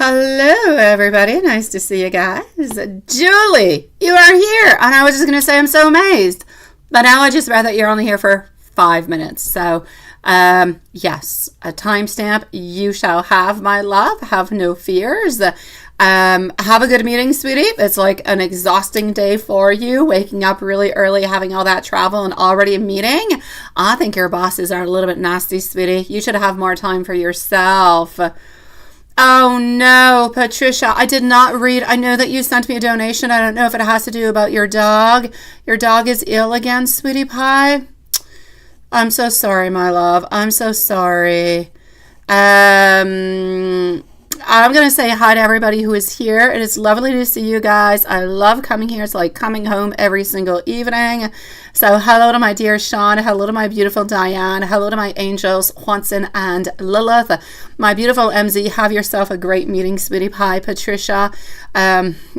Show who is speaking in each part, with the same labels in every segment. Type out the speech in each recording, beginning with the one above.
Speaker 1: Hello, everybody. Nice to see you guys. Julie, you are here. And I was just going to say I'm so amazed. But now I just read that you're only here for 5 minutes. So, yes, a timestamp you shall have, my love. Have no fears. Have a good meeting, sweetie. It's like an exhausting day for you, waking up really early, having all that travel and already a meeting. I think your bosses are a little bit nasty, sweetie. You should have more time for yourself. Oh no, Patricia, I did not read. I know that you sent me a donation. I don't know if it has to do about your dog. Your dog is ill again, sweetie pie. I'm so sorry, my love. I'm so sorry. I'm going to say hi to everybody who is here. It is lovely to see you guys. I love coming here. It's like coming home every single evening. So hello to my dear Sean. Hello to my beautiful Diane. Hello to my angels, Juanson and Lilith. My beautiful MZ, have yourself a great meeting, sweetie pie. Patricia,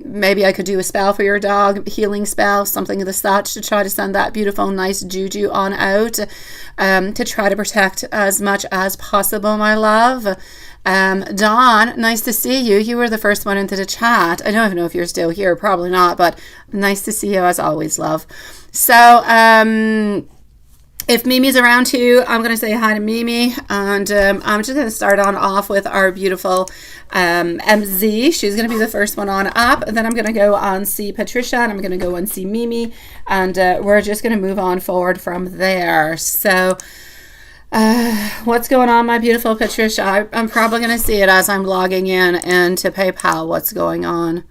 Speaker 1: maybe I could do a spell for your dog, healing spell, something of the such, to try to send that beautiful, nice juju on out, to try to protect as much as possible, my love. Dawn, nice to see you. You were the first one into the chat. I don't even know if you're still here, probably not, but nice to see you as always, love. So, if Mimi's around too, I'm going to say hi to Mimi, and I'm just going to start on off with our beautiful MZ. She's going to be the first one on up, and then I'm going to go on see Patricia, and I'm going to go and see Mimi, and we're just going to move on forward from there. So, what's going on, my beautiful Patricia? I'm probably going to see it as I'm logging in into PayPal. What's going on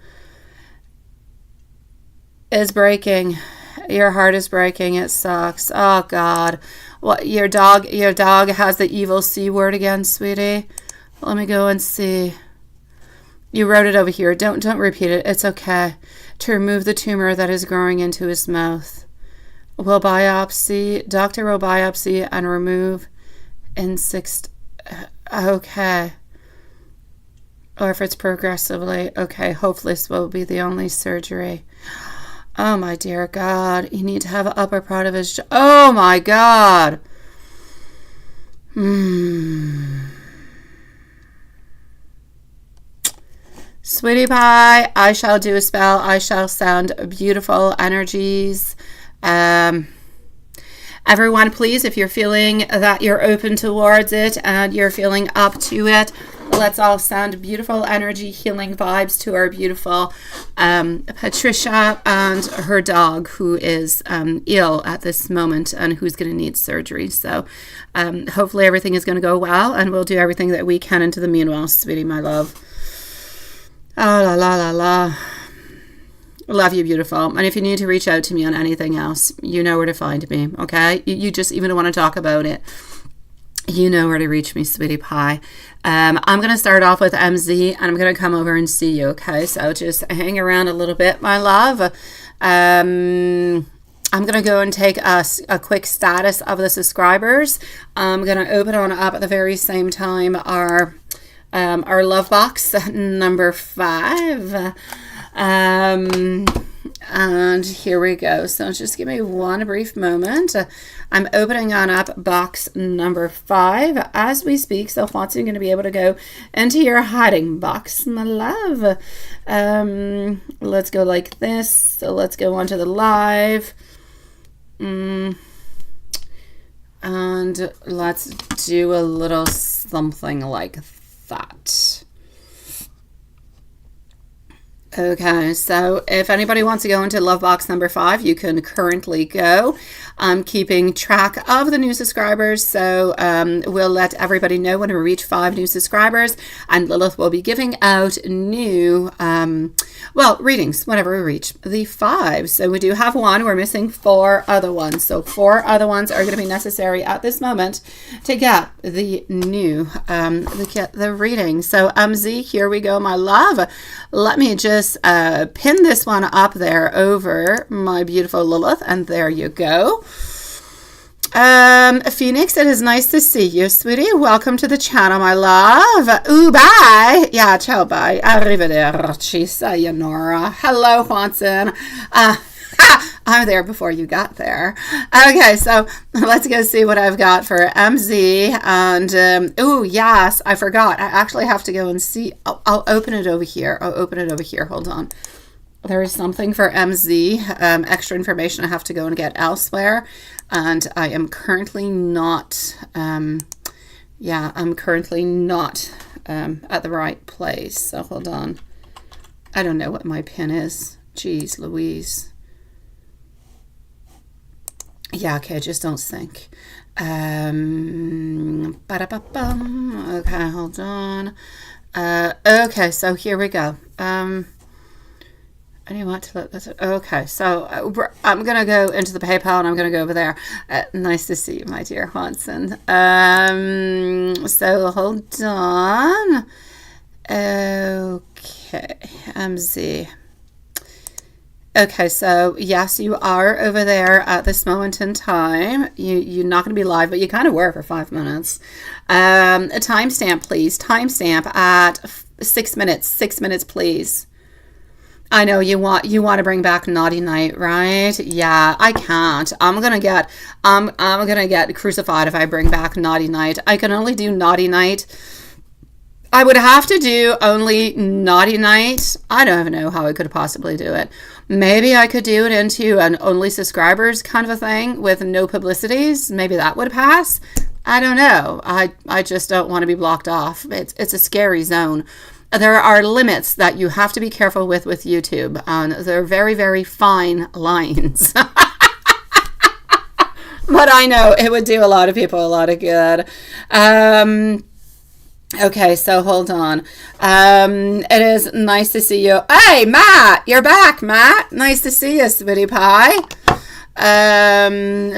Speaker 1: is breaking. Your heart is breaking. It sucks. Oh God. What, your dog has the evil C word again, sweetie. Let me go and see. You wrote it over here. Don't repeat it. It's okay. To remove the tumor that is growing into his mouth. Doctor will biopsy and remove in 6. Okay. Or if it's progressively. Okay. Hopefully this will be the only surgery. Oh my dear God. You need to have an upper part of his. Oh my God. Sweetie pie, I shall do a spell. I shall sound beautiful energies. Everyone, please, if you're feeling that you're open towards it and you're feeling up to it, let's all sound beautiful energy, healing vibes to our beautiful Patricia and her dog, who is ill at this moment and who's going to need surgery. So hopefully everything is going to go well, and we'll do everything that we can into the meanwhile, sweetie, my love. Oh, la, la, la, la. Love you, beautiful. And if you need to reach out to me on anything else, you know where to find me, okay? You just even want to talk about it, you know where to reach me, sweetie pie. I'm going to start off with MZ, and I'm going to come over and see you, okay? So just hang around a little bit, my love. I'm going to go and take a quick status of the subscribers. I'm going to open on up at the very same time our love box number 5. And here we go. So just give me one brief moment. I'm opening on up box number 5 as we speak. So Fonzie, you're going to be able to go into your hiding box, my love. Let's go like this. So let's go onto the live. And let's do a little something like that. Okay, so if anybody wants to go into love box number 5, you can currently go. I'm keeping track of the new subscribers, so we'll let everybody know when we reach 5 new subscribers, and Lilith will be giving out new readings whenever we reach the 5. So we do have 1. We're missing 4 other ones, so 4 other ones are going to be necessary at this moment to get the new the reading. So MZ, here we go, my love. Let me just pin this one up there over my beautiful Lilith, and there you go. Phoenix, it is nice to see you, sweetie. Welcome to the channel, my love. Ooh, bye. Yeah, ciao, bye. Arrivederci, sayonara. Hello, Juanson. I'm there before you got there. Okay, so let's go see what I've got for MZ. And, oh, yes, I forgot. I actually have to go and see. I'll open it over here. Hold on. There is something for MZ, extra information I have to go and get elsewhere. And I am currently not, I'm currently not at the right place. So hold on. I don't know what my pin is. Jeez Louise. Yeah, okay, just don't think. Okay, hold on. Okay, so here we go. I didn't want to look. Okay, so I'm going to go into the PayPal and I'm going to go over there. Nice to see you, my dear Watson. So hold on. Okay, MZ. Okay, so yes, you are over there at this moment in time. You're not going to be live, but you kind of were for 5 minutes. A timestamp, please. Timestamp at 6 minutes. 6 minutes, please. I know you want to bring back Naughty Night, right? Yeah, I can't. I'm gonna get crucified if I bring back Naughty Night. I can only do Naughty Night. I would have to do only Naughty Night. I don't even know how I could possibly do it. Maybe I could do it into an only subscribers kind of a thing with no publicities. Maybe that would pass. I don't know. I just don't want to be blocked off. It's a scary zone. There are limits that you have to be careful with YouTube. They're very, very fine lines. But I know it would do a lot of people a lot of good. Okay, so hold on. It is nice to see you. Hey, Matt, you're back, Matt. Nice to see you, sweetie pie.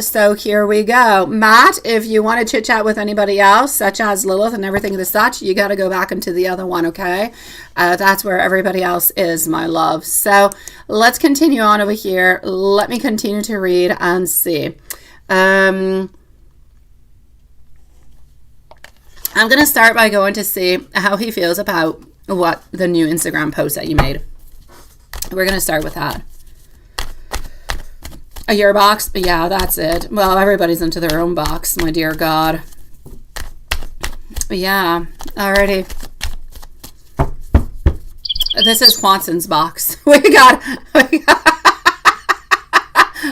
Speaker 1: So here we go. Matt, if you want to chit chat with anybody else, such as Lilith and everything as such, you got to go back into the other one, okay? That's where everybody else is, my love. So let's continue on over here. Let me continue to read and see. I'm going to start by going to see how he feels about what the new Instagram post that you made. We're going to start with that. A year box? Yeah, that's it. Well, everybody's into their own box, my dear God. Yeah, alrighty. This is Watson's box. We got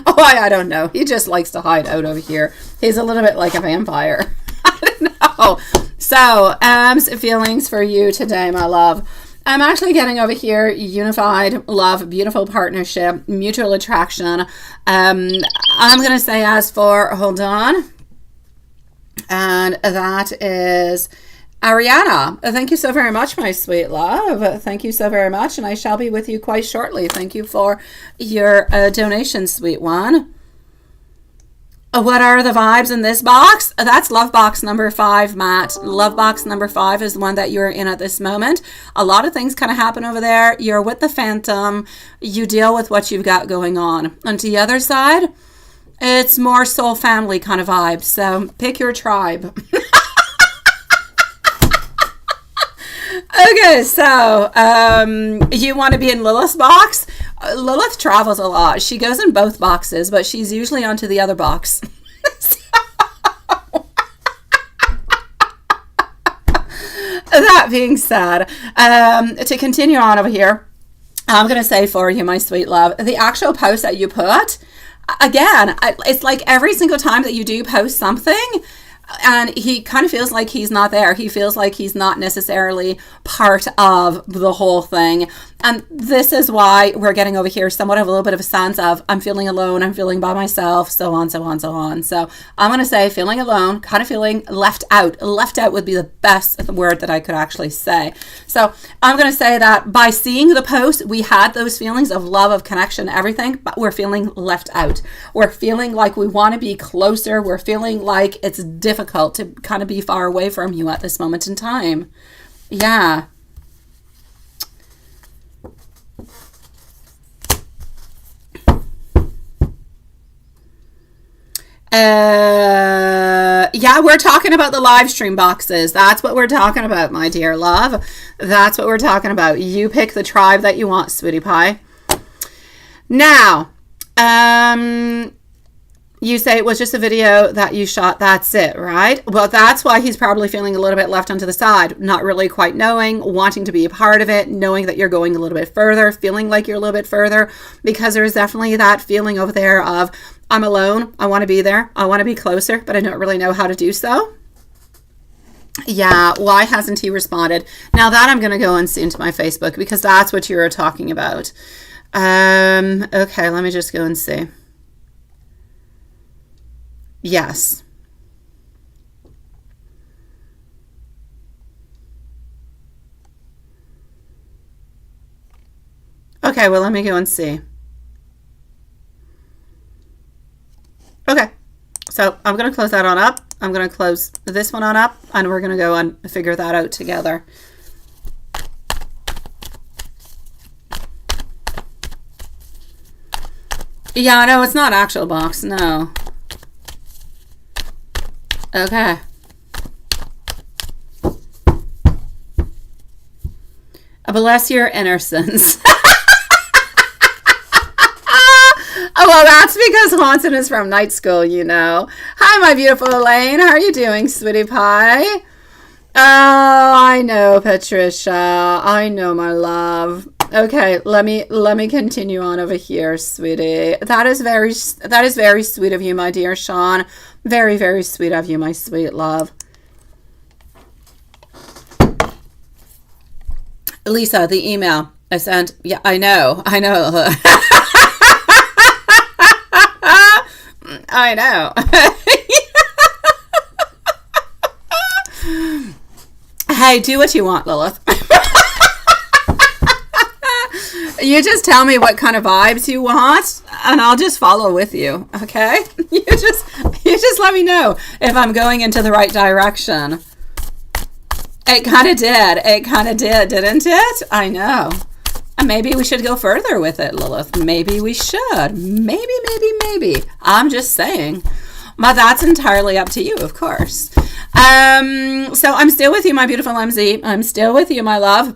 Speaker 1: oh, I don't know. He just likes to hide out over here. He's a little bit like a vampire. I don't know. So, feelings for you today, my love. I'm actually getting over here unified love, beautiful partnership, mutual attraction. I'm going to say as for, hold on. And that is Ariana. Thank you so very much, my sweet love. Thank you so very much. And I shall be with you quite shortly. Thank you for your donation, sweet one. What are the vibes in this box? That's love box number 5, Matt. Love box number 5 is the one that you're in at this moment. A lot of things kind of happen over there. You're with the phantom. You deal with what you've got going on. And to the other side, it's more soul family kind of vibes. So pick your tribe. Okay, so you want to be in Lilith's box? Lilith travels a lot. She goes in both boxes, but she's usually onto the other box. That being said, to continue on over here, I'm going to say for you, my sweet love, the actual post that you put, again, it's like every single time that you do post something, and he kind of feels like he's not there. He feels like he's not necessarily part of the whole thing. And this is why we're getting over here somewhat of a little bit of a sense of I'm feeling alone, I'm feeling by myself, so on, so on, so on. So I'm going to say feeling alone, kind of feeling left out. Left out would be the best word that I could actually say. So I'm going to say that by seeing the post, we had those feelings of love, of connection, everything, but we're feeling left out. We're feeling like we want to be closer. We're feeling like it's difficult to kind of be far away from you at this moment in time. Yeah. Yeah, we're talking about the live stream boxes. That's what we're talking about, my dear love. That's what we're talking about. You pick the tribe that you want, sweetie pie. Now, You say it was just a video that you shot. That's it, right? Well, that's why he's probably feeling a little bit left onto the side, not really quite knowing, wanting to be a part of it, knowing that you're going a little bit further, feeling like you're a little bit further, because there's definitely that feeling over there of, I'm alone. I want to be there. I want to be closer, but I don't really know how to do so. Yeah, why hasn't he responded? Now that I'm going to go and see into my Facebook, because that's what you were talking about. Okay, let me just go and see. Yes. Okay, well, let me go and see. Okay, so I'm going to close that on up. I'm going to close this one on up, and we're going to go and figure that out together. Yeah, no, it's not actual box. No. Okay. Bless your innocence. Oh, well, that's because Haunton is from night school, you know. Hi, my beautiful Elaine. How are you doing, sweetie pie? Oh, I know, Patricia. I know, my love. Okay, let me continue on over here, sweetie. That is very sweet of you, my dear Sean. Very, very sweet of you, my sweet love. Lisa, the email I sent. Yeah, I know. I know. Hey, do what you want, Lilith. You just tell me what kind of vibes you want, and I'll just follow with you, okay? You just let me know if I'm going into the right direction. It kind of did, didn't it? I know. And maybe we should go further with it, Lilith. Maybe we should. Maybe. I'm just saying. But that's entirely up to you, of course. So I'm still with you, my beautiful MZ. I'm still with you, my love.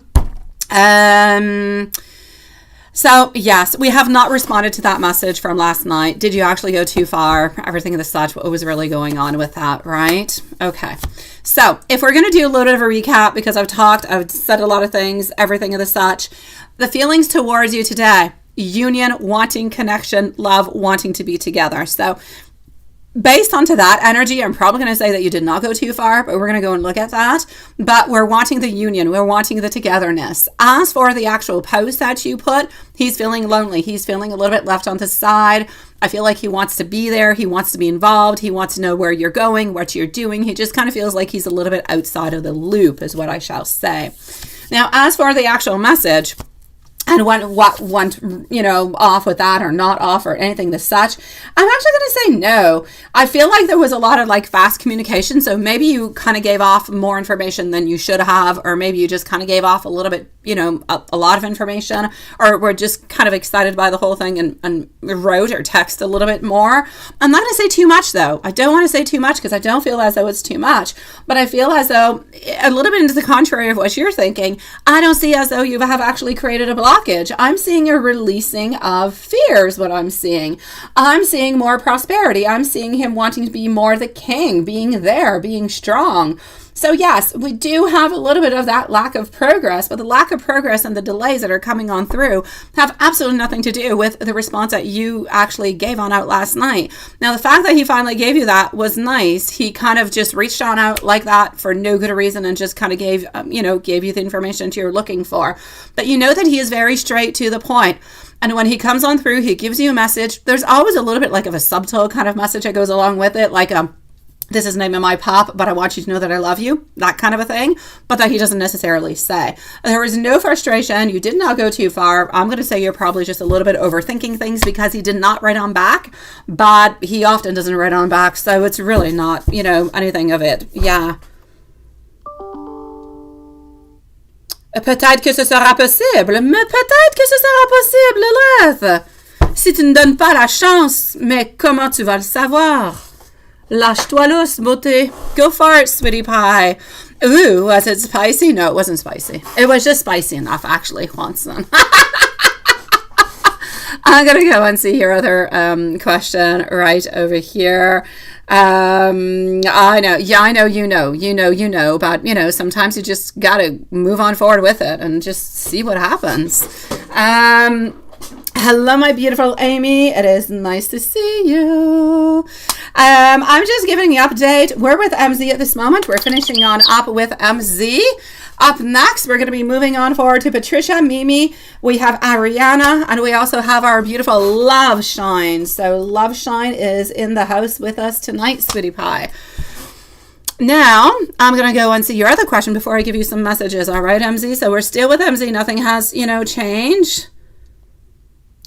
Speaker 1: So, yes, we have not responded to that message from last night. Did you actually go too far? Everything of the such, what was really going on with that, right? Okay. So, if we're going to do a little bit of a recap, because I've said a lot of things, everything of the such, the feelings towards you today, union, wanting connection, love, wanting to be together. So, based onto that energy, I'm probably going to say that you did not go too far, but we're going to go and look at that. But we're wanting the union. We're wanting the togetherness. As for the actual post that you put, he's feeling lonely. He's feeling a little bit left on the side. I feel like he wants to be there. He wants to be involved. He wants to know where you're going, what you're doing. He just kind of feels like he's a little bit outside of the loop, is what I shall say. Now, as for the actual message, and what went, off with that or not off or anything as such, I'm actually going to say no. I feel like there was a lot of fast communication. So maybe you kind of gave off more information than you should have, or maybe you just kind of gave off a little bit, a lot of information, or were just kind of excited by the whole thing and wrote or text a little bit more. I'm not going to say too much though. I don't want to say too much because I don't feel as though it's too much, but I feel as though a little bit into the contrary of what you're thinking. I don't see as though you have actually created a blockage. I'm seeing a releasing of fears, what I'm seeing. I'm seeing more prosperity. I'm seeing him wanting to be more the king, being there, being strong. So yes, we do have a little bit of that lack of progress, but the lack of progress and the delays that are coming on through have absolutely nothing to do with the response that you actually gave on out last night. Now, the fact that he finally gave you that was nice. He kind of just reached on out like that for no good reason and just kind of gave you the information that you're looking for. But you know that he is very straight to the point. And when he comes on through, he gives you a message. There's always a little bit of a subtle kind of message that goes along with it, this is the name of my pop, but I want you to know that I love you, that kind of a thing, but that he doesn't necessarily say. There was no frustration. You did not go too far. I'm going to say you're probably just a little bit overthinking things because he did not write on back, but he often doesn't write on back, so it's really not, anything of it. Yeah. Peut-être que ce sera possible, mais peut-être que ce sera possible, Lilith. Si tu ne donnes pas la chance, mais comment tu vas le savoir? Lâche-toi lousse, beauté. Go for it, sweetie pie. Ooh, was it spicy? No, it wasn't spicy. It was just spicy enough, actually, Juanson. I'm going to go and see your other question right over here. I know. Yeah, I know you know. But, sometimes you just got to move on forward with it and just see what happens. Hello, my beautiful Amy. It is nice to see you. I'm just giving an update. We're with MZ at this moment. We're finishing on up with MZ. Up next, we're going to be moving on forward to Patricia, Mimi. We have Ariana, and we also have our beautiful Love Shine. So Love Shine is in the house with us tonight, sweetie pie. Now, I'm going to go and see your other question before I give you some messages. All right, MZ? So we're still with MZ. Nothing has, changed.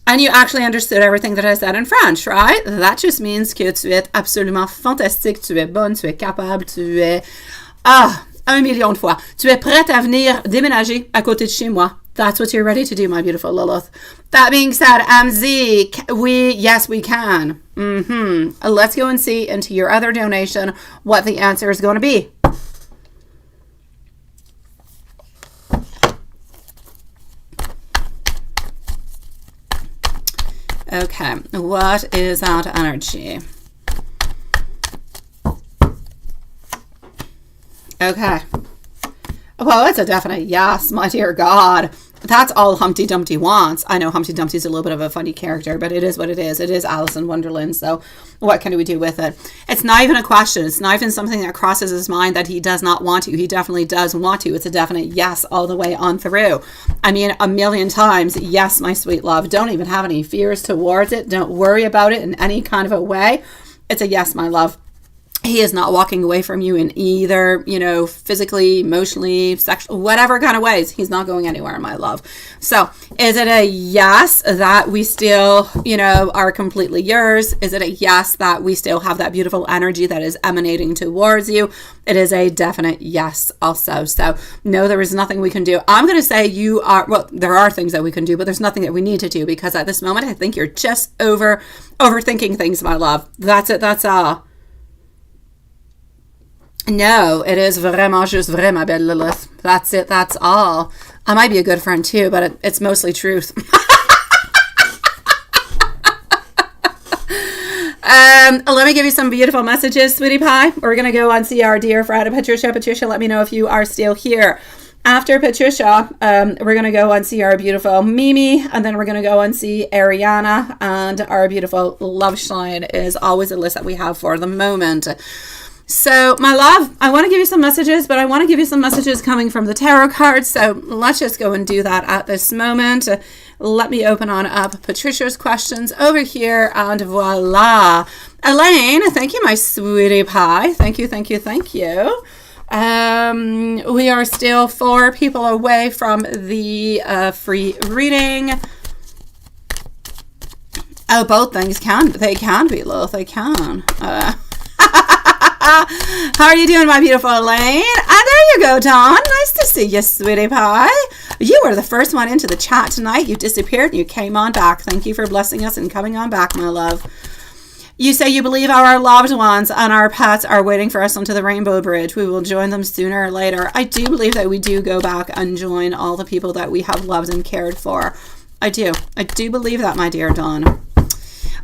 Speaker 1: And you actually understood everything that I said in French, right? That just means que tu es absolument fantastique, tu es bonne, tu es capable, tu es... 1 million de fois. Tu es prête à venir déménager à côté de chez moi. That's what you're ready to do, my beautiful Lilith. That being said, MZ, yes, we can. Let's go and see into your other donation what the answer is going to be. Okay, what is that energy? Okay. Well, it's a definite yes, my dear God. That's all Humpty Dumpty wants. I know Humpty Dumpty's a little bit of a funny character, but it is what it is. It is Alice in Wonderland, so what can we do with it? It's not even a question. It's not even something that crosses his mind that he does not want to. He definitely does want to. It's a definite yes all the way on through. I mean, a million times, yes, my sweet love. Don't even have any fears towards it. Don't worry about it in any kind of a way. It's a yes, my love. He is not walking away from you in either, physically, emotionally, sexual, whatever kind of ways. He's not going anywhere, my love. So is it a yes that we still, are completely yours? Is it a yes that we still have that beautiful energy that is emanating towards you? It is a definite yes also. So no, there is nothing we can do. I'm going to say you are, well, there are things that we can do, but there's nothing that we need to do because at this moment, I think you're just overthinking things, my love. That's it. That's all. No, it is vraiment juste vrai, ma belle Lilith. That's it. That's all. I might be a good friend too, but it's mostly truth. Let me give you some beautiful messages, sweetie pie. We're going to go and see our dear friend Patricia. Patricia, let me know if you are still here. After Patricia, we're going to go and see our beautiful Mimi, and then we're going to go and see Ariana, and our beautiful Love Shine is always a list that we have for the moment. So, my love, I want to give you some messages, but I want to give you some messages coming from the tarot cards. So, let's just go and do that at this moment. Let me open on up Patricia's questions over here, and voila. Elaine, thank you, my sweetie pie. Thank you, thank you, thank you. We are still 4 people away from the free reading. Oh, both things can be, Lilith. They can. How are you doing, my beautiful Elaine? There you go, Dawn. Nice to see you, sweetie pie. You were the first one into the chat tonight. You disappeared and you came on back. Thank you for blessing us and coming on back, my love. You say you believe our loved ones and our pets are waiting for us onto the Rainbow Bridge. We will join them sooner or later. I do believe that we do go back and join all the people that we have loved and cared for. I do believe that, my dear Dawn.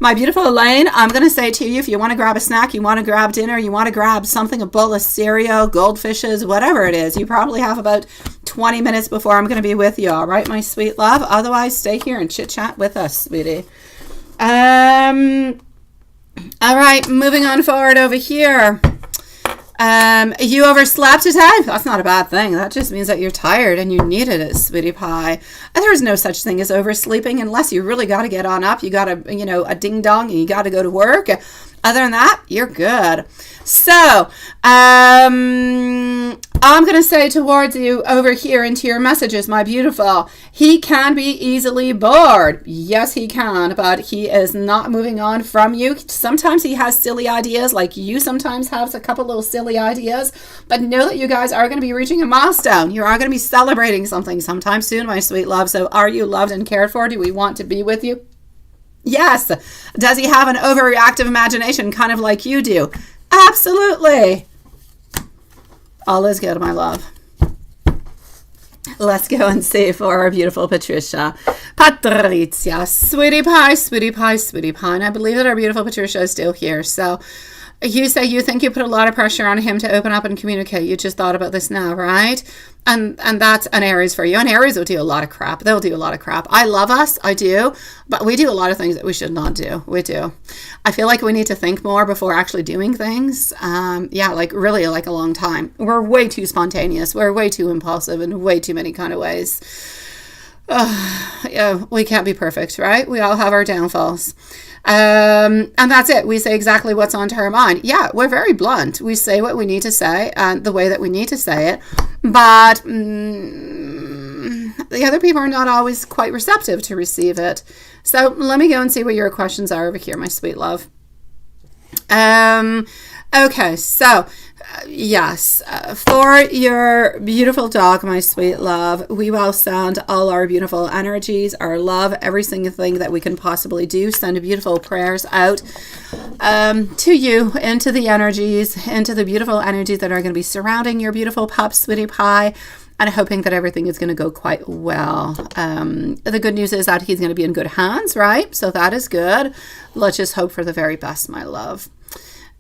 Speaker 1: My beautiful Elaine, I'm going to say to you, if you want to grab a snack, you want to grab dinner, you want to grab something, a bowl of cereal, goldfishes, whatever it is, you probably have about 20 minutes before I'm going to be with you, all right, my sweet love? Otherwise, stay here and chit-chat with us, sweetie. All right, moving on forward over here. You overslept today? That's not a bad thing. That just means that you're tired and you needed it, sweetie pie. There is no such thing as oversleeping unless you really got to get on up. You got to, a ding dong and you got to go to work. Other than that, you're good. So, I'm going to say towards you over here into your messages, my beautiful, he can be easily bored. Yes, he can, but he is not moving on from you. Sometimes he has silly ideas, like you sometimes have a couple little silly ideas, but know that you guys are going to be reaching a milestone. You are going to be celebrating something sometime soon, my sweet love. So are you loved and cared for? Do we want to be with you? Yes. Does he have an overreactive imagination, kind of like you do? Absolutely. All is good, my love. Let's go and see for our beautiful Patricia. Patrizia, sweetie pie, sweetie pie, sweetie pie. And I believe that our beautiful Patricia is still here. So you say you think you put a lot of pressure on him to open up and communicate. You just thought about this now, right? And that's an Aries for you. And Aries will do a lot of crap. They'll do a lot of crap. I love us. I do. But we do a lot of things that we should not do. We do. I feel like we need to think more before actually doing things. Yeah, like really like a long time. We're way too spontaneous. We're way too impulsive in way too many kind of ways. Yeah, we can't be perfect, right? We all have our downfalls. And that's it. We say exactly what's onto our mind. Yeah, we're very blunt. We say what we need to say and the way that we need to say it. But the other people are not always quite receptive to receive it. So let me go and see what your questions are over here, my sweet love. Okay, so yes, for your beautiful dog, my sweet love, we will send all our beautiful energies, our love, every single thing that we can possibly do. Send beautiful prayers out to you, into the energies, into the beautiful energies that are going to be surrounding your beautiful pup, sweetie pie, and hoping that everything is going to go quite well. The good news is that he's going to be in good hands, right? So that is good. Let's just hope for the very best, my love.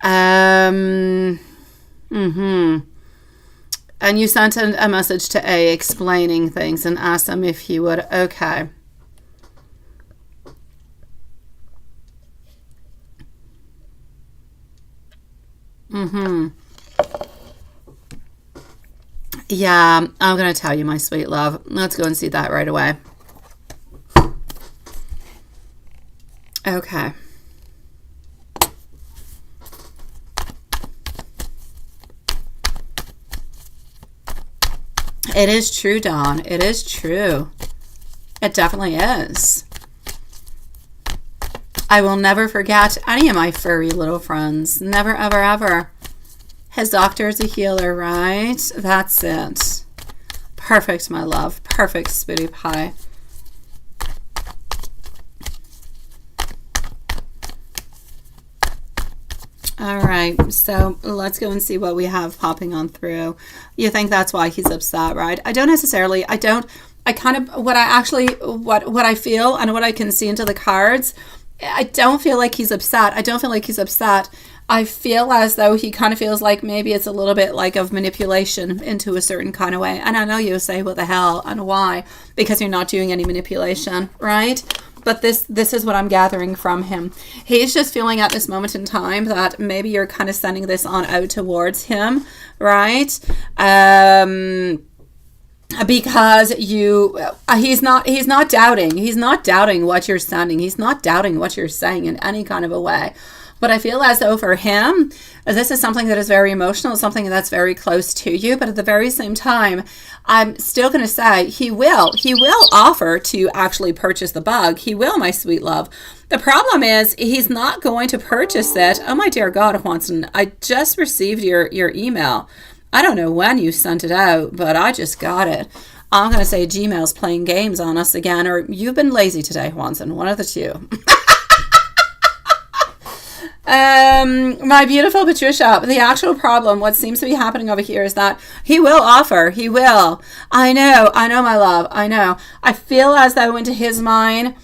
Speaker 1: And you sent a message to A explaining things and asked him if he would. Okay. Yeah, I'm going to tell you, my sweet love. Let's go and see that right away. Okay. It is true, Dawn. It is true. It definitely is. I will never forget any of my furry little friends. Never, ever, ever. His doctor is a healer, right? That's it. Perfect, my love. Perfect, sweetie pie. All right, so let's go and see what we have popping on through. You think that's why he's upset, right? I don't necessarily, I kind of, what I feel and what I can see into the cards, I don't feel like he's upset. I don't feel like he's upset. I feel as though he kind of feels like maybe it's a little bit like of manipulation into a certain kind of way. And I know you say, what the hell and why? Because you're not doing any manipulation, right? But this is what I'm gathering from him. He's just feeling at this moment in time that maybe you're kind of sending this on out towards him, right? Because he's not doubting what you're sending. He's not doubting what you're saying in any kind of a way. But I feel as though for him, this is something that is very emotional, something that's very close to you. But at the very same time, I'm still going to say he will offer to actually purchase the bug. He will, my sweet love. The problem is he's not going to purchase it. Oh, my dear God, Juanson, I just received your email. I don't know when you sent it out, but I just got it. I'm going to say Gmail's playing games on us again, or you've been lazy today, Juanson. One of the two. My beautiful Patricia, the actual problem, what seems to be happening over here is that he will offer. He will. I know, my love. I know. I feel as though into his mind,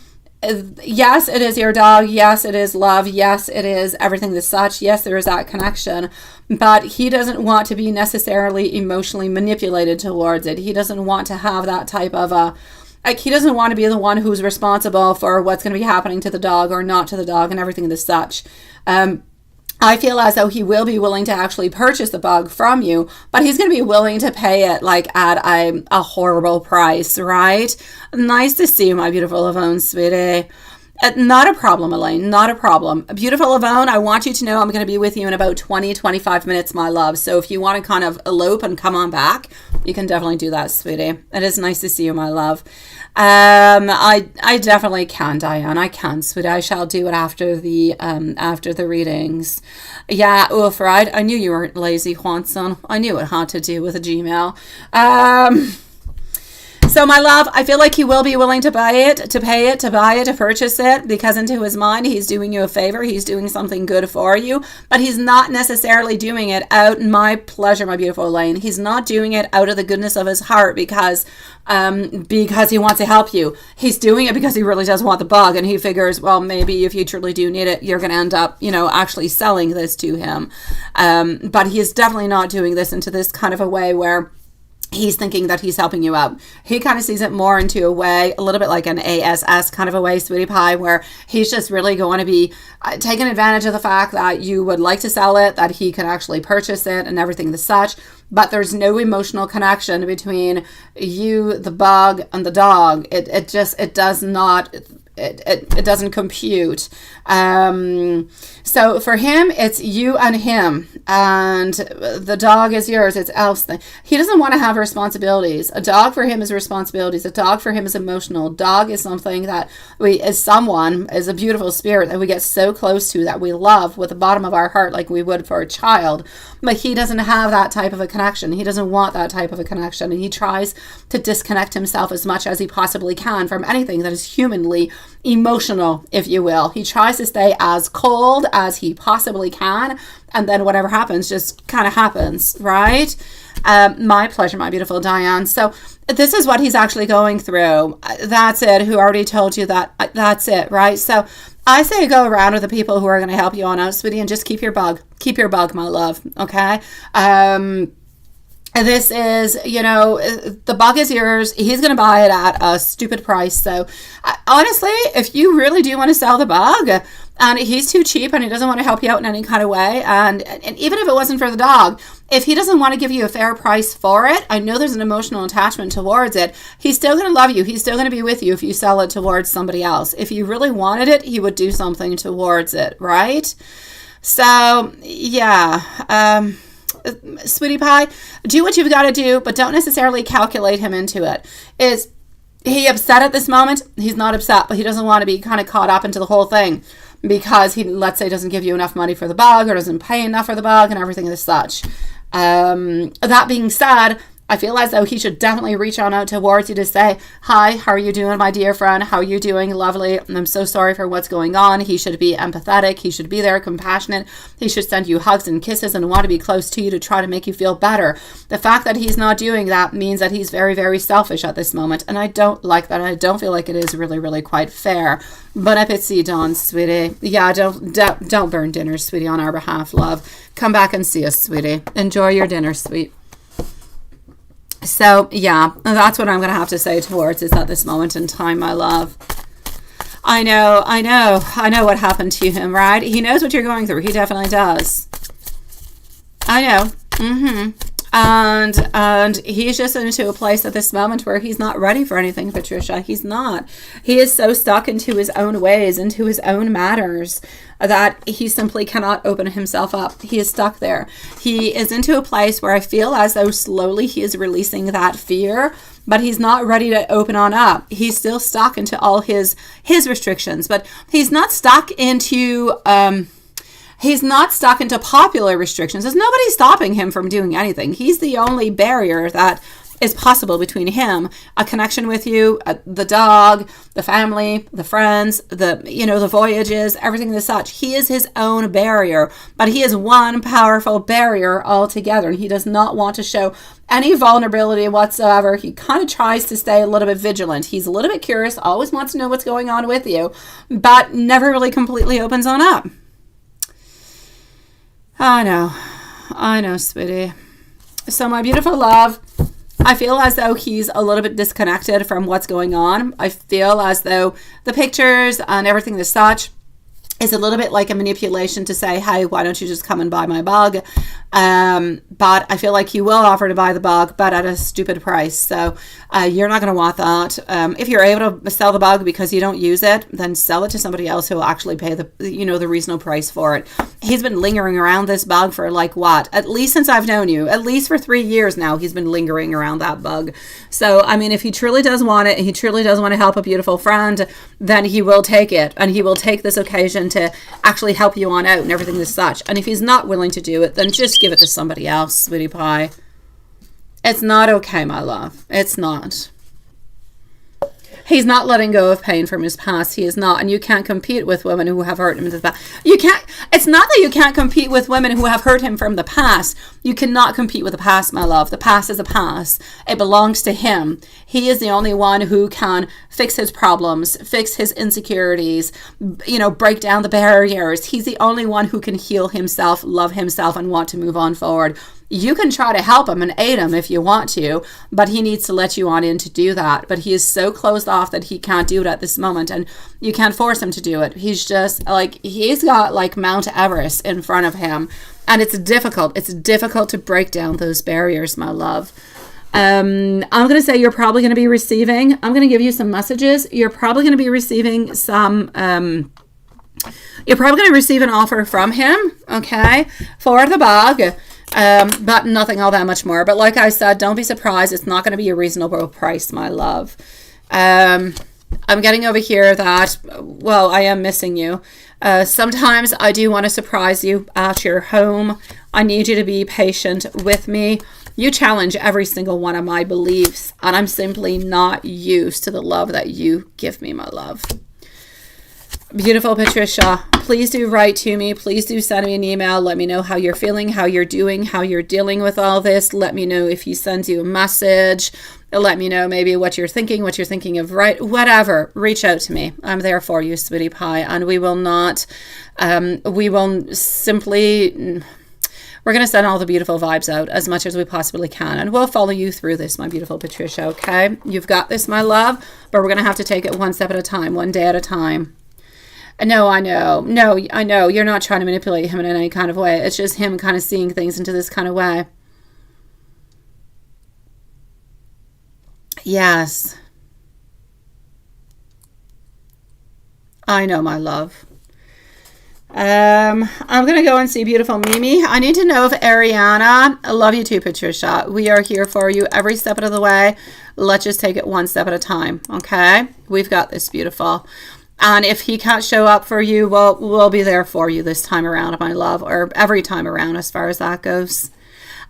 Speaker 1: yes, it is your dog. Yes, it is love. Yes, it is everything as such. Yes, there is that connection. But he doesn't want to be necessarily emotionally manipulated towards it. He doesn't want to have that type of he doesn't want to be the one who's responsible for what's going to be happening to the dog or not to the dog and everything as such. I feel as though he will be willing to actually purchase the bug from you, but he's going to be willing to pay it like at a horrible price, right? Nice to see you, my beautiful Yvonne, sweetie. Not a problem, Elaine. Not a problem. Beautiful Yvonne, I want you to know I'm going to be with you in about 20-25 minutes, my love. So if you want to kind of elope and come on back, you can definitely do that, sweetie. It is nice to see you, my love. I definitely can, Diane. I can, sweetie. I shall do it after the readings. Yeah, oof, right? I knew you weren't lazy, Juanson. I knew it had to do with a Gmail. So my love, I feel like he will be willing to buy it, to pay it, to buy it, to purchase it, because into his mind, he's doing you a favor. He's doing something good for you, but he's not necessarily doing it out in my pleasure, my beautiful Elaine. He's not doing it out of the goodness of his heart because he wants to help you. He's doing it because he really does want the bug, and he figures, well, maybe if you truly do need it, you're going to end up, actually selling this to him. But he is definitely not doing this into this kind of a way where he's thinking that he's helping you out. He kind of sees it more into a way, a little bit like an ASS kind of a way, sweetie pie, where he's just really going to be taking advantage of the fact that you would like to sell it, that he can actually purchase it and everything as such. But there's no emotional connection between you, the bug, and the dog. It doesn't compute. So for him, it's you and him, and the dog is yours. It's Elf's thing. He doesn't want to have responsibilities. A dog for him is responsibilities. A dog for him is emotional. Dog is something that is a beautiful spirit that we get so close to, that we love with the bottom of our heart, like we would for a child. But he doesn't have that type of a connection. He doesn't want that type of a connection, and he tries to disconnect himself as much as he possibly can from anything that is humanly emotional, if you will. He tries to stay as cold as he possibly can, and then whatever happens just kind of happens, right? My pleasure, my beautiful Diane. So this is what he's actually going through. That's it. Who already told you that? That's it, right? So I say go around with the people who are going to help you on out, sweetie, and just keep your bug. Keep your bug, my love, okay? This is, the bug is yours. He's going to buy it at a stupid price. So honestly, if you really do want to sell the bug and he's too cheap and he doesn't want to help you out in any kind of way, and even if it wasn't for the dog, if he doesn't want to give you a fair price for it, I know there's an emotional attachment towards it. He's still going to love you. He's still going to be with you if you sell it towards somebody else. If you really wanted it, he would do something towards it, right? So, yeah. Sweetie pie, do what you've got to do, but don't necessarily calculate him into it. Is he upset at this moment? He's not upset, but he doesn't want to be kind of caught up into the whole thing because he, let's say, doesn't give you enough money for the bug or doesn't pay enough for the bug and everything as such. That being said, I feel as though he should definitely reach on out towards you to say, hi, how are you doing, my dear friend? How are you doing? Lovely. I'm so sorry for what's going on. He should be empathetic. He should be there, compassionate. He should send you hugs and kisses and want to be close to you to try to make you feel better. The fact that he's not doing that means that he's very, very selfish at this moment. And I don't like that. I don't feel like it is really, really quite fair. Bon appetit, Dawn, sweetie. Yeah, don't burn dinner, sweetie, on our behalf, love. Come back and see us, sweetie. Enjoy your dinner, sweet. So, yeah, that's what I'm going to have to say towards is at this moment in time, my love. I know what happened to him, right? He knows what you're going through. He definitely does. I know. And he's just into a place at this moment where he's not ready for anything, Patricia. He's not. He is so stuck into his own ways, into his own matters, that he simply cannot open himself up. He is stuck there. He is into a place where I feel as though slowly he is releasing that fear, but he's not ready to open on up. He's still stuck into all his restrictions, but he's not stuck into popular restrictions. There's nobody stopping him from doing anything. He's the only barrier that is possible between him, a connection with you, the dog, the family, the friends, the voyages, everything as such. He is his own barrier, but he is one powerful barrier altogether. He does not want to show any vulnerability whatsoever. He kind of tries to stay a little bit vigilant. He's a little bit curious, always wants to know what's going on with you, but never really completely opens on up. I know, sweetie. So my beautiful love, I feel as though he's a little bit disconnected from what's going on. I feel as though the pictures and everything as such is a little bit like a manipulation to say, hey, why don't you just come and buy my bug? But I feel like he will offer to buy the bug, but at a stupid price. So you're not going to want that. If you're able to sell the bug because you don't use it, then sell it to somebody else who will actually pay the reasonable price for it. He's been lingering around this bug for like what? At least since I've known you. At least for 3 years now, he's been lingering around that bug. So, I mean, if he truly does want it, and he truly does want to help a beautiful friend, then he will take it. And he will take this occasion to actually help you on out and everything as such. And if he's not willing to do it, then just give it to somebody else, sweetie pie. It's not okay, my love. It's not. He's not letting go of pain from his past. He is not. And you can't compete with women who have hurt him in the past. You can't. It's not that you can't compete with women who have hurt him from the past. You cannot compete with the past, my love. The past is a past. It belongs to him. He is the only one who can fix his problems, fix his insecurities, break down the barriers. He's the only one who can heal himself, love himself, and want to move on forward. You can try to help him and aid him if you want to, but he needs to let you on in to do that. But he is so closed off that he can't do it at this moment, and you can't force him to do it. He's just he's got Mount Everest in front of him, and it's difficult. It's difficult to break down those barriers, my love. I'm going to say you're probably going to be receiving, I'm going to give you some messages. You're probably going to be receiving some, you're probably going to receive an offer from him, okay, for the bag. But nothing all that much more. But like I said, don't be surprised. It's not going to be a reasonable price, my love. I'm getting over here that, well, I am missing you. Sometimes I do want to surprise you at your home. I need you to be patient with me. You challenge every single one of my beliefs, and I'm simply not used to the love that you give me, my love. Beautiful Patricia, please do write to me. Please do send me an email. Let me know how you're feeling, how you're doing, how you're dealing with all this. Let me know if he sends you a message. Let me know maybe what you're thinking of, right? Whatever. Reach out to me. I'm there for you, sweetie pie. And we will not, we're going to send all the beautiful vibes out as much as we possibly can. And we'll follow you through this, my beautiful Patricia, okay? You've got this, my love. But we're going to have to take it one step at a time, one day at a time. No, I know. No, I know. You're not trying to manipulate him in any kind of way. It's just him kind of seeing things into this kind of way. Yes. I know, my love. I'm going to go and see beautiful Mimi. I need to know if Ariana, I love you too, Patricia. We are here for you every step of the way. Let's just take it one step at a time, okay? We've got this, beautiful. And if he can't show up for you, well, we'll be there for you this time around, my love, or every time around as far as that goes.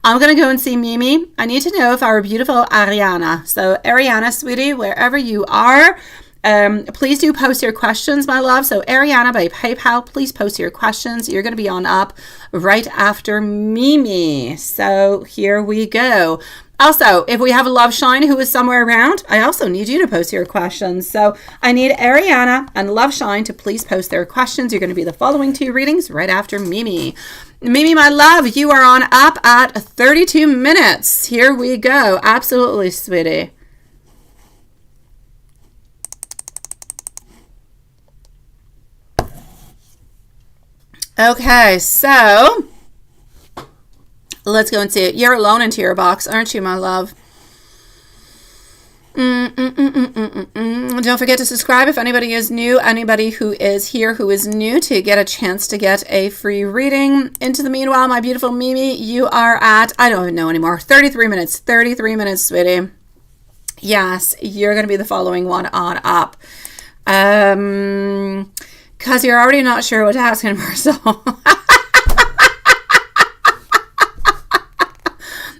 Speaker 1: I'm going to go and see Mimi. I need to know if our beautiful Ariana, so Ariana, sweetie, wherever you are, please do post your questions, my love. So Ariana by PayPal, please post your questions. You're going to be on up right after Mimi. So here we go. Also, if we have a Love Shine who is somewhere around, I also need you to post your questions. So I need Ariana and Love Shine to please post their questions. You're going to be the following two readings right after Mimi. Mimi, my love, you are on up at 32 minutes. Here we go. Absolutely, sweetie. Okay, so let's go and see it. You're alone into your box, aren't you, my love? Don't forget to subscribe if anybody is new. Anybody who is here who is new to get a chance to get a free reading. Into the meanwhile, my beautiful Mimi, you are at, I don't even know anymore, 33 minutes. 33 minutes, sweetie. Yes, you're going to be the following one on up. Because you're already not sure what to ask him for, so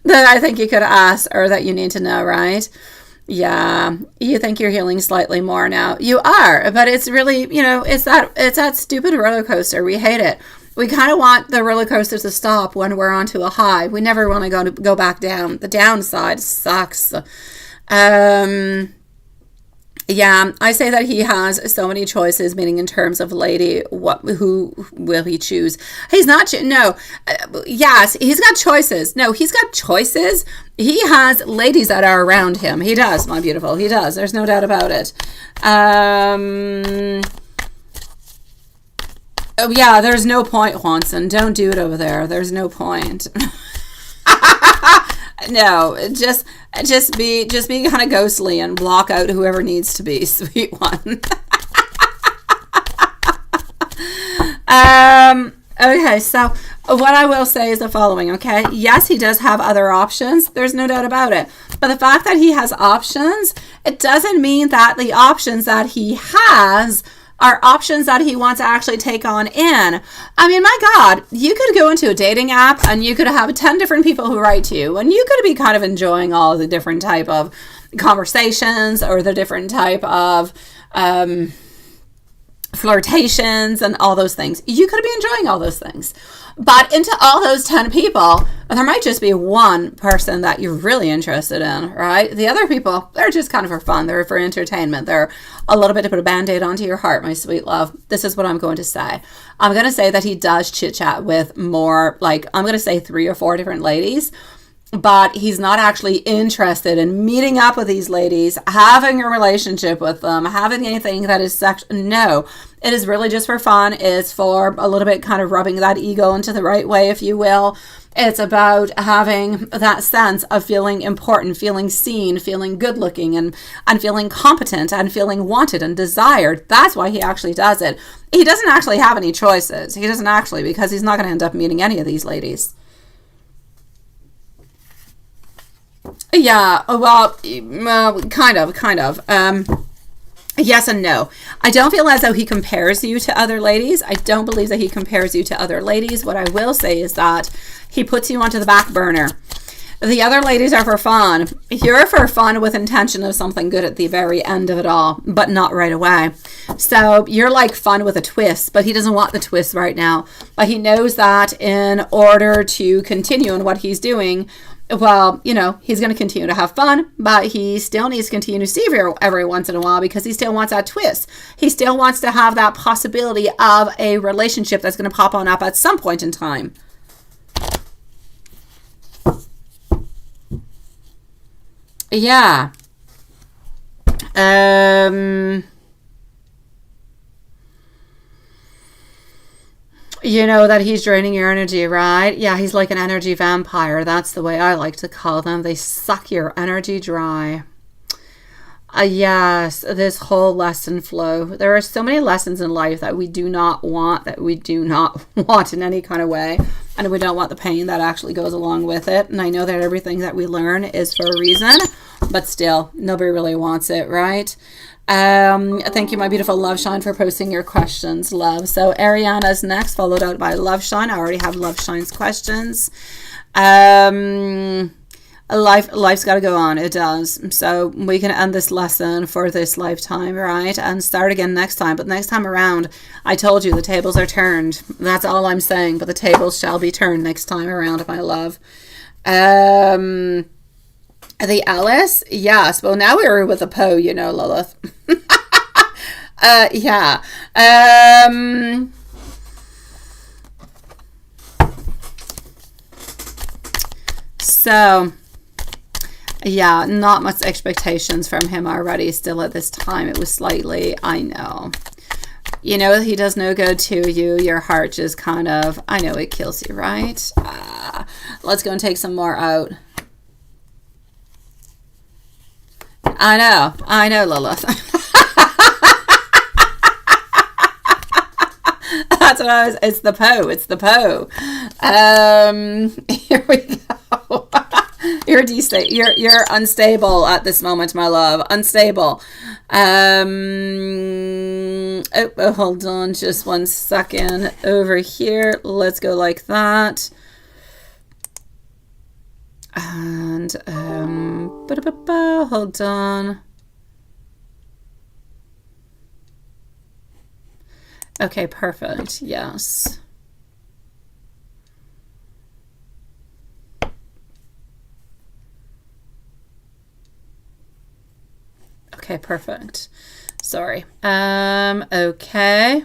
Speaker 1: that I think you could ask, or that you need to know, right? Yeah, you think you're healing slightly more now. You are, but it's really, it's that stupid roller coaster. We hate it. We kind of want the roller coaster to stop when we're onto a high. We never want to go back down. The downside sucks. Yeah, I say that he has so many choices, meaning in terms of lady, who will he choose? He's not, yes, he's got choices. No, he's got choices. He has ladies that are around him. He does, my beautiful. He does. There's no doubt about it. Oh, yeah, there's no point, Juanson. Don't do it over there. There's no point. No, just be kind of ghostly and block out whoever needs to be, sweet one. Okay, so what I will say is the following, okay? Yes, he does have other options. There's no doubt about it. But the fact that he has options, it doesn't mean that the options that he has are options that he wants to actually take on in. I mean, my God, you could go into a dating app and you could have 10 different people who write to you, and you could be kind of enjoying all the different type of conversations or the different type of flirtations and all those things. You could be enjoying all those things. But into all those 10 people, there might just be one person that you're really interested in, right? The other people, they're just kind of for fun. They're for entertainment. They're a little bit to put a band-aid onto your heart, my sweet love. This is what I'm going to say. I'm going to say that he does chit-chat with more, like, I'm going to say 3 or 4 different ladies, but he's not actually interested in meeting up with these ladies, having a relationship with them, having anything that is no, it is really just for fun. It's for a little bit kind of rubbing that ego into the right way, if you will. It's about having that sense of feeling important, feeling seen, feeling good looking, and feeling competent, and feeling wanted and desired. That's why he actually does it. He doesn't actually have any choices. He doesn't actually, because he's not going to end up meeting any of these ladies. Yeah, well, kind of. Yes and no. I don't feel as though he compares you to other ladies. I don't believe that he compares you to other ladies. What I will say is that he puts you onto the back burner. The other ladies are for fun. You're for fun with intention of something good at the very end of it all, but not right away. So you're like fun with a twist, but he doesn't want the twist right now. But he knows that in order to continue in what he's doing, well, you know, he's going to continue to have fun, but he still needs to continue to see her every once in a while because he still wants that twist. He still wants to have that possibility of a relationship that's going to pop on up at some point in time. Yeah. You know that he's draining your energy, right? Yeah, he's like an energy vampire. That's the way I like to call them. They suck your energy dry. Yes, this whole lesson flow. There are so many lessons in life that we do not want in any kind of way. And we don't want the pain that actually goes along with it. And I know that everything that we learn is for a reason, but still, nobody really wants it, right? Thank you, my beautiful Love Shine, for posting your questions, love. So Ariana's next, followed out by Love Shine. I already have Love Shine's questions. Life's got to go on. It does. So we can end this lesson for this lifetime, right? And start again next time. But next time around, I told you the tables are turned. That's all I'm saying. But the tables shall be turned next time around, my love. The Alice, yes. Well, now we're with the Poe, you know, Lilith. Yeah. So, yeah, not much expectations from him already. Still at this time, it was slightly, I know. You know, he does no good to you. Your heart just kind of, I know it kills you, right? Let's go and take some more out. I know, Lilith. That's what I was, it's the Poe. Here we go. You're unstable at this moment, my love. Unstable. Oh, hold on just 1 second. Over here, let's go like that. And hold on. Okay, perfect. Yes. Okay, perfect. Sorry. Okay.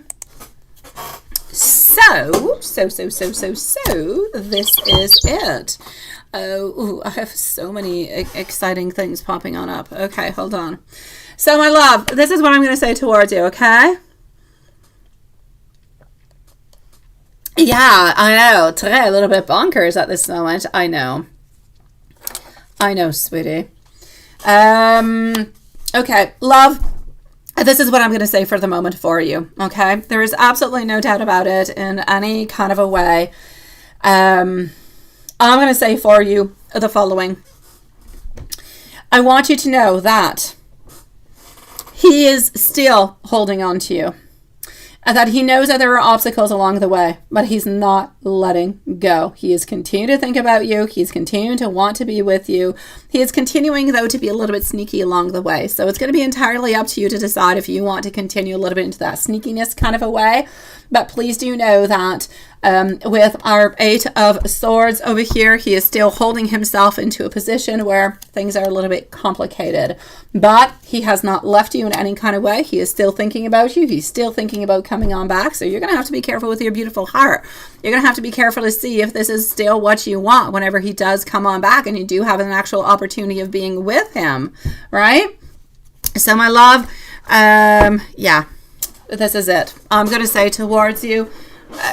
Speaker 1: So this is it. Oh, I have so many exciting things popping on up. Okay, hold on. So, my love, this is what I'm going to say towards you, okay? Yeah, I know. Today, a little bit bonkers at this moment. I know, sweetie. Okay, love. This is what I'm going to say for the moment for you, okay? There is absolutely no doubt about it in any kind of a way. I'm going to say for you the following. I want you to know that he is still holding on to you. that he knows that there are obstacles along the way, but he's not letting go. He is continuing to think about you. He's continuing to want to be with you. He is continuing, though, to be a little bit sneaky along the way. So it's going to be entirely up to you to decide if you want to continue a little bit into that sneakiness kind of a way. But please do know that with our 8 of Swords over here, he is still holding himself into a position where things are a little bit complicated. But he has not left you in any kind of way. He is still thinking about you. He's still thinking about coming on back. So you're going to have to be careful with your beautiful heart. You're going to have to be careful to see if this is still what you want whenever he does come on back and you do have an actual opportunity of being with him, right? So my love, yeah. This is it. I'm going to say towards you,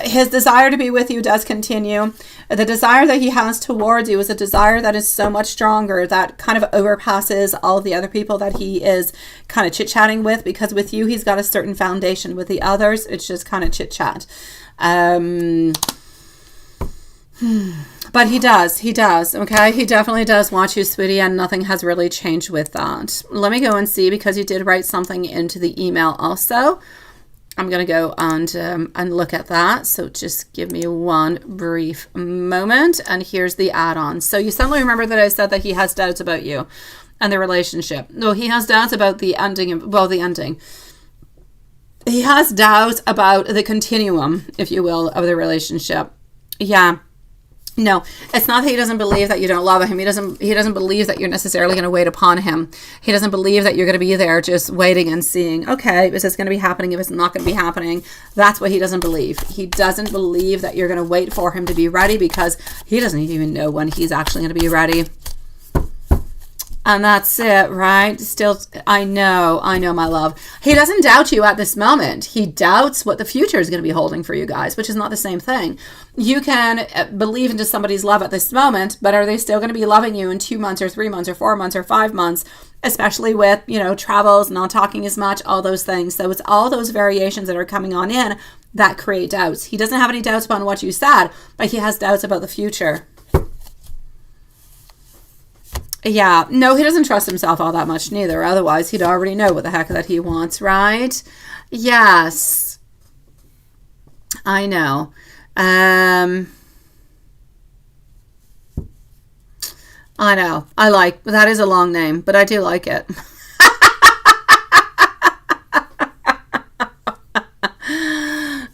Speaker 1: his desire to be with you does continue. The desire that he has towards you is a desire that is so much stronger, that kind of overpasses all the other people that he is kind of chit-chatting with, because with you, he's got a certain foundation. With the others, it's just kind of chit-chat. But he does, okay? He definitely does want you, sweetie, and nothing has really changed with that. Let me go and see, because you did write something into the email also. I'm going to go and look at that. So just give me one brief moment. And here's the add-on. So you suddenly remember that I said that he has doubts about you and the relationship. No, he has doubts about the ending. Well, the ending. He has doubts about the continuum, if you will, of the relationship. Yeah. No, it's not that he doesn't believe that you don't love him. He doesn't believe that you're necessarily going to wait upon him. He doesn't believe that you're going to be there just waiting and seeing, okay, is this going to be happening? If it's not going to be happening, that's what he doesn't believe. He doesn't believe that you're going to wait for him to be ready, because he doesn't even know when he's actually going to be ready. And that's it, right? Still, I know, my love. He doesn't doubt you at this moment. He doubts what the future is going to be holding for you guys, which is not the same thing. You can believe into somebody's love at this moment, but are they still going to be loving you in 2 months or 3 months or 4 months or 5 months, especially with, travels, not talking as much, all those things. So it's all those variations that are coming on in that create doubts. He doesn't have any doubts about what you said, but he has doubts about the future. Yeah, no, he doesn't trust himself all that much neither. Otherwise, he'd already know what the heck that he wants, right? Yes. I know. I know. That is a long name, but I do like it.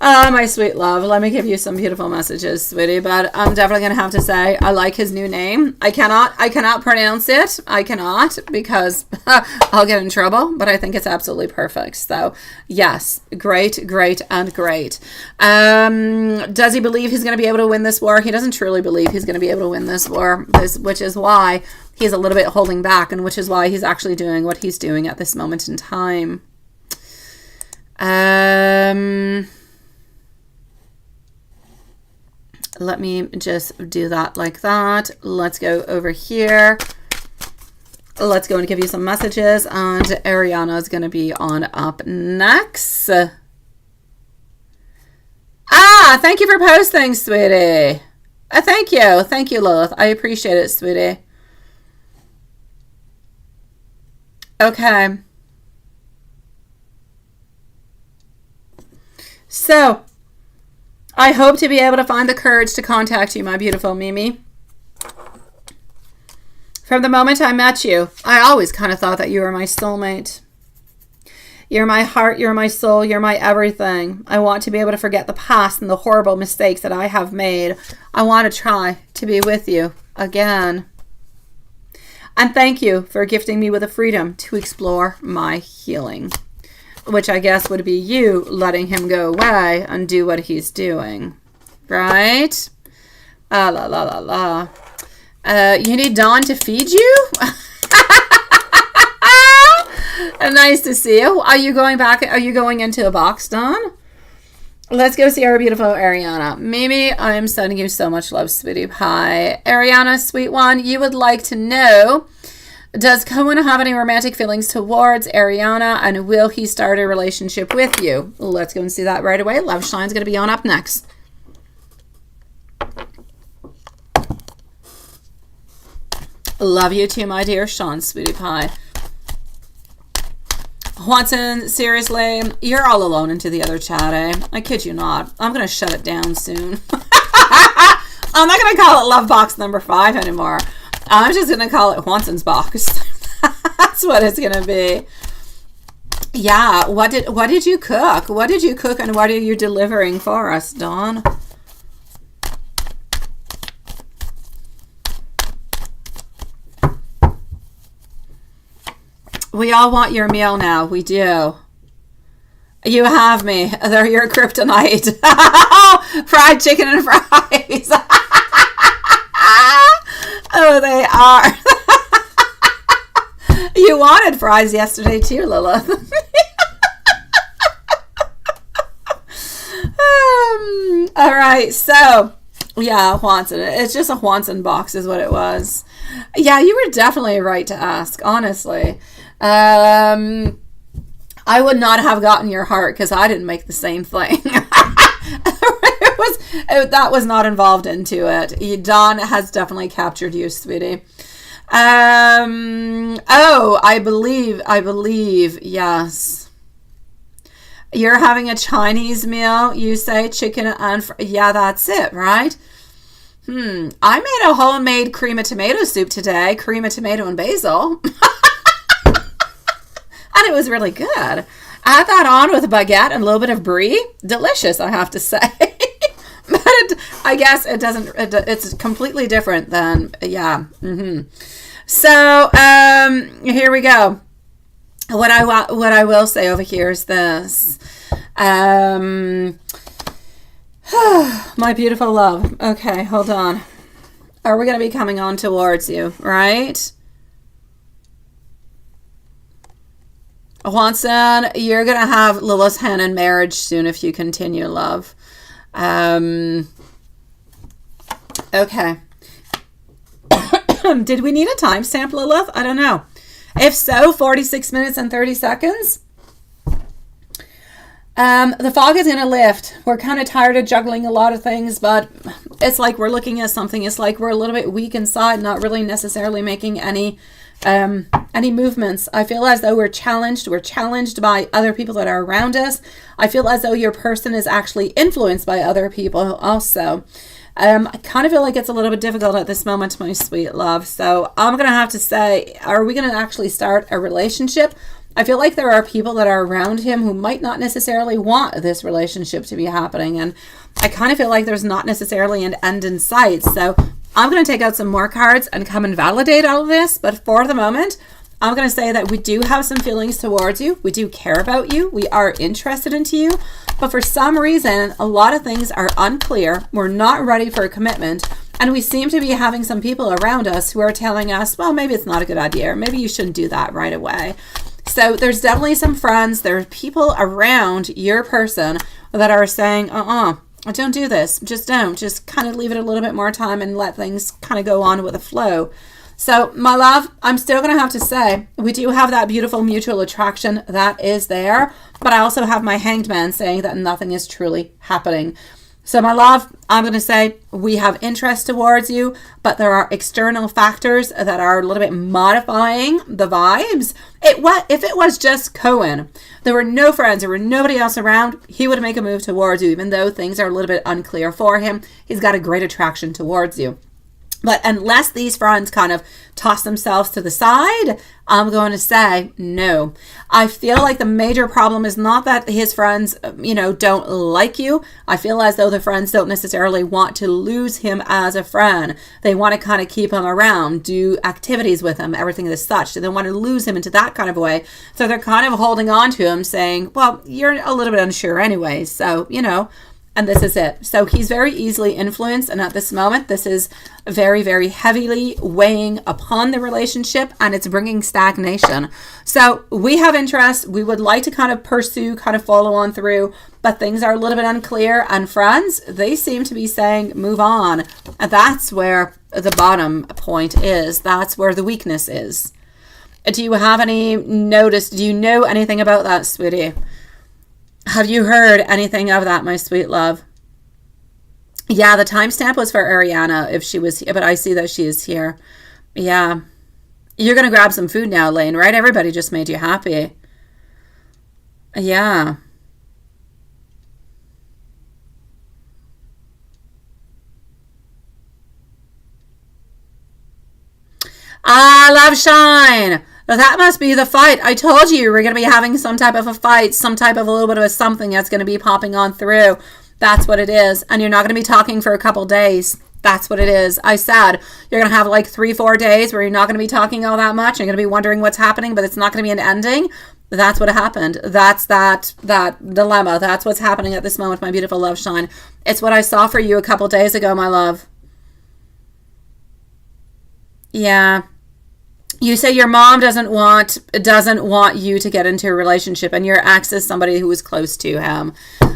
Speaker 1: Oh, my sweet love. Let me give you some beautiful messages, sweetie. But I'm definitely going to have to say I like his new name. I cannot pronounce it. I cannot, because I'll get in trouble. But I think it's absolutely perfect. So, yes. Great, great, and great. Does he believe he's going to be able to win this war? He doesn't truly believe he's going to be able to win this war, which is why he's a little bit holding back, and which is why he's actually doing what he's doing at this moment in time. Let me just do that like that. Let's go over here. Let's go and give you some messages. And Ariana is going to be on up next. Ah, thank you for posting, sweetie. Thank you. Thank you, Lilith. I appreciate it, sweetie. Okay. So, I hope to be able to find the courage to contact you, my beautiful Mimi. From the moment I met you, I always kind of thought that you were my soulmate. You're my heart, you're my soul, you're my everything. I want to be able to forget the past and the horrible mistakes that I have made. I want to try to be with you again. And thank you for gifting me with the freedom to explore my healing, which I guess would be you letting him go away and do what he's doing, right? La la la la. You need Dawn to feed you? Nice to see you. Are you going back? Are you going into a box, Dawn? Let's go see our beautiful Ariana. Mimi, I am sending you so much love, sweetie pie. Ariana, sweet one, you would like to know, does Cohen have any romantic feelings towards Ariana, and will he start a relationship with you? Let's go and see that right away. Love Shine's going to be on up next. Love you too, my dear Sean, sweetie pie. Watson, seriously, you're all alone into the other chat, eh? I kid you not. I'm going to shut it down soon. I'm not going to call it Love Box number 5 anymore. I'm just going to call it Watson's Box. That's what it's going to be. Yeah, what did you cook? What did you cook and what are you delivering for us, Dawn? We all want your meal now. We do. You have me. They're your kryptonite. Fried chicken and fries. Oh, they are. You wanted fries yesterday too, Lilith. All right, so yeah, Watson. It's just a Watson box is what it was. Yeah, you were definitely right to ask, honestly. I would not have gotten your heart because I didn't make the same thing. That was not involved into it. Dawn has definitely captured you, sweetie. Oh, I believe, yes. You're having a Chinese meal, you say, chicken and yeah, that's it, right? I made a homemade cream of tomato soup today, cream of tomato and basil. And it was really good. I had that on with a baguette and a little bit of brie. Delicious, I have to say. But I guess it doesn't, it's completely different than, yeah. So, here we go. What I will say over here is this. My beautiful love. Okay, hold on. Are we going to be coming on towards you, right? Watson, you're going to have Lilith's hand in marriage soon if you continue, love. Okay. Did we need a timestamp, Lilith? I don't know. If so, 46 minutes and 30 seconds. The fog is going to lift. We're kind of tired of juggling a lot of things, but it's like we're looking at something. It's like we're a little bit weak inside, not really necessarily making any movements. I feel as though we're challenged. We're challenged by other people that are around us. I feel as though your person is actually influenced by other people also. I kind of feel like it's a little bit difficult at this moment, my sweet love. So I'm going to have to say, are we going to actually start a relationship? I feel like there are people that are around him who might not necessarily want this relationship to be happening. And I kind of feel like there's not necessarily an end in sight. So I'm going to take out some more cards and come and validate all of this. But for the moment, I'm going to say that we do have some feelings towards you. We do care about you. We are interested into you. But for some reason, a lot of things are unclear. We're not ready for a commitment. And we seem to be having some people around us who are telling us, well, maybe it's not a good idea. Or maybe you shouldn't do that right away. So there's definitely some friends. There are people around your person that are saying, don't do this. Just don't. Just kind of leave it a little bit more time and let things kind of go on with the flow. So, my love, I'm still going to have to say, we do have that beautiful mutual attraction that is there, but I also have my hanged man saying that nothing is truly happening. So, my love, I'm going to say we have interest towards you, but there are external factors that are a little bit modifying the vibes. If it was just Cohen, there were no friends, there were nobody else around, he would make a move towards you, even though things are a little bit unclear for him. He's got a great attraction towards you. But unless these friends kind of toss themselves to the side, I'm going to say no. I feel like the major problem is not that his friends, don't like you. I feel as though the friends don't necessarily want to lose him as a friend. They want to kind of keep him around, do activities with him, everything as such. They don't want to lose him into that kind of way. So they're kind of holding on to him saying, well, you're a little bit unsure anyway. So, and this is it. So he's very easily influenced. And at this moment, this is very, very heavily weighing upon the relationship and it's bringing stagnation. So we have interest. We would like to kind of pursue, kind of follow on through, but things are a little bit unclear. And friends, they seem to be saying, move on. And that's where the bottom point is. That's where the weakness is. Do you have any notice? Do you know anything about that, sweetie? Have you heard anything of that, my sweet love? Yeah, the timestamp was for Ariana if she was here, but I see that she is here. Yeah. You're going to grab some food now, Lane, right? Everybody just made you happy. Yeah. Ah, love shine. That must be the fight. I told you we're going to be having some type of a fight, some type of a little bit of a something that's going to be popping on through. That's what it is. And you're not going to be talking for a couple days. That's what it is. I said you're going to have like 3-4 days where you're not going to be talking all that much. You're going to be wondering what's happening, but it's not going to be an ending. That's what happened. That's that dilemma. That's what's happening at this moment, my beautiful love shine. It's what I saw for you a couple days ago, my love. Yeah. You say your mom doesn't want you to get into a relationship, and your ex is somebody who is close to him.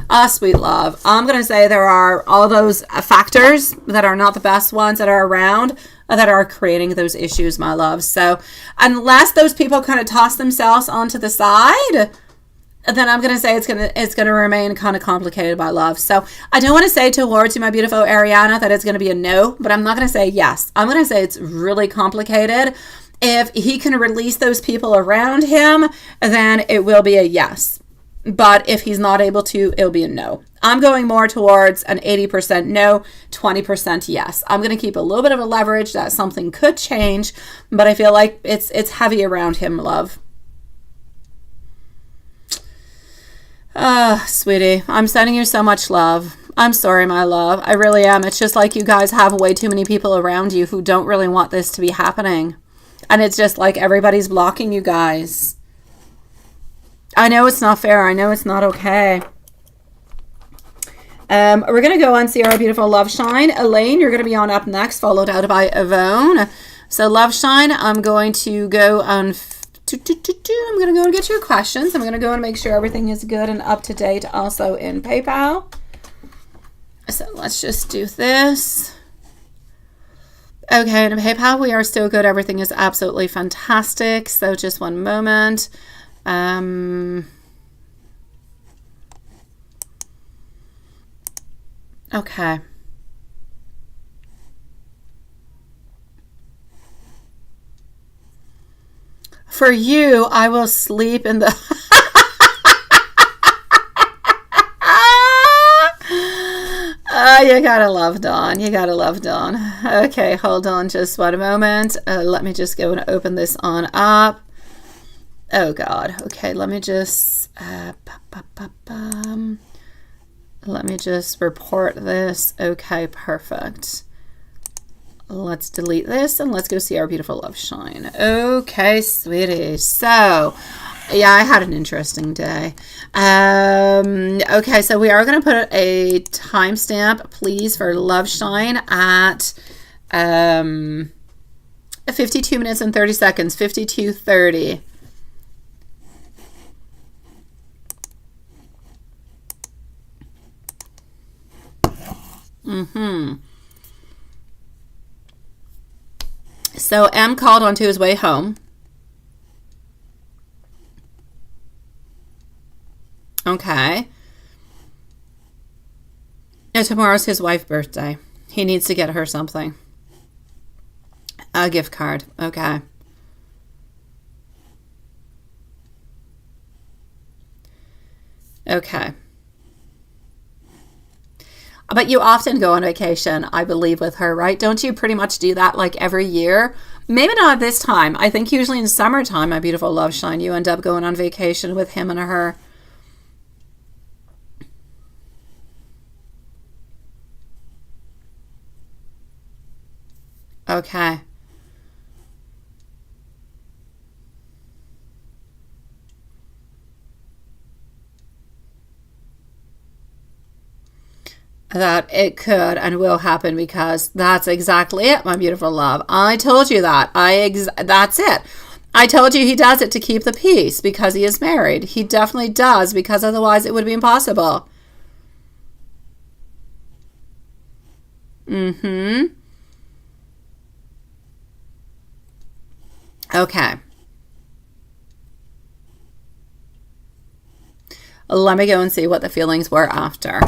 Speaker 1: Ah, sweet love. I'm going to say there are all those factors that are not the best ones that are around that are creating those issues, my love. So unless those people kind of toss themselves onto the side, then I'm going to say it's going to remain kind of complicated, my love. So I don't want to say towards you, my beautiful Ariana, that it's going to be a no, but I'm not going to say yes. I'm going to say it's really complicated. If he can release those people around him, then it will be a yes. But if he's not able to, it'll be a no. I'm going more towards an 80% no, 20% yes. I'm going to keep a little bit of a leverage that something could change, but I feel like it's heavy around him, love. Sweetie, I'm sending you so much love. I'm sorry, my love. I really am. It's just like you guys have way too many people around you who don't really want this to be happening. And it's just like everybody's blocking you guys. I know it's not fair. I know it's not okay. We're going to go and see our beautiful love shine. Elaine, you're going to be on up next, followed out by Yvonne. So love shine, I'm going to go on... I'm going to go and get your questions. I'm going to go and make sure everything is good and up to date also in PayPal. So let's just do this. Okay, in PayPal, we are still good. Everything is absolutely fantastic. So just one moment. Okay. For you, I will sleep in the... You gotta love Dawn. You gotta love Dawn. Okay, hold on just one moment. Let me just go and open this on up. Oh, God. Okay, let me just... let me just report this. Okay, perfect. Let's delete this and let's go see our beautiful love shine. Okay, sweetie. So... yeah, I had an interesting day. Okay, so we are going to put a timestamp, please, for love shine at 52 minutes and 30 seconds, 52:30. So M called onto his way home. Okay. And tomorrow's his wife's birthday. He needs to get her something. A gift card. Okay. Okay. But you often go on vacation, I believe, with her, right? Don't you pretty much do that like every year? Maybe not this time. I think usually in summertime, my beautiful love shine, you end up going on vacation with him and her. Okay. That it could and will happen, because that's exactly it, my beautiful love. I told you that. That's it. I told you he does it to keep the peace because he is married. He definitely does, because otherwise it would be impossible. Okay. Let me go and see what the feelings were after.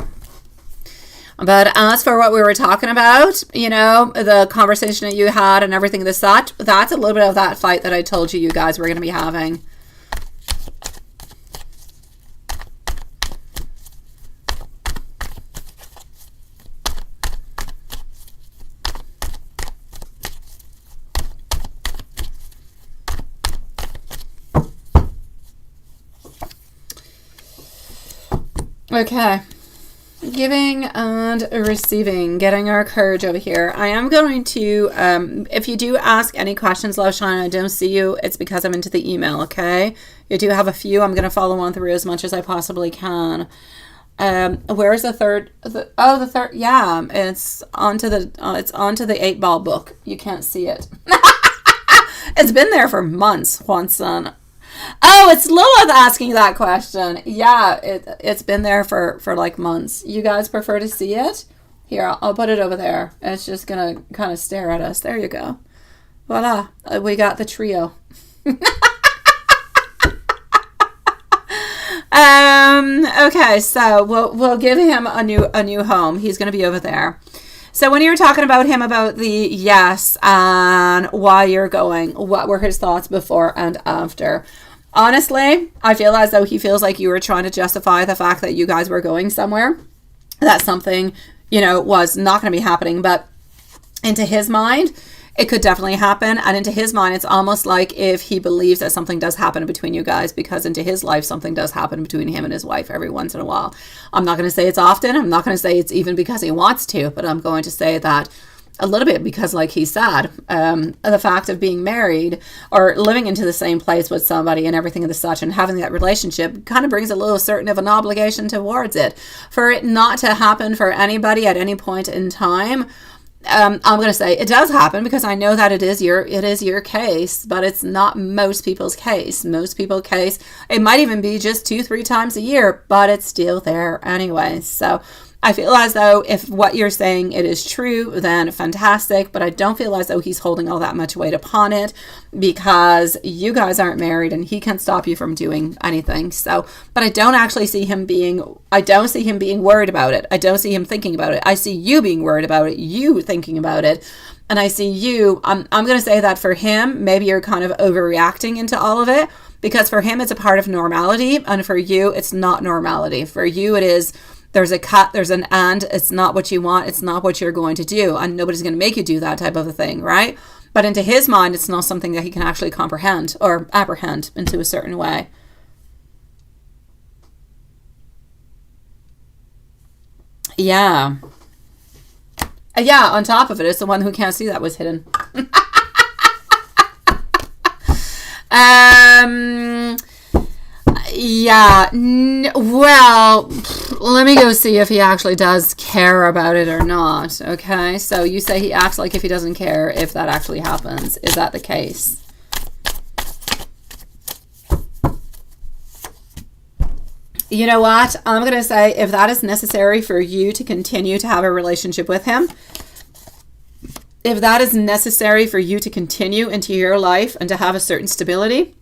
Speaker 1: But as for what we were talking about, you know, the conversation that you had and everything that's a little bit of that fight that I told you guys were going to be having. Okay. Giving and receiving, getting our courage over here. I am going to, if you do ask any questions, love Shine, I don't see you, it's because I'm into the email, okay? You do have a few. I'm going to follow on through as much as I possibly can. Where's the third? The third. Yeah, it's onto the 8-ball book. You can't see it. It's been there for months, Juanson. Oh, it's Lilith asking that question. Yeah, it's been there for like months. You guys prefer to see it? Here, I'll put it over there. It's just gonna kind of stare at us. There you go. Voila, we got the trio. Okay, so we'll give him a new home. He's gonna be over there. So when you were talking about him, about the yes and why you're going, what were his thoughts before and after? Honestly, I feel as though he feels like you were trying to justify the fact that you guys were going somewhere. That something, was not going to be happening. But into his mind, it could definitely happen. And into his mind, it's almost like if he believes that something does happen between you guys, because into his life, something does happen between him and his wife every once in a while. I'm not going to say it's often. I'm not going to say it's even because he wants to, but I'm going to say that a little bit because, like he said, the fact of being married or living into the same place with somebody and everything of the such and having that relationship kind of brings a little certain of an obligation towards it. For it not to happen for anybody at any point in time, I'm going to say it does happen because I know that it is your case, but it's not most people's case. Most people's case, it might even be just 2-3 times a year, but it's still there anyway. So I feel as though if what you're saying it is true, then fantastic, but I don't feel as though he's holding all that much weight upon it because you guys aren't married and he can't stop you from doing anything. So, but I don't actually see him being worried about it. I don't see him thinking about it. I see you being worried about it, you thinking about it. And I see you, I'm going to say that for him, maybe you're kind of overreacting into all of it because for him, it's a part of normality. And for you, it's not normality. For you, it is, there's a cut, there's an and, it's not what you want, it's not what you're going to do, and nobody's going to make you do that type of a thing, right? But into his mind, it's not something that he can actually comprehend or apprehend into a certain way. Yeah. Yeah, on top of it, it's the one who can't see that was hidden. Yeah, well, let me go see if he actually does care about it or not, okay? So you say he acts like if he doesn't care if that actually happens. Is that the case? You know what? I'm going to say if that is necessary for you to continue to have a relationship with him, if that is necessary for you to continue into your life and to have a certain stability,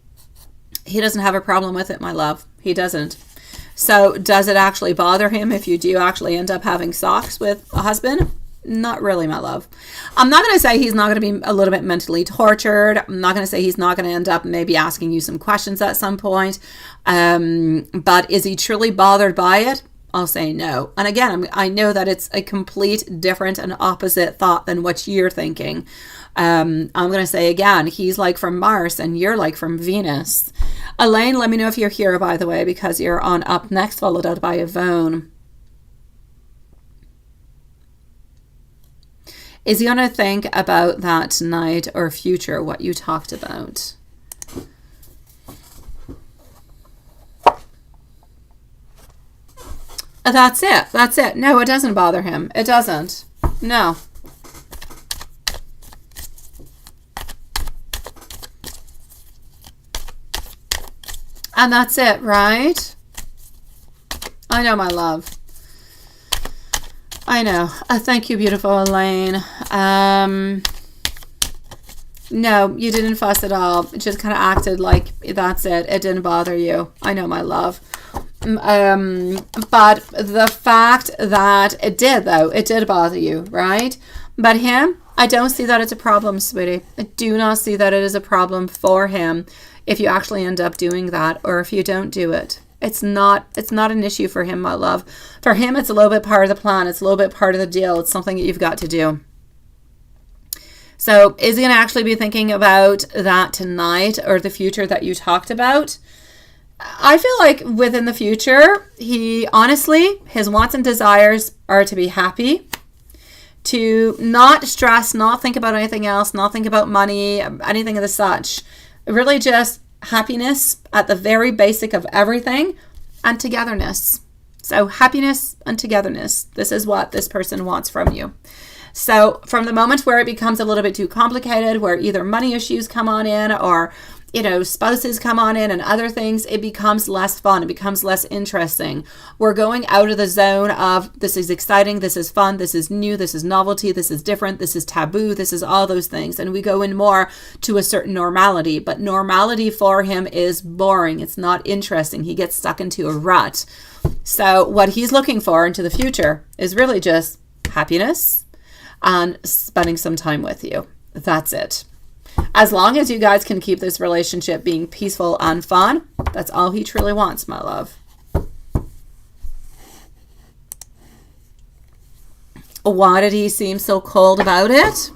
Speaker 1: he doesn't have a problem with it, my love. He doesn't. So does it actually bother him if you do actually end up having sex with a husband? Not really, my love. I'm not going to say he's not going to be a little bit mentally tortured. I'm not going to say he's not going to end up maybe asking you some questions at some point. But is he truly bothered by it? I'll say no. And again, I know that it's a complete different and opposite thought than what you're thinking. I'm going to say again, he's like from Mars and you're like from Venus. Elaine, let me know if you're here, by the way, because you're on up next, followed out by Yvonne. Is he going to think about that tonight or future, what you talked about? That's it. That's it. No, it doesn't bother him. It doesn't. No. And that's it, right? I know, my love. I know. Thank you, beautiful Elaine. No, you didn't fuss at all. It just kind of acted like that's it. It didn't bother you. I know, my love. But the fact that it did, though, it did bother you, right? But him, I don't see that it's a problem, sweetie. I do not see that it is a problem for him if you actually end up doing that or if you don't do it. It's not an issue for him, my love. For him, it's a little bit part of the plan. It's a little bit part of the deal. It's something that you've got to do. So is he going to actually be thinking about that tonight or the future that you talked about? I feel like within the future, he honestly, his wants and desires are to be happy, to not stress, not think about anything else, not think about money, anything of the such. Really just happiness at the very basic of everything, and togetherness. So happiness and togetherness. This is what this person wants from you. So from the moment where it becomes a little bit too complicated, where either money issues come on in or, you know, spouses come on in and other things, it becomes less fun. It becomes less interesting. We're going out of the zone of this is exciting, this is fun, this is new, this is novelty, this is different, this is taboo, this is all those things. And we go in more to a certain normality. But normality for him is boring. It's not interesting. He gets stuck into a rut. So what he's looking for into the future is really just happiness and spending some time with you. That's it. As long as you guys can keep this relationship being peaceful and fun, that's all he truly wants, my love. Why did he seem so cold about it?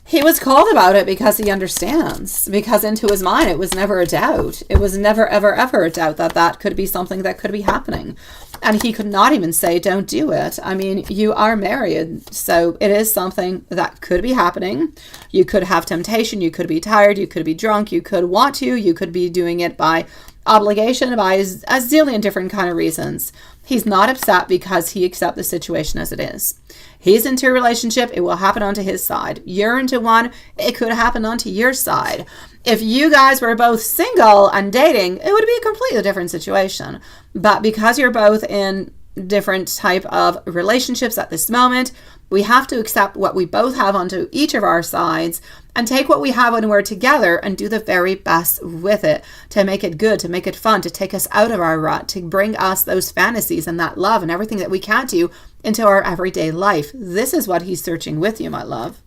Speaker 1: He was cold about it because he understands, because into his mind, it was never a doubt. It was never, ever, ever a doubt that that could be something that could be happening. And he could not even say, don't do it. I mean, you are married, so it is something that could be happening. You could have temptation. You could be tired. You could be drunk. You could want to. You could be doing it by obligation, by a zillion different kind of reasons. He's not upset because he accepts the situation as it is. He's into a relationship, it will happen onto his side. You're into one, it could happen onto your side. If you guys were both single and dating, it would be a completely different situation. But because you're both in different type of relationships at this moment, we have to accept what we both have onto each of our sides and take what we have when we're together and do the very best with it to make it good, to make it fun, to take us out of our rut, to bring us those fantasies and that love and everything that we can't do into our everyday life. This is what he's searching with you, my love.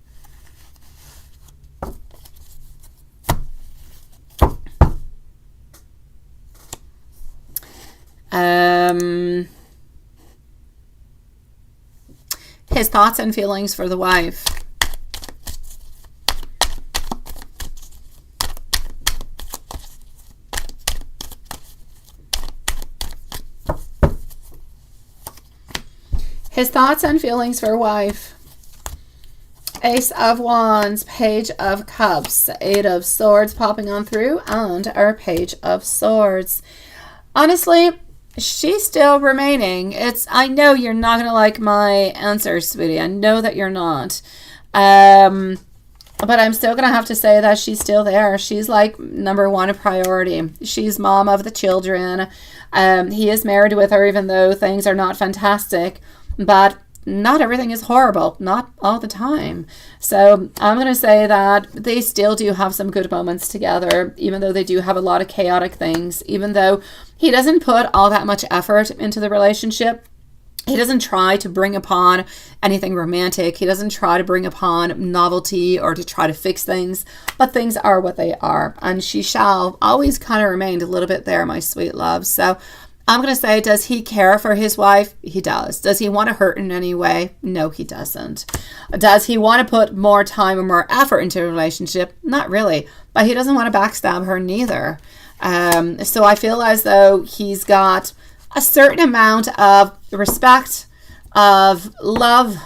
Speaker 1: His thoughts and feelings for the wife. His thoughts and feelings for wife. Ace of Wands, Page of Cups, Eight of Swords popping on through, and our Page of Swords. Honestly, she's still remaining. I know you're not going to like my answer, sweetie. I know that you're not. But I'm still going to have to say that she's still there. She's like number one priority. She's mom of the children. He is married with her, even though things are not fantastic. But not everything is horrible. Not all the time. So I'm going to say that they still do have some good moments together, even though they do have a lot of chaotic things, even though he doesn't put all that much effort into the relationship. He doesn't try to bring upon anything romantic. He doesn't try to bring upon novelty or to try to fix things, but things are what they are. And she shall always kind of remain a little bit there, my sweet love. So I'm going to say, does he care for his wife? He does. Does he want to hurt in any way? No, he doesn't. Does he want to put more time or more effort into a relationship? Not really. But he doesn't want to backstab her neither. So I feel as though he's got a certain amount of respect, of love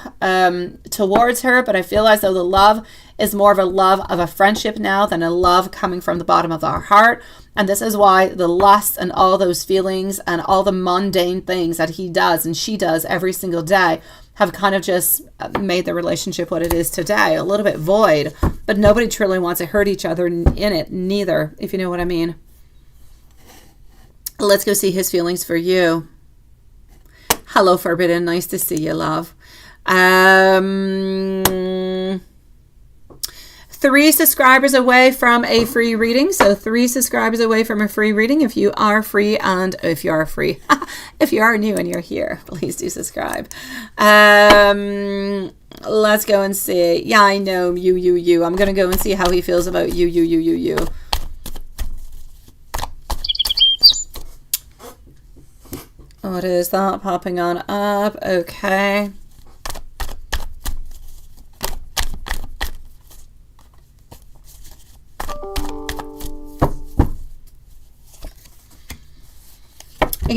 Speaker 1: towards her. But I feel as though the love is more of a love of a friendship now than a love coming from the bottom of our heart. And this is why the lust and all those feelings and all the mundane things that he does and she does every single day have kind of just made the relationship what it is today, a little bit void. But nobody truly wants to hurt each other in it, neither, if you know what I mean. Let's go see his feelings for you. Hello, Forbidden. Nice to see you, love. 3 subscribers away from a free reading. So 3 subscribers away from a free reading. If you are free and if you are free, if you are new and you're here, please do subscribe. Let's go and see. Yeah, I know. You. I'm going to go and see how he feels about you. What is that popping on up? Okay.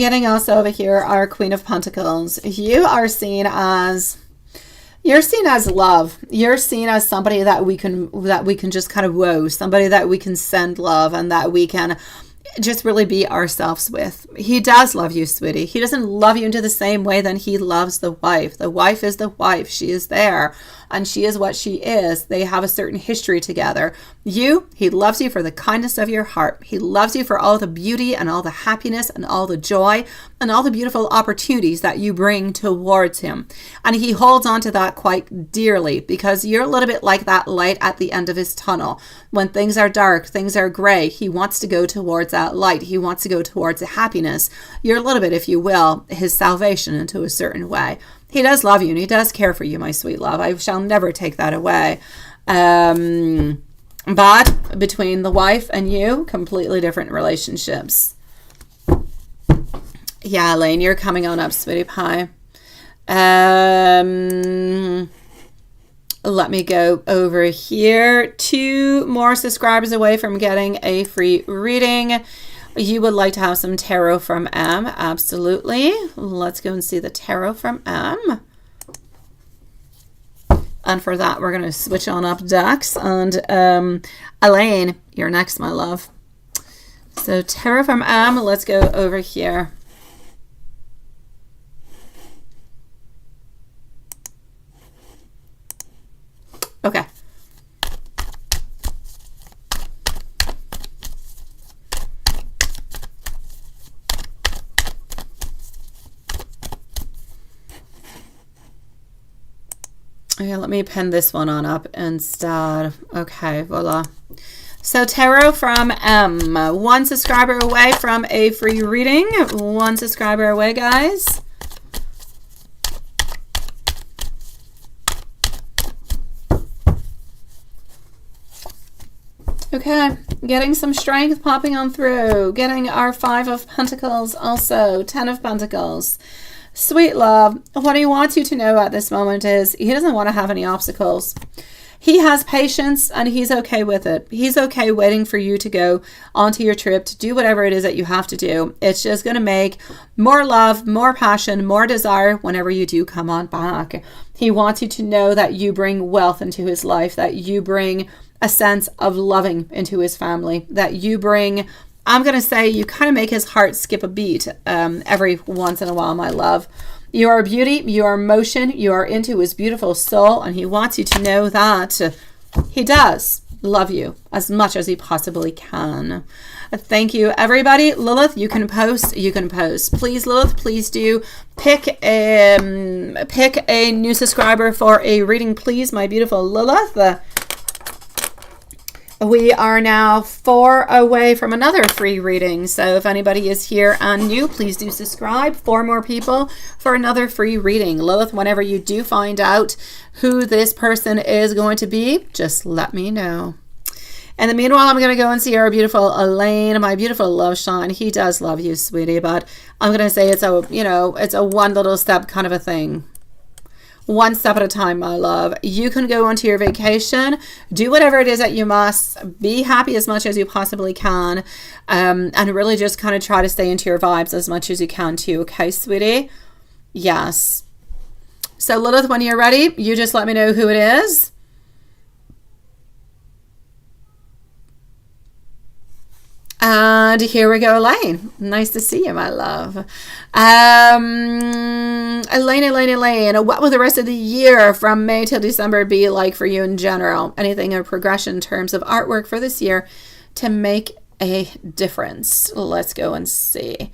Speaker 1: Getting also over here our Queen of Pentacles. You are seen as, you're seen as love. You're seen as somebody that we can just kind of woo, somebody that we can send love and that we can just really be ourselves with. He does love you, sweetie. He doesn't love you into the same way that he loves the wife. The wife is the wife. She is there and she is what she is. They have a certain history together. He loves you for the kindness of your heart. He loves you for all the beauty and all the happiness and all the joy and all the beautiful opportunities that you bring towards him. And he holds on to that quite dearly because you're a little bit like that light at the end of his tunnel. When things are dark, things are gray, he wants to go towards that light. He wants to go towards the happiness. You're a little bit, if you will, his salvation into a certain way. He does love you and he does care for you, my sweet love. I shall never take that away. But between the wife and you, completely different relationships. Yeah, Elaine, you're coming on up, sweetie pie. Let me go over here. 2 more subscribers away from getting a free reading. You would like to have some tarot from M. Absolutely. Let's go and see the tarot from M. And for that, we're going to switch on up decks. And Elaine, you're next, my love. So tarot from M. Let's go over here. Okay. Okay, let me pin this one on up instead. Okay, voila. So tarot from M. 1 subscriber away from a free reading. 1 subscriber away, guys. Okay, getting some strength popping on through. Getting our 5 of Pentacles also. 10 of Pentacles. Sweet love, what he wants you to know at this moment is he doesn't want to have any obstacles. He has patience and he's okay with it. He's okay waiting for you to go onto your trip to do whatever it is that you have to do. It's just going to make more love, more passion, more desire whenever you do come on back. He wants you to know that you bring wealth into his life, that you bring a sense of loving into his family, that you bring, I'm going to say, you kind of make his heart skip a beat every once in a while, my love. You are beauty, you are motion, you are into his beautiful soul, and he wants you to know that he does love you as much as he possibly can. Thank you, everybody. Lilith, you can post. Please, Lilith, please do pick a new subscriber for a reading, please, my beautiful Lilith. We are now 4 away from another free reading. So if anybody is here and new, please do subscribe. 4 more people for another free reading. Lilith, whenever you do find out who this person is going to be, just let me know. In the meanwhile, I'm going to go and see our beautiful Elaine, my beautiful love Sean. He does love you, sweetie, but I'm going to say it's a, it's a one little step kind of a thing. 1 step at a time, my love. You can go onto your vacation, do whatever it is that you must, be happy as much as you possibly can, and really just kind of try to stay into your vibes as much as you can too. Okay, sweetie? Yes. So Lilith, when you're ready, you just let me know who it is. And here we go, Elaine. Nice to see you, my love. Elaine, what will the rest of the year from May till December be like for you in general? Anything in progression in terms of artwork for this year to make a difference? Let's go and see.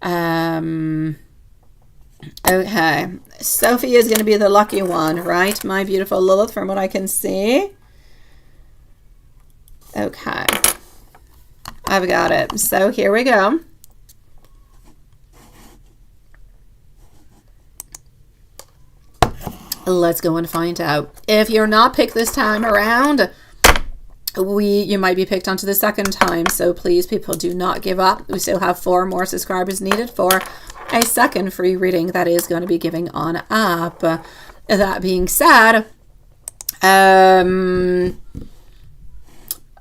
Speaker 1: Okay. Sophie is going to be the lucky one, right? My beautiful Lilith, from what I can see. Okay. I've got it. So here we go. Let's go and find out. If you're not picked this time around, you might be picked onto the second time. So please, people, do not give up. We still have 4 more subscribers needed for a second free reading that is going to be giving on up. That being said,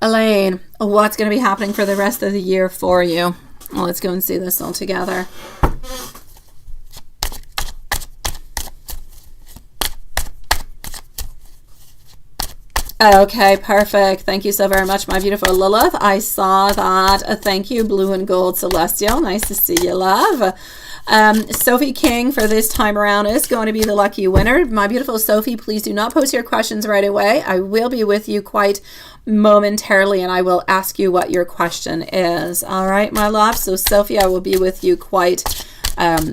Speaker 1: Elaine, what's going to be happening for the rest of the year for you? Well, let's go and see this all together. Okay, perfect. Thank you so very much, my beautiful Lilith. I saw that. Thank you, Blue and Gold Celestial. Nice to see you, love. Sophie King for this time around is going to be the lucky winner. My beautiful Sophie, please do not post your questions right away. I will be with you quite momentarily and I will ask you what your question is. All right, my love. So Sophie, I will be with you quite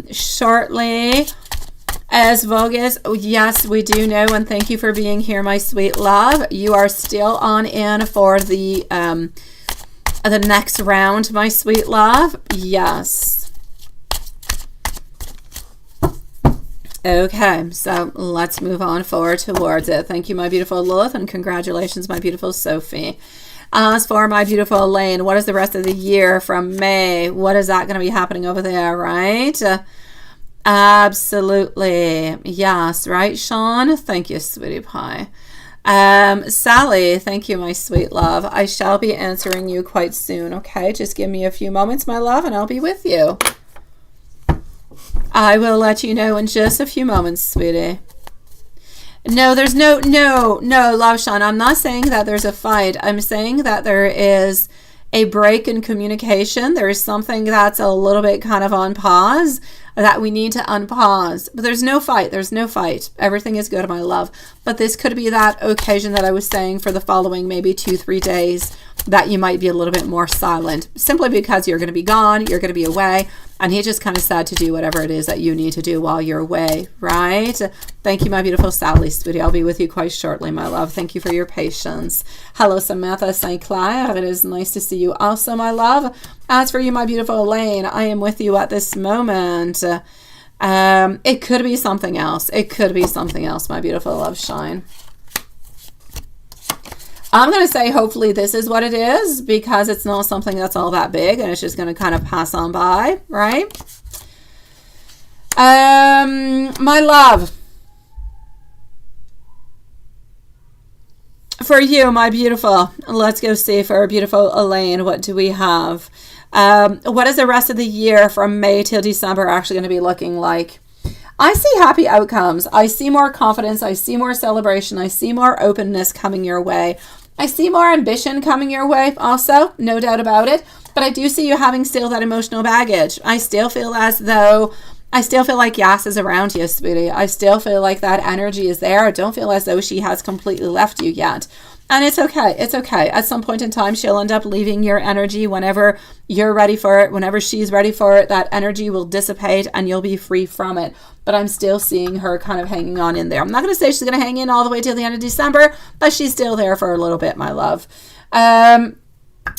Speaker 1: shortly. As Vogus, oh, yes, we do know, and thank you for being here, my sweet love. You are still on in for the next round, my sweet love. Yes. Okay, so let's move on forward towards it. Thank you, my beautiful Lilith, and congratulations, my beautiful Sophie. As for my beautiful Elaine, what is the rest of the year from May? What is that going to be happening over there, right? Absolutely. Yes, right, Sean? Thank you, sweetie pie. Sally, thank you, my sweet love. I shall be answering you quite soon, okay? Just give me a few moments, my love, and I'll be with you. I will let you know in just a few moments, sweetie. No, there's no, love, Sean. I'm not saying that there's a fight. I'm saying that there is a break in communication. There is something that's a little bit kind of on pause that we need to unpause. But there's no fight. There's no fight. Everything is good, my love. But this could be that occasion that I was saying for the following maybe 2-3 days that you might be a little bit more silent, simply because you're going to be gone, you're going to be away, and he just kind of said to do whatever it is that you need to do while you're away, right? Thank you, my beautiful Sally, sweetie. I'll be with you quite shortly, my love. Thank you for your patience. Hello, Samantha St. Clair. It is nice to see you also, my love. As for you, my beautiful Elaine, I am with you at this moment. It could be something else. It could be something else, my beautiful love shine. I'm going to say hopefully this is what it is, because it's not something that's all that big and it's just going to kind of pass on by, right? My love. For you, my beautiful, let's go see for beautiful Elaine, what do we have? What is the rest of the year from May till December actually going to be looking like? I see happy outcomes. I see more confidence. I see more celebration. I see more openness coming your way. I see more ambition coming your way also, no doubt about it. But I do see you having still that emotional baggage. I still feel as though, I still feel like Yas is around you, sweetie. I still feel like that energy is there. I don't feel as though she has completely left you yet. And it's okay. It's okay. At some point in time, she'll end up leaving your energy whenever you're ready for it. Whenever she's ready for it, that energy will dissipate and you'll be free from it. But I'm still seeing her kind of hanging on in there. I'm not going to say she's going to hang in all the way till the end of December, but she's still there for a little bit, my love.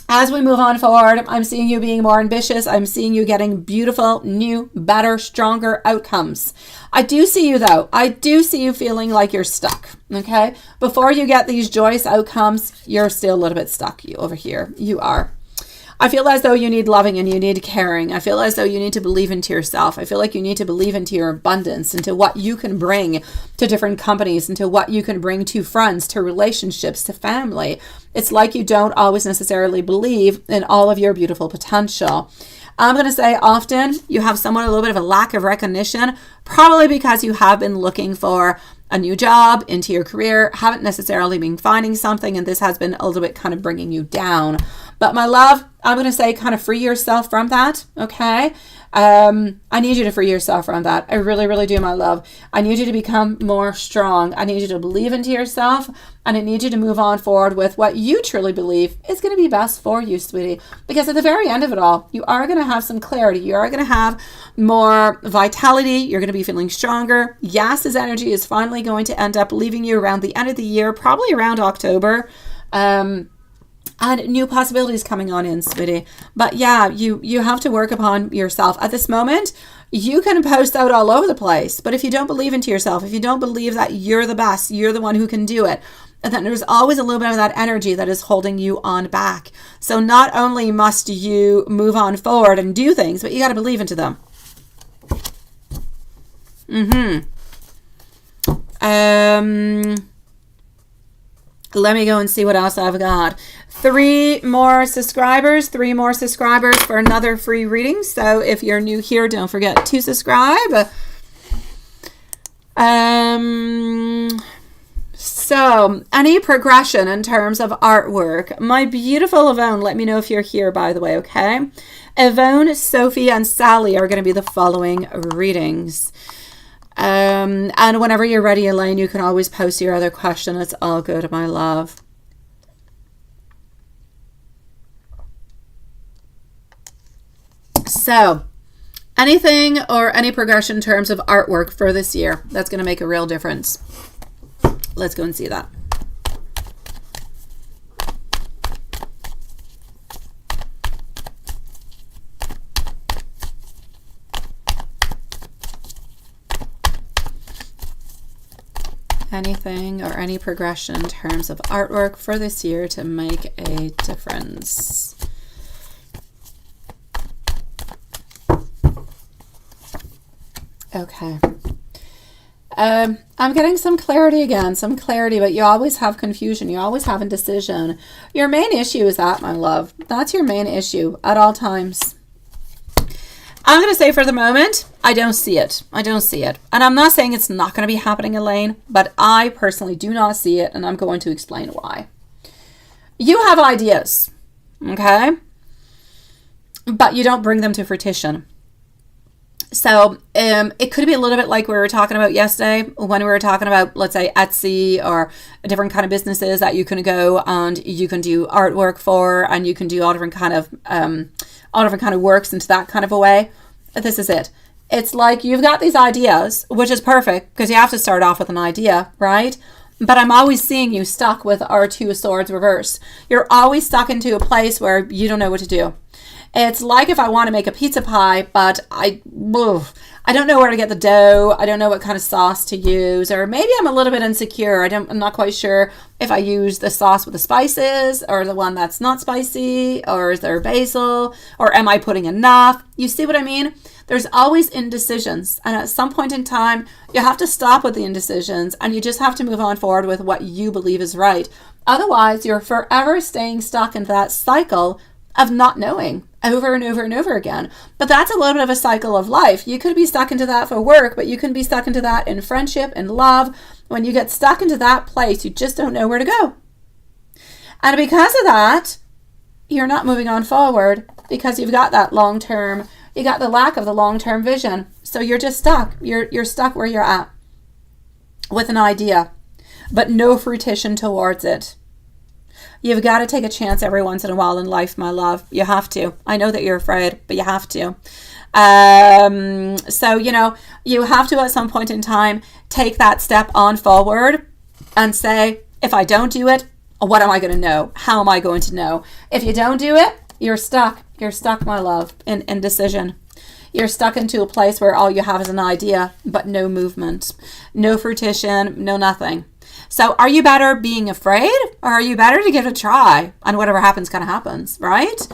Speaker 1: As we move on forward, I'm seeing you being more ambitious. I'm seeing you getting beautiful, new, better, stronger outcomes. I do see you, though. I do see you feeling like you're stuck, okay? Before you get these joyous outcomes, you're still a little bit stuck. You over here. You are. I feel as though you need loving and you need caring. I feel as though you need to believe into yourself. I feel like you need to believe into your abundance, into what you can bring to different companies, into what you can bring to friends, to relationships, to family. It's like you don't always necessarily believe in all of your beautiful potential. I'm going to say often you have somewhat a little bit of a lack of recognition, probably because you have been looking for a new job into your career, haven't necessarily been finding something, and this has been a little bit kind of bringing you down. But my love, I'm going to say kind of free yourself from that, okay? I need you to free yourself from that. I really, really do, my love. I need you to become more strong. I need you to believe into yourself, and I need you to move on forward with what you truly believe is going to be best for you, sweetie. Because at the very end of it all, you are going to have some clarity. You are going to have more vitality. You're going to be feeling stronger. Yas's energy is finally going to end up leaving you around the end of the year, probably around October. And new possibilities coming on in, sweetie. But yeah, you have to work upon yourself. At this moment, you can post out all over the place. But if you don't believe into yourself, if you don't believe that you're the best, you're the one who can do it, then there's always a little bit of that energy that is holding you on back. So not only must you move on forward and do things, but you got to believe into them. Let me go and see what else I've got. 3 more subscribers for another free reading. So if you're new here, don't forget to subscribe. So any progression in terms of artwork, my beautiful Yvonne, let me know if you're here, by the way, okay? Yvonne, Sophie, and Sally are going to be the following readings. And whenever you're ready, Elaine, you can always post your other question. It's all good, my love. So anything or any progression in terms of artwork for this year that's going to make a real difference. Let's go and see that. Anything or any progression in terms of artwork for this year to make a difference. Okay. I'm getting some clarity again, but you always have confusion. You always have indecision. Your main issue is that, my love. That's your main issue at all times. I'm going to say for the moment, I don't see it. I don't see it. And I'm not saying it's not going to be happening, Elaine, but I personally do not see it, and I'm going to explain why. You have ideas, okay? But you don't bring them to fruition. So it could be a little bit like we were talking about yesterday when we were talking about, let's say, Etsy or different kind of businesses that you can go and you can do artwork for, and you can do all different kind of works into that kind of a way. This is it. It's like you've got these ideas, which is perfect because you have to start off with an idea, right? But I'm always seeing you stuck with our 2 of Swords reverse. You're always stuck into a place where you don't know what to do. It's like if I want to make a pizza pie, but I don't know where to get the dough. I don't know what kind of sauce to use, or maybe I'm a little bit insecure. I'm not quite sure if I use the sauce with the spices or the one that's not spicy, or is there basil, or am I putting enough? You see what I mean? There's always indecisions, and at some point in time, you have to stop with the indecisions, and you just have to move on forward with what you believe is right. Otherwise, you're forever staying stuck in that cycle of not knowing over and over and over again. But that's a little bit of a cycle of life. You could be stuck into that for work, but you can be stuck into that in friendship and love. When you get stuck into that place, you just don't know where to go. And because of that, you're not moving on forward because you've got that long-term, you got the lack of the long-term vision. So you're just stuck. You're stuck where you're at with an idea, but no fruition towards it. You've got to take a chance every once in a while in life, my love. You have to. I know that you're afraid, but you have to. So, you have to at some point in time take that step on forward and say, if I don't do it, what am I going to know? How am I going to know? If you don't do it, you're stuck. You're stuck, my love, in indecision. You're stuck into a place where all you have is an idea, but no movement, no fruition, no nothing. So are you better being afraid, or are you better to give it a try, and whatever happens kind of happens, right?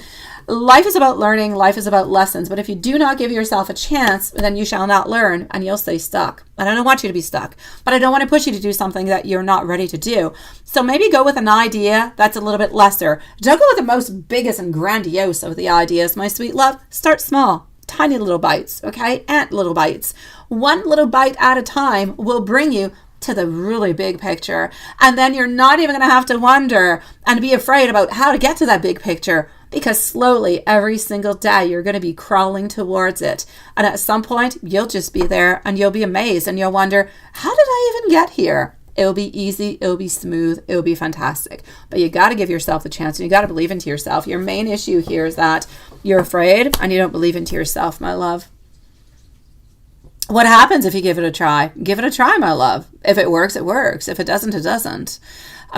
Speaker 1: Life is about learning. Life is about lessons. But if you do not give yourself a chance, then you shall not learn, and you'll stay stuck. And I don't want you to be stuck, but I don't want to push you to do something that you're not ready to do. So maybe go with an idea that's a little bit lesser. Don't go with the most biggest and grandiose of the ideas, my sweet love. Start small. Tiny little bites, okay? Ant little bites. One little bite at a time will bring you to the really big picture. And then you're not even going to have to wonder and be afraid about how to get to that big picture, because slowly every single day you're going to be crawling towards it. And at some point you'll just be there and you'll be amazed and you'll wonder, how did I even get here? It'll be easy. It'll be smooth. It'll be fantastic. But you got to give yourself the chance, and you got to believe into yourself. Your main issue here is that you're afraid and you don't believe into yourself, my love. What happens if you give it a try? Give it a try, my love. If it works, it works. If it doesn't, it doesn't.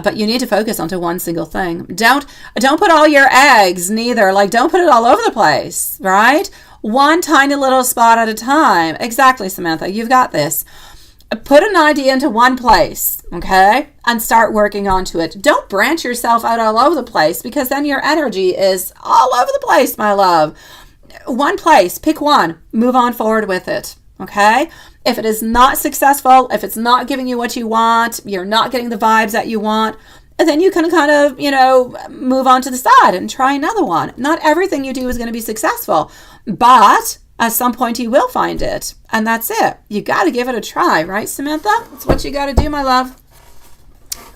Speaker 1: But you need to focus onto one single thing. Don't put all your eggs, neither. Like, don't put it all over the place, right? One tiny little spot at a time. Exactly, Samantha. You've got this. Put an idea into one place, okay? And start working onto it. Don't branch yourself out all over the place, because then your energy is all over the place, my love. One place. Pick one. Move on forward with it. Okay? If it is not successful, if it's not giving you what you want, you're not getting the vibes that you want, then you can kind of, you know, move on to the side and try another one. Not everything you do is going to be successful, but at some point you will find it. And that's it. You got to give it a try, right, Samantha? That's what you got to do, my love.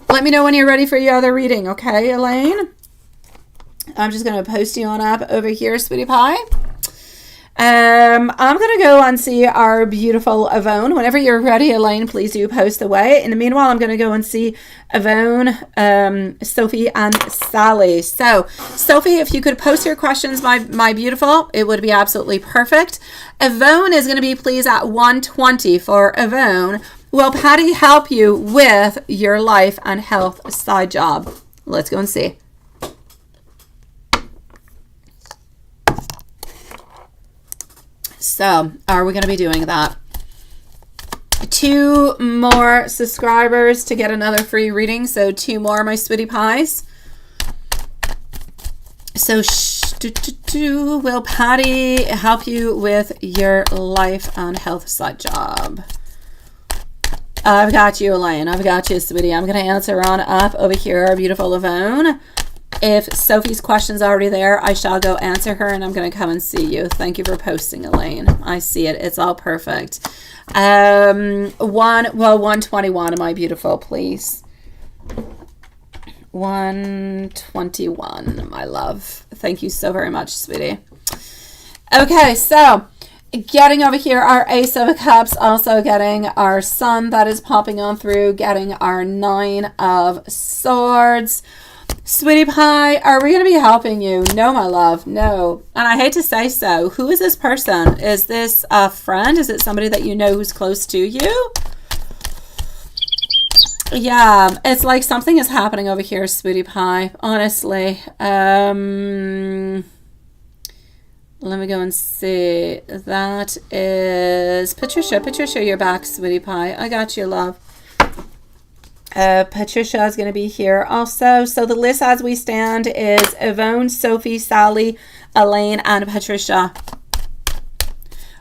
Speaker 1: Let me know when you're ready for your other reading, okay, Elaine? I'm just going to post you on up over here, sweetie pie. I'm going to go and see our beautiful Yvonne. Whenever you're ready, Elaine, please do post away. In the meanwhile, I'm going to go and see Yvonne, Sophie, and Sally. So, Sophie, if you could post your questions, my beautiful, it would be absolutely perfect. Yvonne is going to be pleased at 120 for Yvonne. Will Patty help you with your life and health side job? Let's go and see. So, are we going to be doing that? 2 more subscribers to get another free reading. So, 2 more, my sweetie pies. So, will Patty help you with your life and health side job? I've got you, Elaine. I've got you, sweetie. I'm going to answer on up over here, our beautiful Yvonne. If Sophie's question's already there, I shall go answer her, and I'm going to come and see you. Thank you for posting, Elaine. I see it. It's all perfect. 121, my beautiful, please. 121, my love. Thank you so very much, sweetie. Okay, so getting over here our Ace of Cups, also getting our Sun that is popping on through, getting our 9 of Swords. Sweetie pie, are we going to be helping you? No, my love, no. And I hate to say so. Who is this person? Is this a friend? Is it somebody that you know who's close to you? Yeah, it's like something is happening over here, sweetie pie, honestly. Let me go and see. That is Patricia. Patricia, you're back, sweetie pie. I got you, love. Patricia is going to be here also. So the list as we stand is Yvonne, Sophie, Sally, Elaine, and Patricia.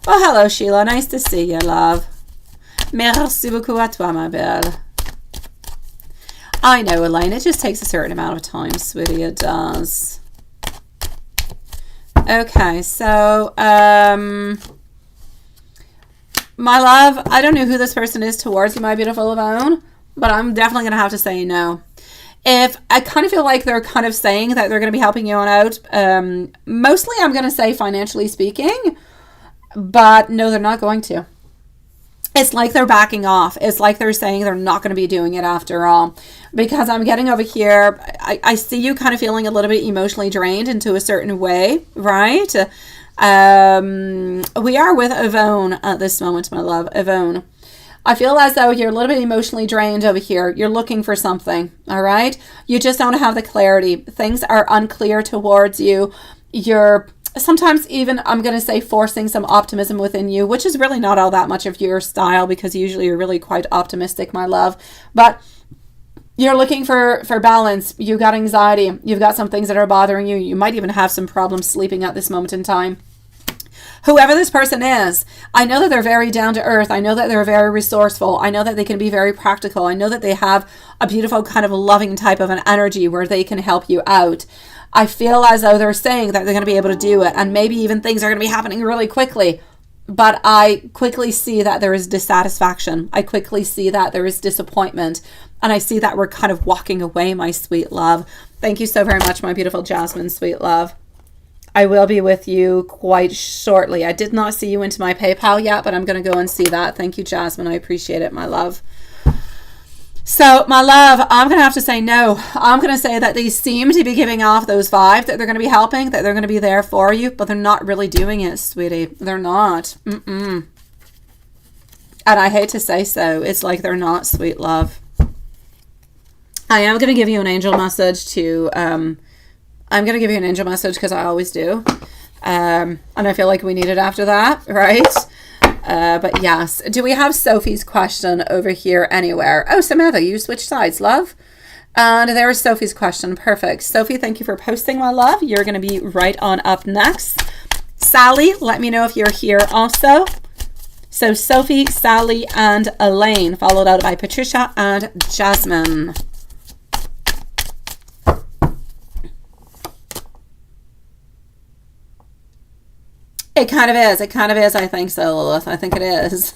Speaker 1: Oh, hello, Sheila. Nice to see you, love. Merci beaucoup à toi, ma belle. I know, Elaine. It just takes a certain amount of time, sweetie. It does. Okay, so, my love, I don't know who this person is towards you, my beautiful Yvonne, but I'm definitely going to have to say no. If I kind of feel like they're kind of saying that they're going to be helping you on out, mostly I'm going to say financially speaking, but no, they're not going to. It's like they're backing off. It's like they're saying they're not going to be doing it after all. Because I'm getting over here, I see you kind of feeling a little bit emotionally drained into a certain way, right? We are with Yvonne at this moment, my love, Yvonne. I feel as though you're a little bit emotionally drained over here. You're looking for something, all right? You just don't have the clarity. Things are unclear towards you. You're sometimes even, I'm going to say, forcing some optimism within you, which is really not all that much of your style because usually you're really quite optimistic, my love. But you're looking for balance. You got anxiety. You've got some things that are bothering you. You might even have some problems sleeping at this moment in time. Whoever this person is, I know that they're very down to earth. I know that they're very resourceful. I know that they can be very practical. I know that they have a beautiful kind of loving type of an energy where they can help you out. I feel as though they're saying that they're going to be able to do it, and maybe even things are going to be happening really quickly. But I quickly see that there is dissatisfaction. I quickly see that there is disappointment. And I see that we're kind of walking away, my sweet love. Thank you so very much, my beautiful Jasmine, sweet love. I will be with you quite shortly. I did not see you into my PayPal yet, but I'm going to go and see that. Thank you, Jasmine. I appreciate it, my love. So, my love, I'm going to have to say no. I'm going to say that they seem to be giving off those vibes that they're going to be helping, that they're going to be there for you, but they're not really doing it, sweetie. They're not. And I hate to say so. It's like they're not, sweet love. I am going to give you an angel message to... I'm going to give you an angel message because I always do. And I feel like we need it after that, right? But yes. Do we have Sophie's question over here anywhere? Oh, Samantha, you switched sides, love. And there's Sophie's question. Perfect. Sophie, thank you for posting, my love. You're going to be right on up next. Sally, let me know if you're here also. So Sophie, Sally, and Elaine, followed out by Patricia and Jasmine. It kind of is. It kind of is. I think so, Lilith. I think it is.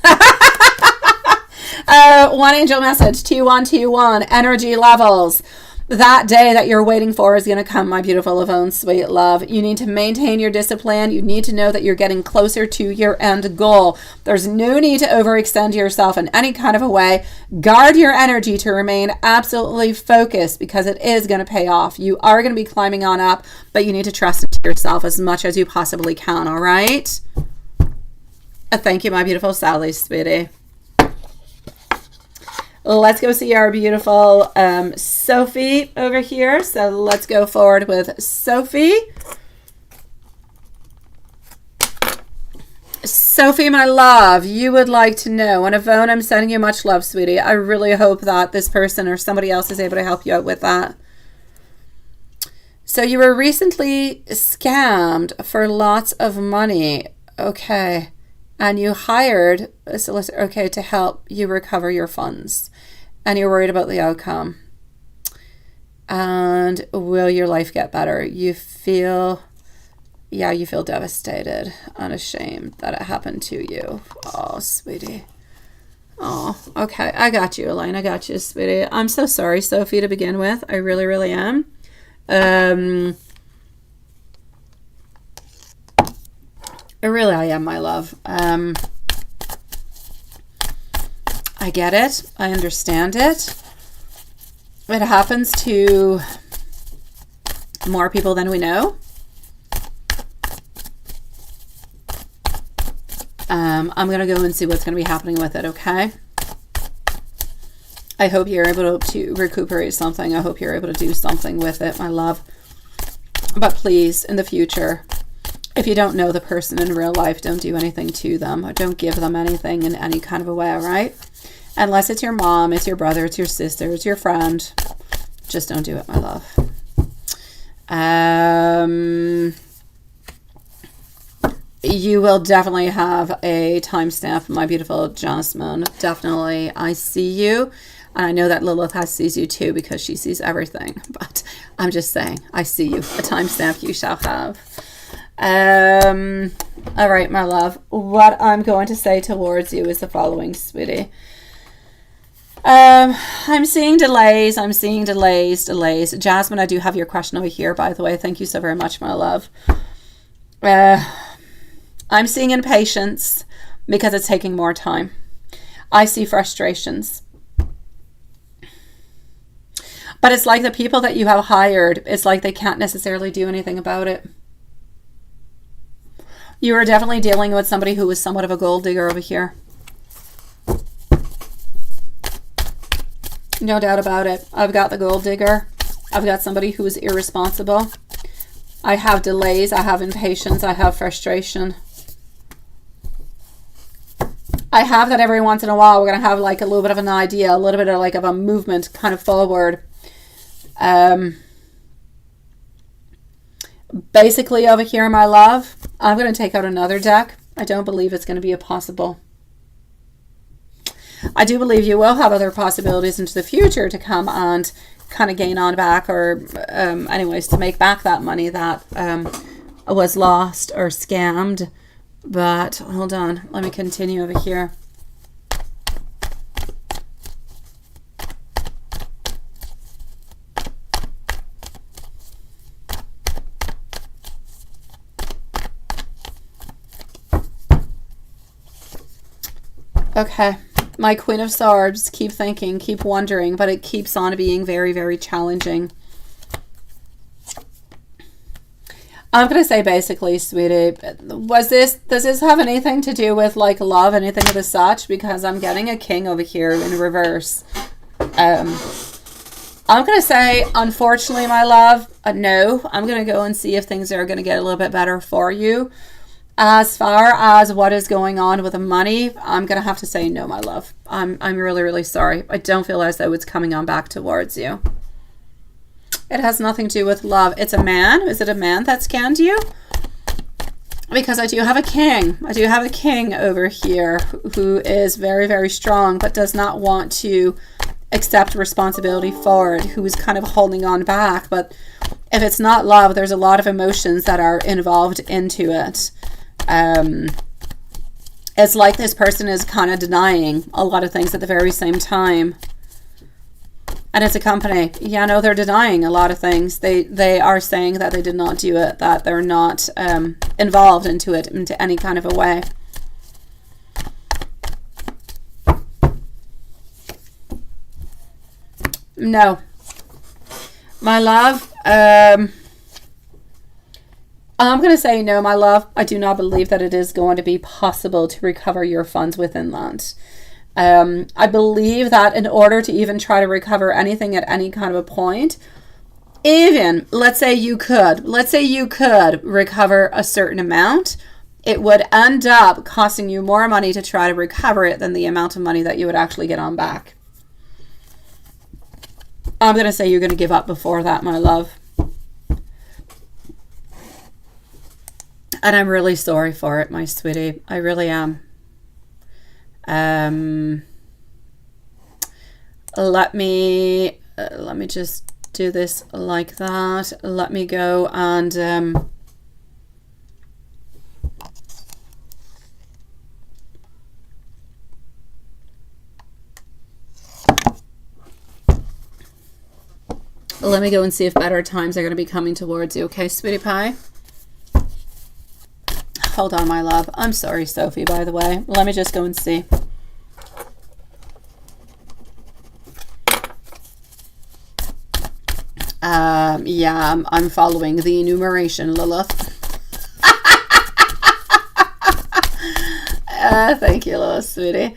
Speaker 1: One angel message, 2121, energy levels. That day that you're waiting for is going to come, my beautiful Yvonne, sweet love. You need to maintain your discipline. You need to know that you're getting closer to your end goal. There's no need to overextend yourself in any kind of a way. Guard your energy to remain absolutely focused, because it is going to pay off. You are going to be climbing on up, but you need to trust into yourself as much as you possibly can, all right? Thank you, my beautiful Sally, sweetie. Let's go see our beautiful Sophie over here. So let's go forward with Sophie. Sophie, my love, you would like to know. And Yvonne, I'm sending you much love, sweetie. I really hope that this person or somebody else is able to help you out with that. So you were recently scammed for lots of money. Okay. And you hired a solicitor, okay, to help you recover your funds. And you're worried about the outcome. And will your life get better? You feel, yeah, you feel devastated and ashamed that it happened to you. Oh, sweetie. Oh, okay. I got you, Elaine. I got you, sweetie. I'm so sorry, Sophie, to begin with. I really, really am. Really, I am, my love. I get it. I understand it. It happens to more people than we know. I'm going to go and see what's going to be happening with it, okay? I hope you're able to recuperate something. I hope you're able to do something with it, my love. But please, in the future, if you don't know the person in real life, don't do anything to them. Or don't give them anything in any kind of a way, all right? Unless it's your mom, it's your brother, it's your sister, it's your friend. Just don't do it, my love. You will definitely have a timestamp, my beautiful Jasmine. Definitely. I see you. And I know that Lilith sees you too, because she sees everything. But I'm just saying, I see you. A timestamp you shall have. All right, my love. What I'm going to say towards you is the following, sweetie. I'm seeing delays. I'm seeing delays. Jasmine, I do have your question over here, by the way. Thank you so very much, my love. I'm seeing impatience because it's taking more time. I see frustrations. But it's like the people that you have hired, it's like they can't necessarily do anything about it. You are definitely dealing with somebody who is somewhat of a gold digger over here. No doubt about it. I've got the gold digger. I've got somebody who is irresponsible. I have delays. I have impatience. I have frustration. I have that every once in a while we're going to have like a little bit of an idea, a little bit of like of a movement kind of forward. Basically over here, my love, I'm going to take out another deck. I don't believe it's going to be a possible. I do believe you will have other possibilities into the future to come and kind of gain on back, or anyways, to make back that money that was lost or scammed. But hold on, let me continue over here. Okay. My Queen of Swords, keep thinking, keep wondering, but it keeps on being very, very challenging. I'm going to say basically, sweetie, does this have anything to do with like love, anything of the such? Because I'm getting a king over here in reverse. I'm going to say, unfortunately, my love, no. I'm going to go and see if things are going to get a little bit better for you. As far as what is going on with the money, I'm going to have to say no, my love. I'm really, really sorry. I don't feel as though it's coming on back towards you. It has nothing to do with love. It's a man. Is it a man that scammed you? Because I do have a king. I do have a king over here who is very, very strong, but does not want to accept responsibility forward, who is kind of holding on back. But if it's not love, there's a lot of emotions that are involved into it. It's like this person is kind of denying a lot of things at the very same time. And it's a company. Yeah, no, they're denying a lot of things. They are saying that they did not do it, that they're not involved into it into any kind of a way. No. My love, I'm going to say no, my love. I do not believe that it is going to be possible to recover your funds within that. I believe that in order to even try to recover anything at any kind of a point, even let's say you could recover a certain amount, it would end up costing you more money to try to recover it than the amount of money that you would actually get on back. I'm going to say you're going to give up before that, my love. And I'm really sorry for it, my sweetie. I really am. Let me just do this like that. Let me go and let me go and see if better times are going to be coming towards you. Okay, sweetie pie? Hold on, my love. I'm sorry, Sophie, by the way. Let me just go and see. Yeah, I'm following the enumeration, Lilith. Thank you, Lilith, sweetie.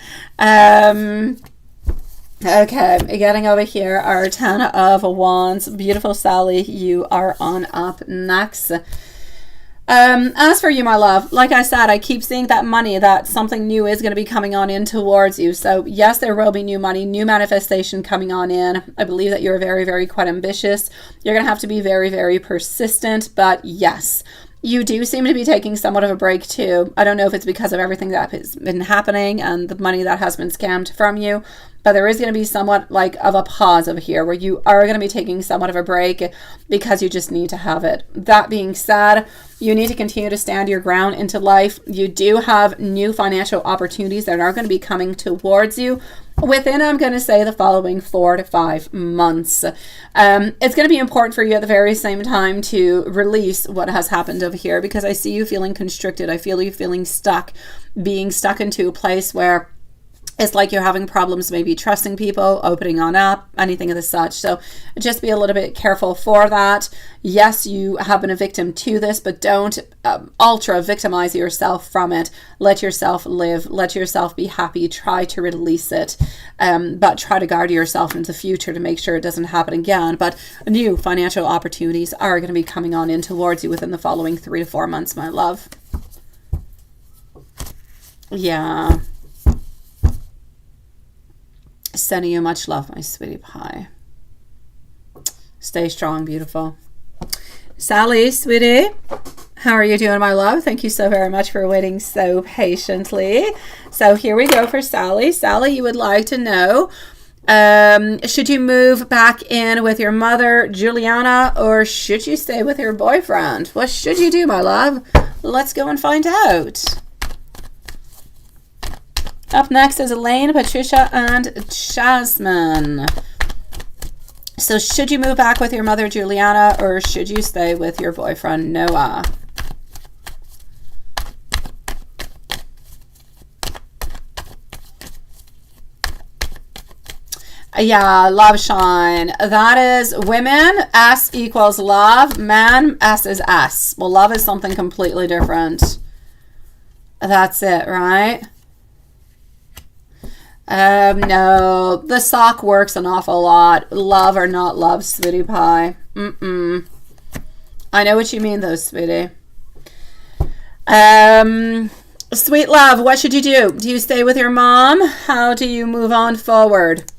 Speaker 1: Okay, getting over here, our Ten of Wands. Beautiful Sally, you are on up next. As for you, my love, like I said, I keep seeing that money, that something new is going to be coming on in towards you. So yes, there will be new money, new manifestation coming on in. I believe that you're very, very quite ambitious. You're going to have to be very, very persistent, but yes, you do seem to be taking somewhat of a break too. I don't know if it's because of everything that has been happening and the money that has been scammed from you, but there is going to be somewhat like of a pause over here where you are going to be taking somewhat of a break because you just need to have it. That being said, you need to continue to stand your ground into life. You do have new financial opportunities that are going to be coming towards you within, I'm going to say, the following 4 to 5 months. It's going to be important for you at the very same time to release what has happened over here, because I see you feeling constricted. I feel you feeling stuck, being stuck into a place where it's like you're having problems maybe trusting people, opening on up, anything of the such. So just be a little bit careful for that. Yes, you have been a victim to this, but don't ultra victimize yourself from it. Let yourself live. Let yourself be happy. Try to release it, but try to guard yourself into the future to make sure it doesn't happen again. But new financial opportunities are going to be coming on in towards you within the following 3 to 4 months, my love. Yeah. Sending you much love, my sweetie pie. Stay strong, beautiful. Sally, sweetie, how are you doing, my love? Thank you so very much for waiting so patiently. So here we go for Sally. Sally, you would like to know, should you move back in with your mother, Juliana, or should you stay with your boyfriend? What should you do, my love? Let's go and find out. Up next is Elaine, Patricia, and Jasmine. So should you move back with your mother, Juliana, or should you stay with your boyfriend, Noah? Yeah, love shine. That is women, S equals love. Man, S is S. Well, love is something completely different. That's it, right? No, the sock works an awful lot. Love or not love, sweetie pie. I know what you mean though, sweetie. Sweet love, what should you do? Do you stay with your mom? How do you move on forward?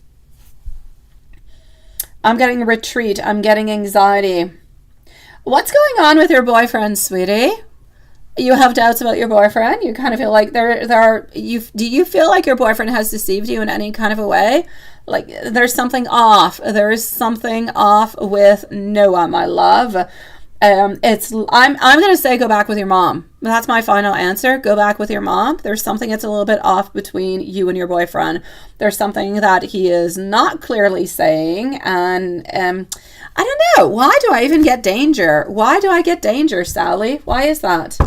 Speaker 1: I'm getting retreat. I'm getting anxiety. What's going on with your boyfriend, sweetie? You have doubts about your boyfriend? You kind of feel like do you feel like your boyfriend has deceived you in any kind of a way? Like there's something off. There is something off with Noah, my love. I'm going to say go back with your mom. That's my final answer. Go back with your mom. There's something that's a little bit off between you and your boyfriend. There's something that he is not clearly saying. And I don't know. Why do I even get danger? Why do I get danger, Sally? Why is that?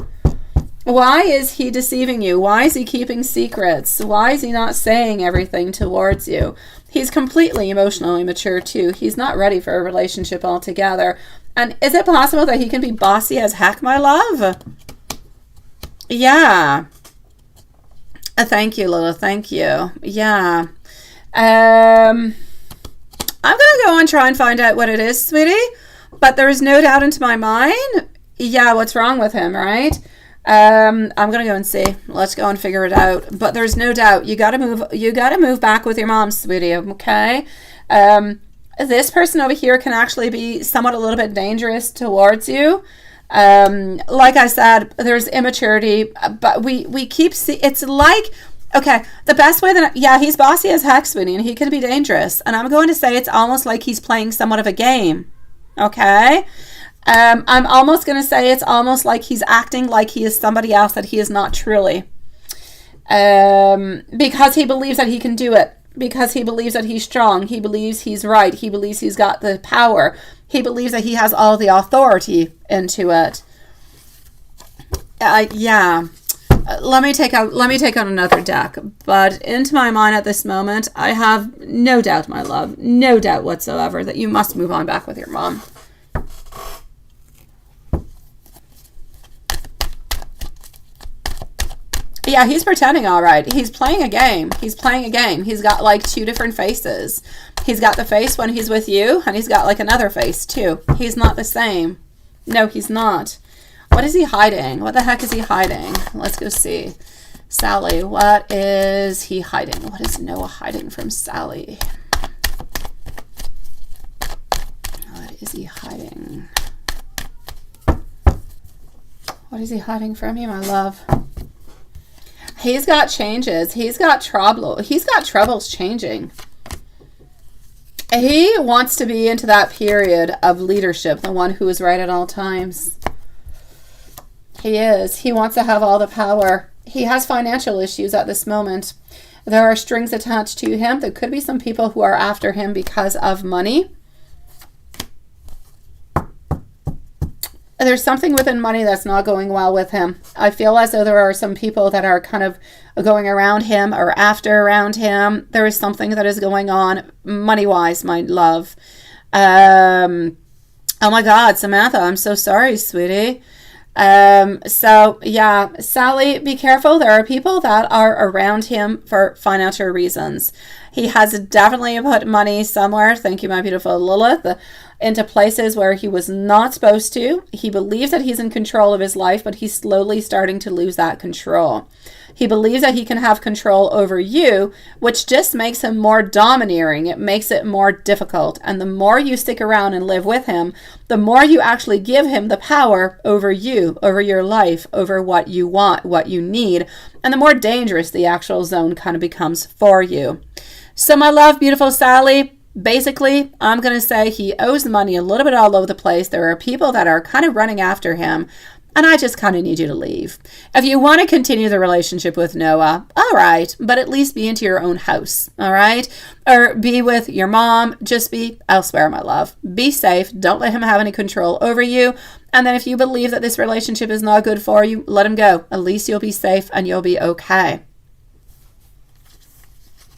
Speaker 1: Why is he deceiving you? Why is he keeping secrets? Why is he not saying everything towards you? He's completely emotionally mature too. He's not ready for a relationship altogether. And is it possible that he can be bossy as heck, my love? Yeah. Thank you, Lila. Thank you. Yeah. I'm going to go and try and find out what it is, sweetie. But there is no doubt into my mind. Yeah, what's wrong with him, right? I'm going to go and see. Let's go and figure it out. But there's no doubt. You got to move back with your mom, sweetie, okay? This person over here can actually be somewhat a little bit dangerous towards you. Like I said, there's immaturity, but we keep it's like, okay, the best way that, yeah, he's bossy as heck, sweetie, and he can be dangerous. And I'm going to say it's almost like he's playing somewhat of a game, okay? I'm almost going to say it's almost like he's acting like he is somebody else that he is not truly. Because he believes that he can do it. Because he believes that he's strong. He believes he's right. He believes he's got the power. He believes that he has all the authority into it. Yeah. Let me take out another deck. But into my mind at this moment, I have no doubt, my love, no doubt whatsoever that you must move on back with your mom. Yeah, he's pretending all right. He's playing a game. He's playing a game. He's got like two different faces. He's got the face when he's with you, and he's got like another face too. He's not the same. No, he's not. What is he hiding? What the heck is he hiding? Let's go see. Sally, what is he hiding? What is Noah hiding from Sally? What is he hiding? What is he hiding from you, my love? He's got changes. He's got trouble. He's got troubles changing. He wants to be into that period of leadership, the one who is right at all times. He is. He wants to have all the power. He has financial issues at this moment. There are strings attached to him. There could be some people who are after him because of money. There's something within money that's not going well with him. I feel as though there are some people that are kind of going around him or around him. There is something that is going on money-wise, my love. Oh my God, Samantha, I'm so sorry, sweetie. So yeah, Sally, be careful. There are people that are around him for financial reasons. He has definitely put money somewhere. Thank you, my beautiful Lilith. Into places where he was not supposed to. He believes that he's in control of his life, but he's slowly starting to lose that control. He believes that he can have control over you, which just makes him more domineering. It makes it more difficult. And the more you stick around and live with him, the more you actually give him the power over you, over your life, over what you want, what you need, and the more dangerous the actual zone kind of becomes for you. So my love, beautiful Sally, basically, I'm going to say he owes money a little bit all over the place. There are people that are kind of running after him, and I just kind of need you to leave. If you want to continue the relationship with Noah, all right, but at least be into your own house, all right? Or be with your mom. Just be elsewhere, my love. Be safe. Don't let him have any control over you. And then if you believe that this relationship is not good for you, let him go. At least you'll be safe and you'll be okay.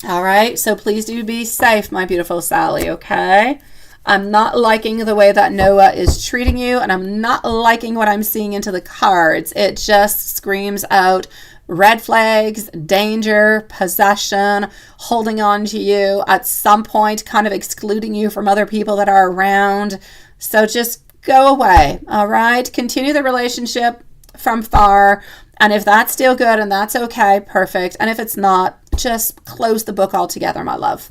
Speaker 1: All right, so please do be safe, my beautiful Sally, okay? I'm not liking the way that Noah is treating you, and I'm not liking what I'm seeing into the cards. It just screams out red flags, danger, possession, holding on to you, at some point kind of excluding you from other people that are around. So just go away, all right? Continue the relationship from far, and if that's still good and that's okay, perfect. And if it's not, just close the book altogether, my love.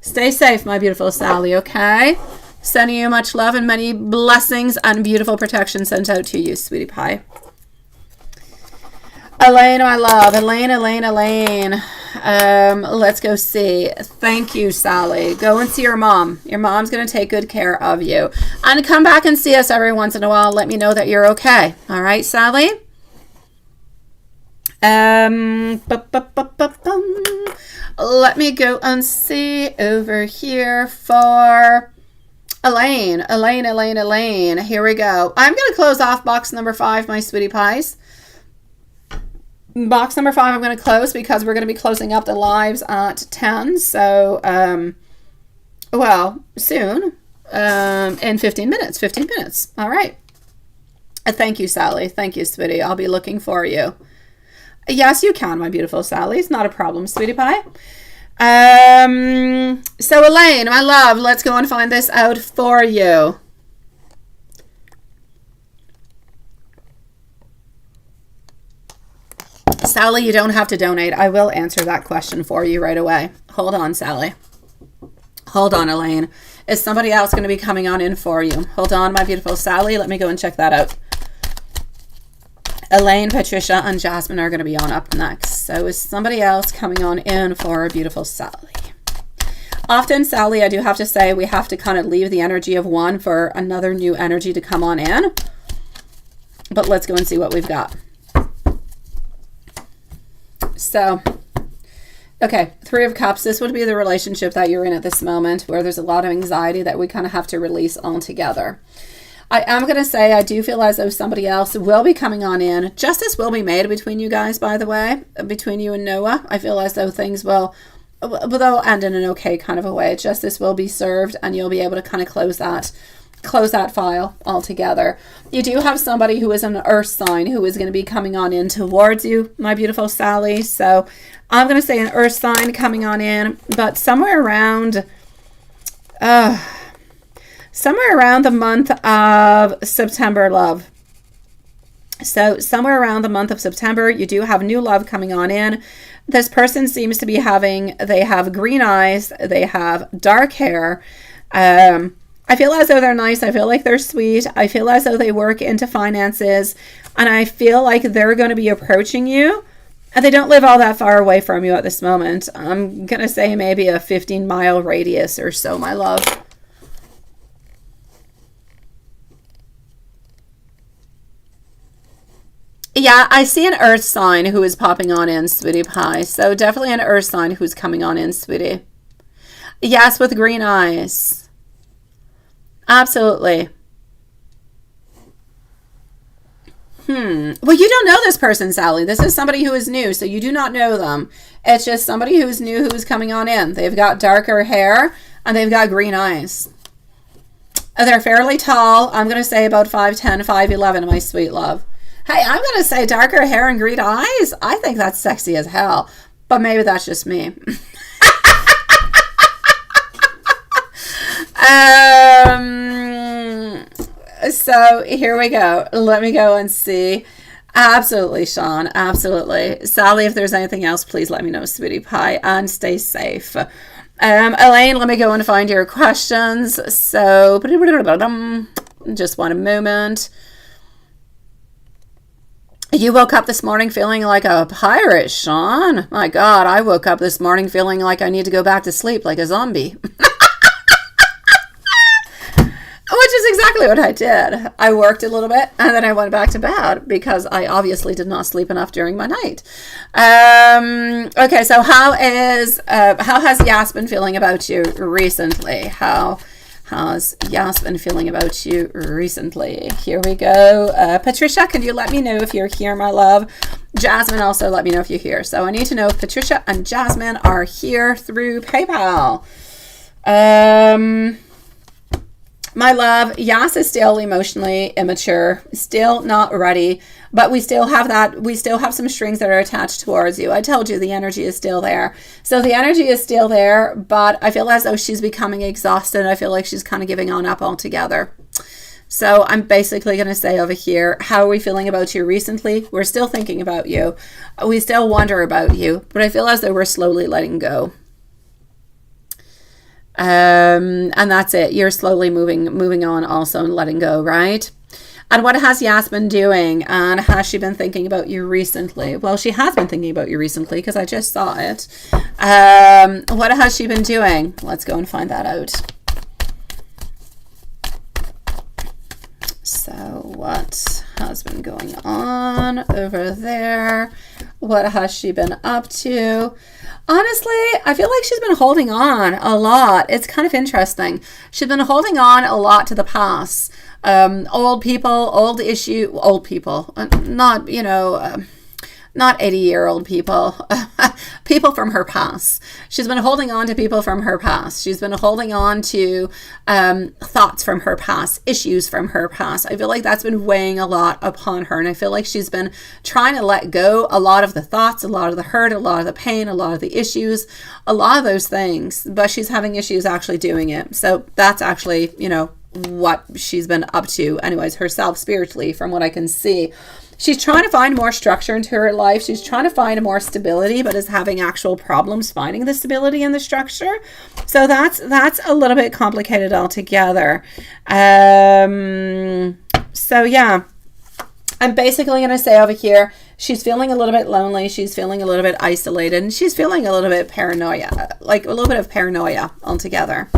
Speaker 1: Stay safe, my beautiful Sally, okay? Sending you much love and many blessings and beautiful protection sent out to you, sweetie pie. Elaine, my love. Elaine. Let's go see. Thank you, Sally. Go and see your mom. Your mom's going to take good care of you. And come back and see us every once in a while. Let me know that you're okay. All right, Sally? Let me go and see over here for Elaine. Elaine. Here we go. I'm going to close off box number 5, my sweetie pies. Box number 5 I'm going to close because we're going to be closing up the lives at 10. So, well, soon, in 15 minutes. All right. Thank you, Sally. Thank you, sweetie. I'll be looking for you. Yes, you can, my beautiful Sally. It's not a problem, sweetie pie. So Elaine, my love, let's go and find this out for you. Sally, you don't have to donate. I will answer that question for you right away. Hold on, Sally. Hold on, Elaine. Is somebody else going to be coming on in for you? Hold on, my beautiful Sally. Let me go and check that out. Elaine, Patricia, and Jasmine are going to be on up next. So is somebody else coming on in for beautiful Sally? Often, Sally, I do have to say we have to kind of leave the energy of one for another new energy to come on in. But let's go and see what we've got. So, okay, 3 of Cups. This would be the relationship that you're in at this moment where there's a lot of anxiety that we kind of have to release altogether. I am going to say I do feel as though somebody else will be coming on in. Justice will be made between you guys, by the way, between you and Noah. I feel as though things will, they'll end in an okay kind of a way. Justice will be served and you'll be able to kind of close that file altogether. You do have somebody who is an earth sign who is going to be coming on in towards you, my beautiful Sally. So I'm going to say an earth sign coming on in, but somewhere around the month of September, love. So somewhere around the month of September, you do have new love coming on in. This person seems to be they have green eyes, they have dark hair. I feel as though they're nice. I feel like they're sweet. I feel as though they work into finances. And I feel like they're going to be approaching you. And they don't live all that far away from you at this moment. I'm going to say maybe a 15-mile radius or so, my love. Yeah, I see an earth sign who is popping on in, sweetie pie. So definitely an earth sign who's coming on in, sweetie. Yes, with green eyes. Absolutely. Well, you don't know this person, Sally. This is somebody who is new, so you do not know them. It's just somebody who's new who's coming on in. They've got darker hair and they've got green eyes. They're fairly tall. I'm going to say about 5'10", 5'11", my sweet love. Hey, I'm going to say darker hair and green eyes. I think that's sexy as hell, but maybe that's just me. So here we go. Let me go and see. Absolutely, Sean. Absolutely. Sally, if there's anything else, please let me know, sweetie pie, and stay safe. Elaine, let me go and find your questions. So, just one moment. You woke up this morning feeling like a pirate, Sean. My God, I woke up this morning feeling like I need to go back to sleep like a zombie. Which is exactly what I did. I worked a little bit and then I went back to bed because I obviously did not sleep enough during my night. Okay, so how has Yas been feeling about you recently? How has Yas been feeling about you recently? Here we go. Patricia, can you let me know if you're here, my love? Jasmine, also let me know if you're here. So I need to know if Patricia and Jasmine are here through PayPal. My love, Yas is still emotionally immature, still not ready, but we still have some strings that are attached towards you. I told you the energy is still there. So the energy is still there, but I feel as though she's becoming exhausted. I feel like she's kind of giving on up altogether. So I'm basically going to say over here, how are we feeling about you recently? We're still thinking about you. We still wonder about you, but I feel as though we're slowly letting go. And that's it. You're slowly moving on also and letting go, right? And what has Yas been doing? And has she been thinking about you recently? Well, she has been thinking about you recently because I just saw it. What has she been doing? Let's go and find that out. So what has been going on over there? What has she been up to? Honestly, I feel like she's been holding on a lot. It's kind of interesting. She's been holding on a lot to the past. Old people, old people, not, you know, not 80-year-old people, people from her past. She's been holding on to people from her past. She's been holding on to thoughts from her past, issues from her past. I feel like that's been weighing a lot upon her. And I feel like she's been trying to let go a lot of the thoughts, a lot of the hurt, a lot of the pain, a lot of the issues, a lot of those things. But she's having issues actually doing it. So that's actually, you know, what she's been up to anyways, herself spiritually, from what I can see. She's trying to find more structure into her life. She's trying to find more stability, but is having actual problems finding the stability and the structure. So that's a little bit complicated altogether. So yeah, I'm basically going to say over here, she's feeling a little bit lonely. She's feeling a little bit isolated, and she's feeling a little bit paranoia, like a little bit of paranoia altogether.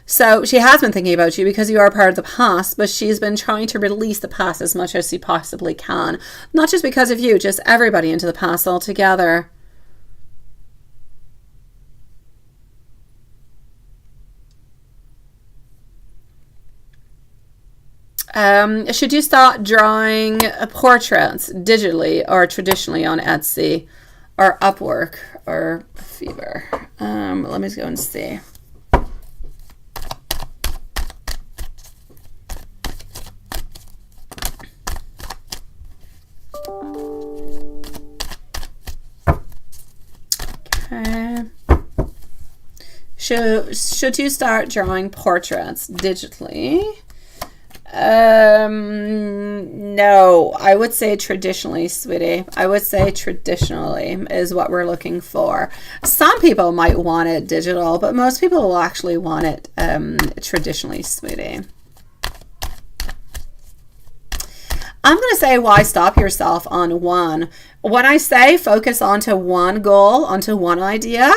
Speaker 1: So she has been thinking about you because you are part of the past, but she's been trying to release the past as much as she possibly can. Not just because of you, just everybody into the past altogether. Should you start drawing portraits digitally or traditionally on Etsy or Upwork or Fever? Let me go and see. Okay. Should you start drawing portraits digitally? No, I would say traditionally, sweetie. I would say traditionally is what we're looking for. Some people might want it digital, but most people will actually want it traditionally, sweetie. I'm going to say, why stop yourself on one? When I say focus onto one goal, onto one idea,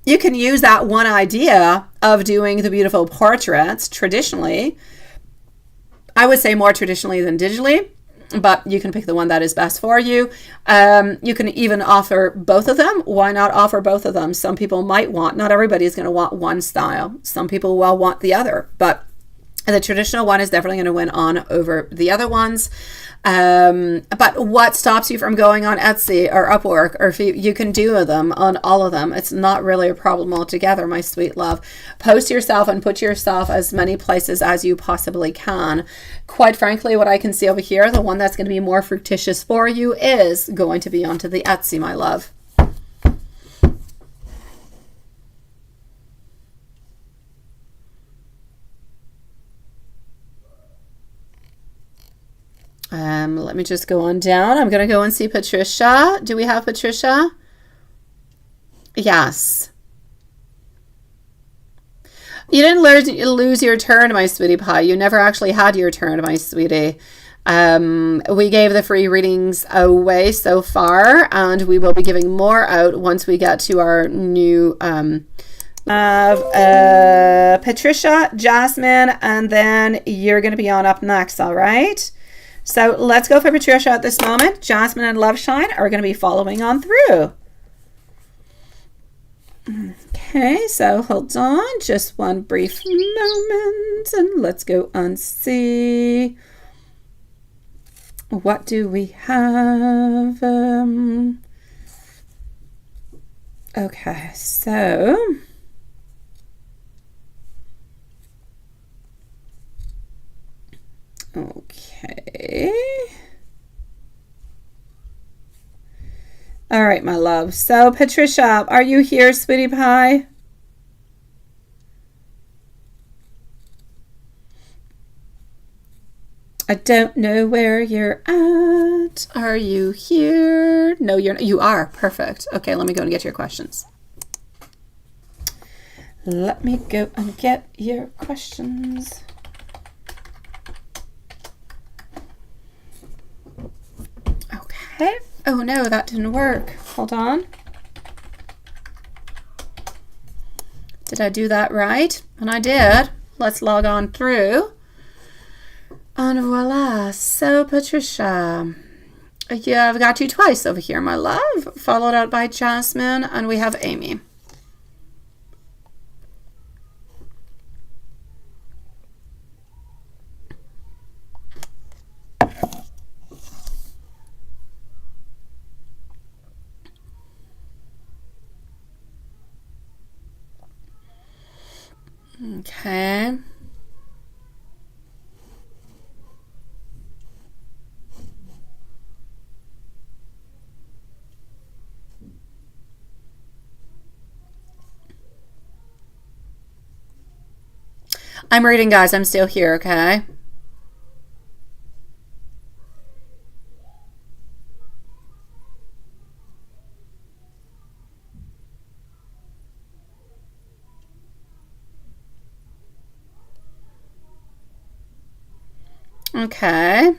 Speaker 1: you can use that one idea of doing the beautiful portraits traditionally. I would say more traditionally than digitally, but you can pick the one that is best for you. You can even offer both of them. Why not offer both of them? Some people might want, not everybody is going to want one style. Some people will want the other, but the traditional one is definitely going to win on over the other ones. But what stops you from going on Etsy or Upwork, or if you can do them on all of them? It's not really a problem altogether, my sweet love. Post yourself and put yourself as many places as you possibly can. Quite frankly, what I can see over here, the one that's going to be more fructitious for you is going to be onto the Etsy, my love. Let me just go on down. I'm going to go and see Patricia. Do we have Patricia? Yes. You didn't lose your turn, my sweetie pie. You never actually had your turn, my sweetie. We gave the free readings away so far, and we will be giving more out once we get to our new Patricia, Jasmine, and then you're going to be on up next, all right? So let's go for Patricia at this moment. Jasmine and Loveshine are going to be following on through. Okay, so hold on just one brief moment and let's go and see. What do we have? Okay, so okay. All right, my love. So, Patricia, are you here, sweetie pie? I don't know where you're at. Are you here? No, you are. Perfect. Okay, let me go and get your questions. Let me go and get your questions. Okay. Oh no, that didn't work. Hold on. Did I do that right? And I did. Let's log on through. And voila. So, Patricia, yeah, I've got you twice over here, my love. Followed out by Jasmine, and we have Amy. Okay. I'm reading, guys. I'm still here, okay? Okay.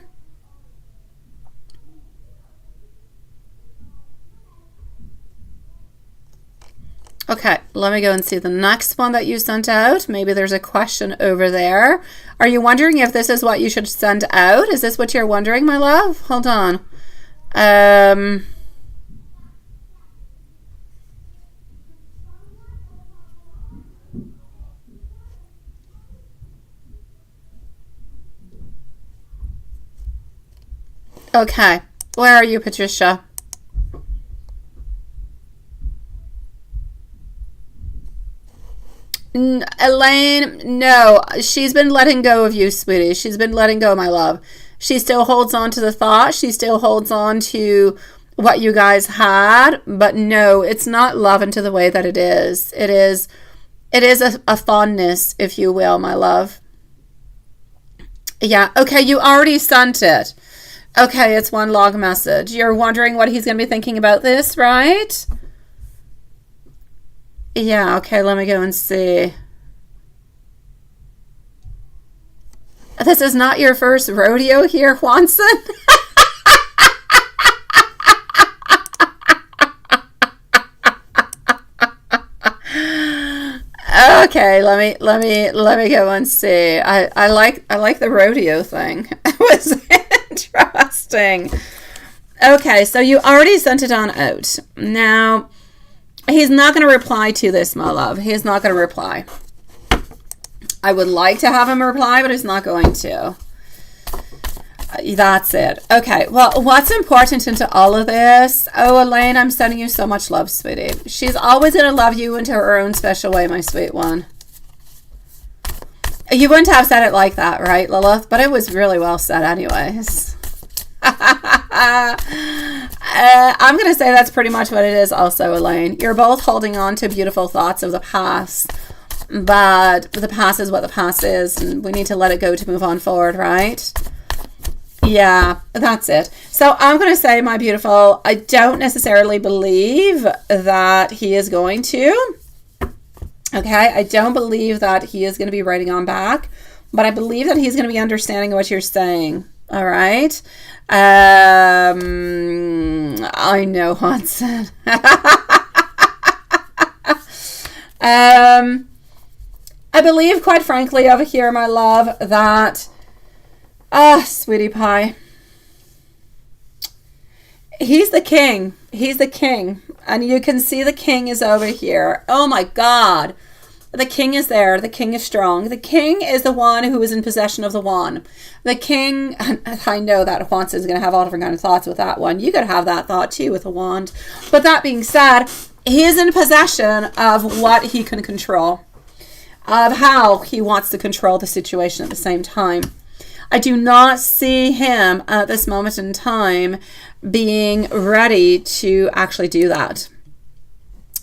Speaker 1: Okay, let me go and see the next one that you sent out. Maybe there's a question over there. Are you wondering if this is what you should send out? Is this what you're wondering, my love? Hold on. Okay, where are you, Patricia? Elaine, no, she's been letting go of you, sweetie. She's been letting go, my love. She still holds on to the thought. She still holds on to what you guys had, but no, it's not love into the way that it is. It is a fondness, if you will, my love. Yeah, okay, you already sent it. Okay, it's one log message. You're wondering what he's going to be thinking about this, right? Yeah, okay, let me go and see. This is not your first rodeo here, Juanson? Okay, let me go and see. I like the rodeo thing. It was interesting. Okay, so you already sent it on out. Now, he's not going to reply to this, my love. He's not going to reply. I would like to have him reply, but he's not going to. That's it. Okay, well, what's important into all of this? Oh, Elaine, I'm sending you so much love, sweetie. She's always going to love you into her own special way, my sweet one. You wouldn't have said it like that, right, Lilith? But it was really well said anyways. I'm going to say that's pretty much what it is also, Elaine. You're both holding on to beautiful thoughts of the past, but the past is what the past is, and we need to let it go to move on forward, right? Yeah, that's it. So I'm going to say, my beautiful, I don't necessarily believe that he is going to. Okay, I don't believe that he is going to be writing on back, but I believe that he's going to be understanding what you're saying. All right. I know, Hanson. I believe, quite frankly, over here, my love, that sweetie pie, he's the king. He's the king. And you can see the king is over here. Oh my God. The king is there. The king is strong. The king is the one who is in possession of the wand. The king, I know that Juanson is going to have all different kind of thoughts with that one. You could have that thought too with a wand. But that being said, he is in possession of what he can control, of how he wants to control the situation at the same time. I do not see him at this moment in time being ready to actually do that.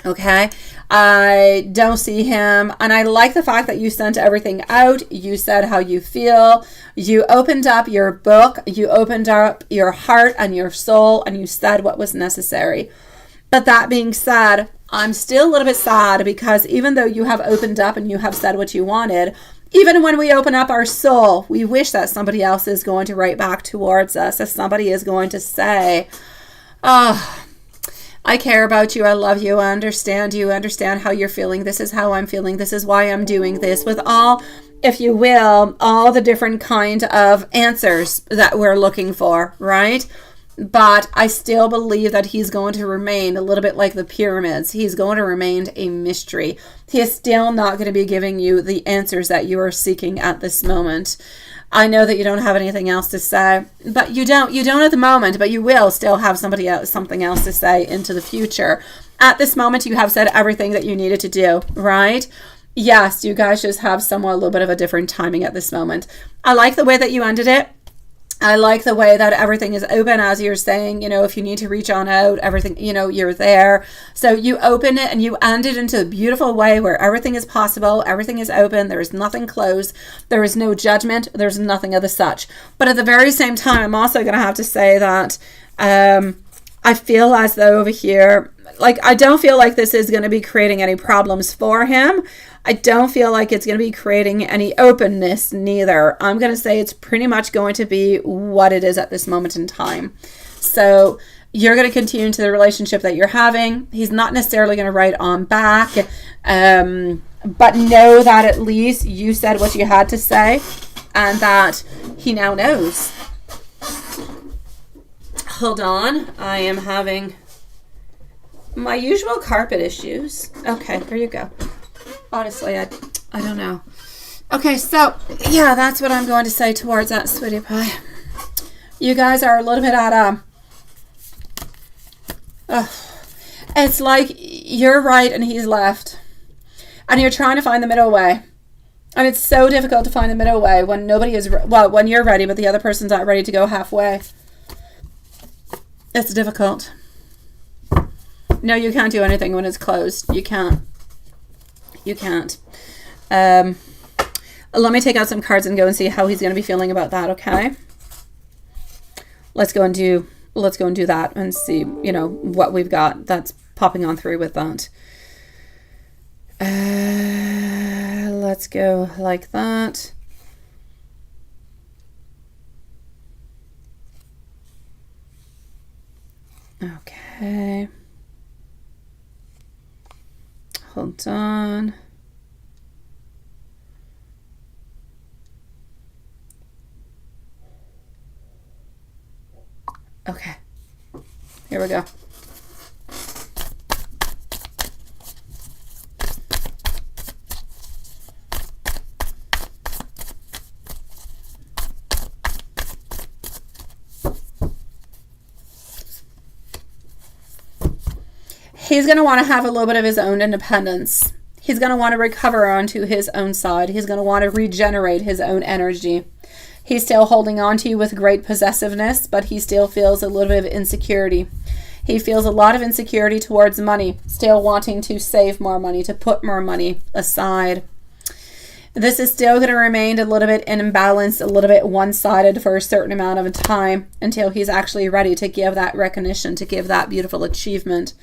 Speaker 1: Okay, I don't see him, and I like the fact that you sent everything out. You said how you feel. You opened up your book. You opened up your heart and your soul, and you said what was necessary. But that being said, I'm still a little bit sad because even though you have opened up and you have said what you wanted, even when we open up our soul, we wish that somebody else is going to write back towards us, that somebody is going to say, Oh, I care about you. I love you. I understand you. I understand how you're feeling. This is how I'm feeling. This is why I'm doing this, with all, if you will, all the different kind of answers that we're looking for, right? But I still believe that he's going to remain a little bit like the pyramids. He's going to remain a mystery. He is still not going to be giving you the answers that you are seeking at this moment. I know that you don't have anything else to say, but you don't at the moment, but you will still have something else to say into the future. At this moment, you have said everything that you needed to do, right? Yes, you guys just have somewhat a little bit of a different timing at this moment. I like the way that you ended it. I like the way that everything is open, as you're saying, if you need to reach on out, everything, you're there. So you open it and you end it into a beautiful way where everything is possible. Everything is open. There is nothing closed. There is no judgment. There's nothing of the such. But at the very same time, I'm also going to have to say that I feel as though over here, like, I don't feel like this is going to be creating any problems for him. I don't feel like it's going to be creating any openness neither. I'm going to say it's pretty much going to be what it is at this moment in time. So you're going to continue to the relationship that you're having. He's not necessarily going to write on back. But know that at least you said what you had to say and that he now knows. Hold on. I am having my usual carpet issues. Okay, here you go. Honestly, I don't know. Okay, so, yeah, that's what I'm going to say towards that, sweetie pie. You guys are a little bit at it's like you're right and he's left. And you're trying to find the middle way. And it's so difficult to find the middle way when nobody is, when you're ready, but the other person's not ready to go halfway. It's difficult. No, you can't do anything when it's closed. You can't. You can't. Let me take out some cards and go and see how he's going to be feeling about that, okay? Let's go and do that and see, what we've got that's popping on through with that. Let's go like that. Okay. Hold on. Okay. Here we go. He's going to want to have a little bit of his own independence. He's going to want to recover onto his own side. He's going to want to regenerate his own energy. He's still holding on to you with great possessiveness, but he still feels a little bit of insecurity. He feels a lot of insecurity towards money, still wanting to save more money, to put more money aside. This is still going to remain a little bit imbalanced, a little bit one-sided for a certain amount of time until he's actually ready to give that recognition, to give that beautiful achievement.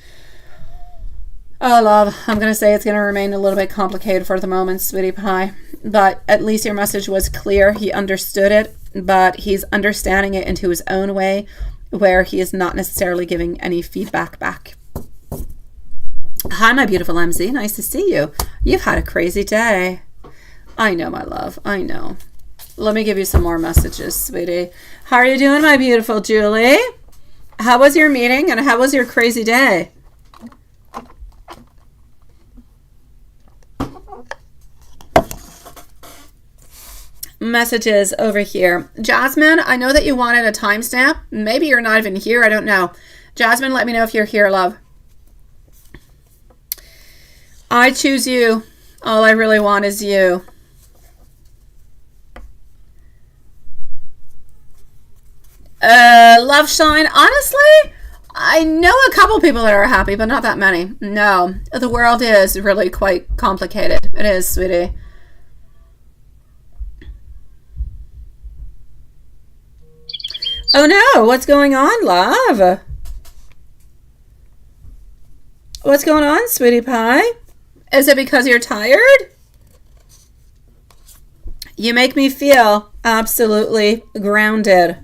Speaker 1: Oh, love, I'm going to say it's going to remain a little bit complicated for the moment, sweetie pie. But at least your message was clear. He understood it, but he's understanding it into his own way where he is not necessarily giving any feedback back. Hi, my beautiful MZ. Nice to see you. You've had a crazy day. I know, my love. I know. Let me give you some more messages, sweetie. How are you doing, my beautiful Julie? How was your meeting and how was your crazy day? Messages over here. Jasmine, I know that you wanted a timestamp. Maybe you're not even here. I don't know. Jasmine, let me know if you're here, love. I choose you. All I really want is you. Love Shine. Honestly, I know a couple people that are happy, but not that many. No, the world is really quite complicated. It is, sweetie. Oh no, what's going on, love? What's going on, sweetie pie? Is it because you're tired? You make me feel absolutely grounded.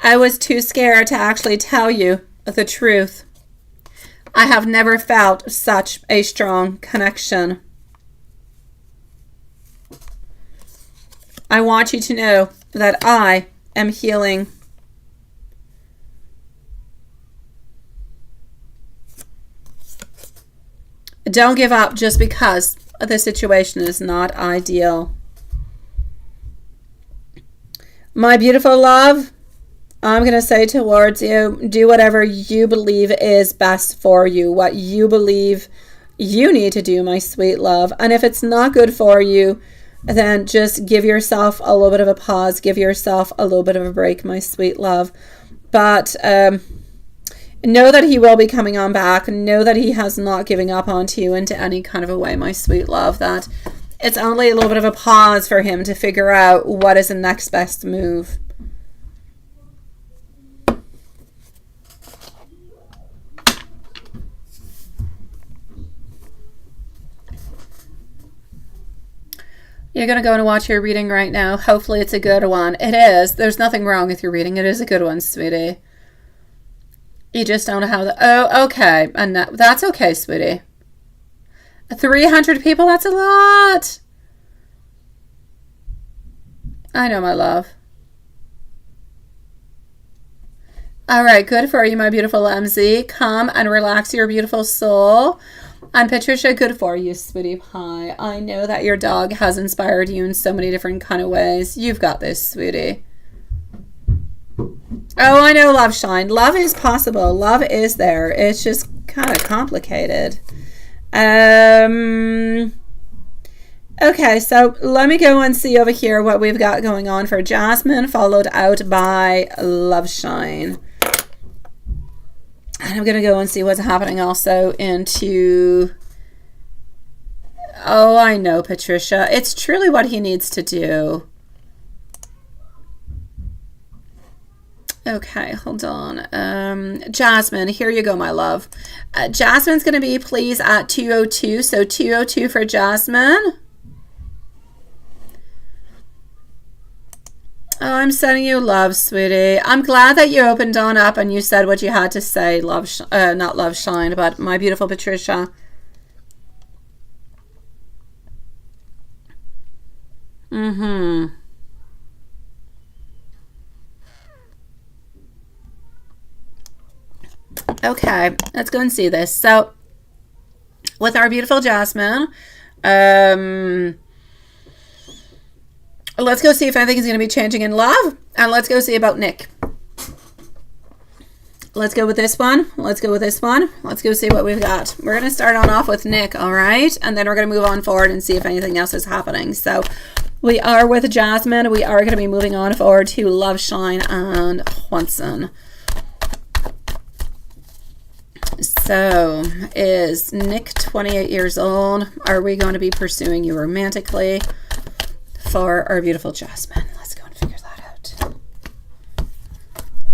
Speaker 1: I was too scared to actually tell you the truth. I have never felt such a strong connection. I want you to know that I am healing. Don't give up just because the situation is not ideal. My beautiful love, I'm going to say towards you, do whatever you believe is best for you, what you believe you need to do, my sweet love. And if it's not good for you, then just give yourself a little bit of a pause, give yourself a little bit of a break, my sweet love. But know that he will be coming on back. Know that he has not given up on you into any kind of a way, my sweet love. That it's only a little bit of a pause for him to figure out what is the next best move. You're going to go and watch your reading right now. Hopefully it's a good one. It is. There's nothing wrong with your reading. It is a good one, sweetie. You just don't know how the... Oh, okay. And that's okay, sweetie. 300 people, that's a lot. I know, my love. All right, good for you, my beautiful MZ. Come and relax your beautiful soul. And Patricia, good for you, sweetie pie. I know that your dog has inspired you in so many different kind of ways. You've got this, sweetie. Oh, I know, love shine. Love is possible. Love is there. It's just kind of complicated. Okay, so let me go and see over here what we've got going on for Jasmine, followed out by Love Shine. And I'm going to go and see what's happening also into... Oh, I know, Patricia. It's truly what he needs to do. Okay, hold on. Jasmine, here you go, my love. Jasmine's going to be please at 202. So 202 for Jasmine. Oh, I'm sending you love, sweetie. I'm glad that you opened on up and you said what you had to say. Love, not Love Shine, but my beautiful Patricia. Okay, let's go and see this. So, with our beautiful Jasmine, let's go see if anything is going to be changing in love. And let's go see about Nick. Let's go with this one. Let's go with this one. Let's go see what we've got. We're going to start on off with Nick, all right? And then we're going to move on forward and see if anything else is happening. So we are with Jasmine. We are going to be moving on forward to Love Shine and Juanson. So is Nick 28 years old? Are we going to be pursuing you romantically? For our beautiful Jasmine. Let's go and figure that out.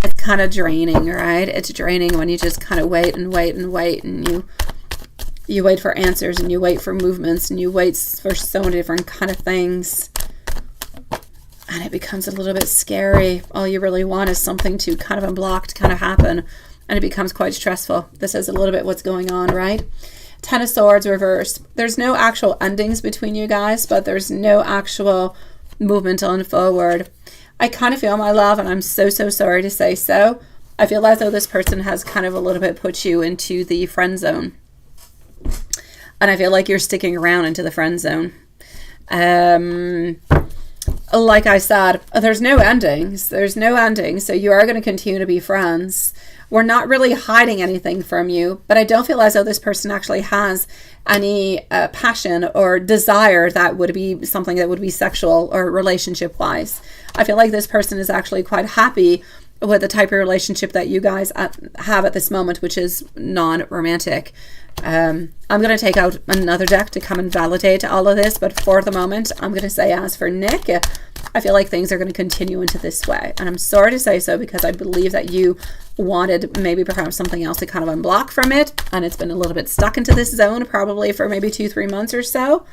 Speaker 1: It's kind of draining, right? It's draining when you just kind of wait and wait and wait, and you wait for answers, and you wait for movements, and you wait for so many different kind of things, and it becomes a little bit scary. All you really want is something to kind of unblock to kind of happen, and it becomes quite stressful. This is a little bit what's going on, right? Ten of Swords reversed. There's no actual endings between you guys, but there's no actual movement on forward. I kind of feel, my love, and I'm so sorry to say so, I feel as though this person has kind of a little bit put you into the friend zone. And I feel like you're sticking around into the friend zone. Like I said, there's no endings. There's no endings, so you are going to continue to be friends. We're not really hiding anything from you, but I don't feel as though this person actually has any passion or desire that would be something that would be sexual or relationship wise. I feel like this person is actually quite happy with the type of relationship that you guys have at this moment, which is non-romantic. I'm going to take out another deck to come and validate all of this, but for the moment, I'm going to say as for Nick, I feel like things are going to continue into this way. And I'm sorry to say so, because I believe that you wanted maybe perhaps something else to kind of unblock from it, and it's been a little bit stuck into this zone probably for maybe 2-3 months or so.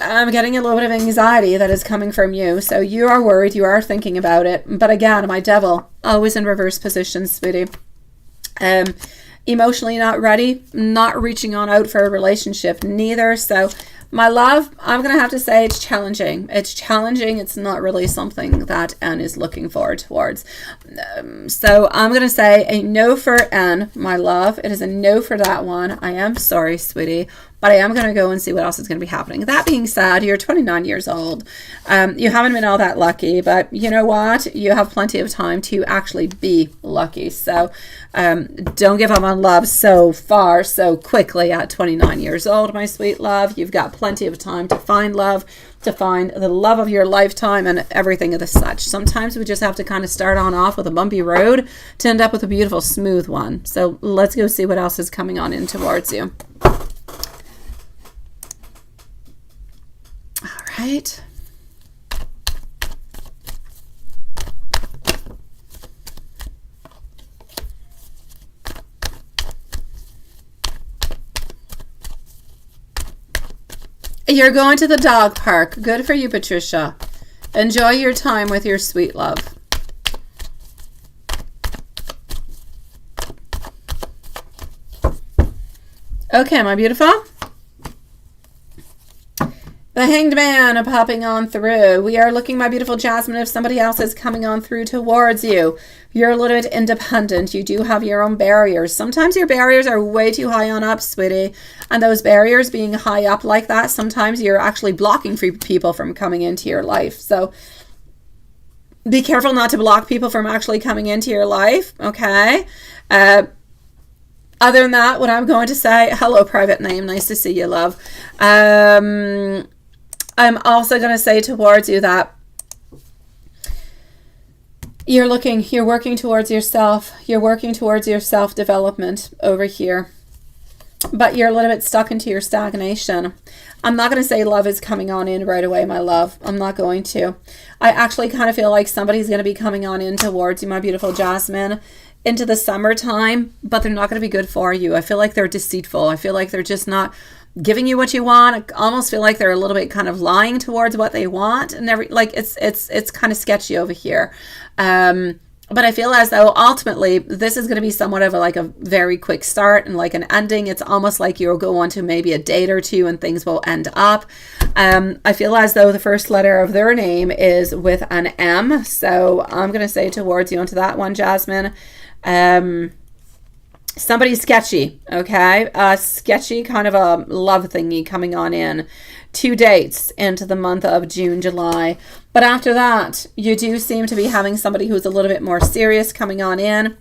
Speaker 1: I'm getting a little bit of anxiety that is coming from you. So you are worried, you are thinking about it. But again, my devil, always in reverse position, sweetie. Emotionally not ready, not reaching on out for a relationship neither. So my love, I'm going to have to say it's challenging. It's challenging. It's not really something that N is looking forward towards. So I'm going to say a no for N, my love. It is a no for that one. I am sorry, sweetie, but I am going to go and see what else is going to be happening. That being said, you're 29 years old. You haven't been all that lucky, but you know what? You have plenty of time to actually be lucky. So don't give up on love so far, so quickly at 29 years old, my sweet love. You've got plenty of time to find love, to find the love of your lifetime and everything of the such. Sometimes we just have to kind of start on off with a bumpy road to end up with a beautiful, smooth one. So let's go see what else is coming on in towards you. All right. You're going to the dog park. Good for you, Patricia. Enjoy your time with your sweet love. Okay, my beautiful. The Hanged Man popping on through. We are looking, my beautiful Jasmine, if somebody else is coming on through towards you. You're a little bit independent. You do have your own barriers. Sometimes your barriers are way too high on up, sweetie. And those barriers being high up like that, sometimes you're actually blocking people from coming into your life. So be careful not to block people from actually coming into your life, okay? Other than that, what I'm going to say, hello, private name. Nice to see you, love. I'm also going to say towards you that you're working towards yourself. You're working towards your self-development over here. But you're a little bit stuck into your stagnation. I'm not going to say love is coming on in right away, my love. I'm not going to. I actually kind of feel like somebody's going to be coming on in towards you, my beautiful Jasmine, into the summertime, but they're not going to be good for you. I feel like they're deceitful. I feel like they're just not giving you what you want. I almost feel like they're a little bit kind of lying towards what they want, and it's kind of sketchy over here. But I feel as though ultimately this is going to be somewhat of a very quick start and like an ending. It's almost like you'll go on to maybe a date or two and things will end up. I feel as though the first letter of their name is with an M. So I'm going to say towards you onto that one, Jasmine. Somebody sketchy, okay? Sketchy kind of a love thingy coming on in. 2 dates into the month of June, July. But after that, you do seem to be having somebody who's a little bit more serious coming on in.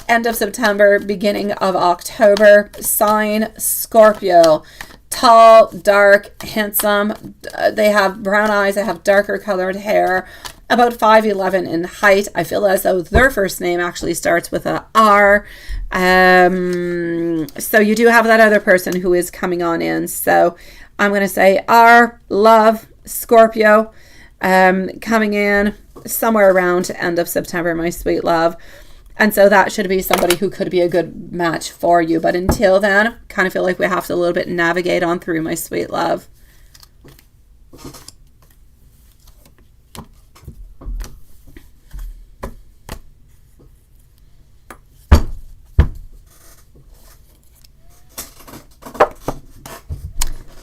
Speaker 1: End of September, beginning of October. Sign Scorpio. Tall, dark, handsome. They have brown eyes. They have darker colored hair. About 5'11" in height. I feel as though their first name actually starts with a R. So you do have that other person who is coming on in. So I'm going to say R, love, Scorpio, coming in somewhere around end of September, my sweet love. And so that should be somebody who could be a good match for you. But until then, kind of feel like we have to a little bit navigate on through, my sweet love.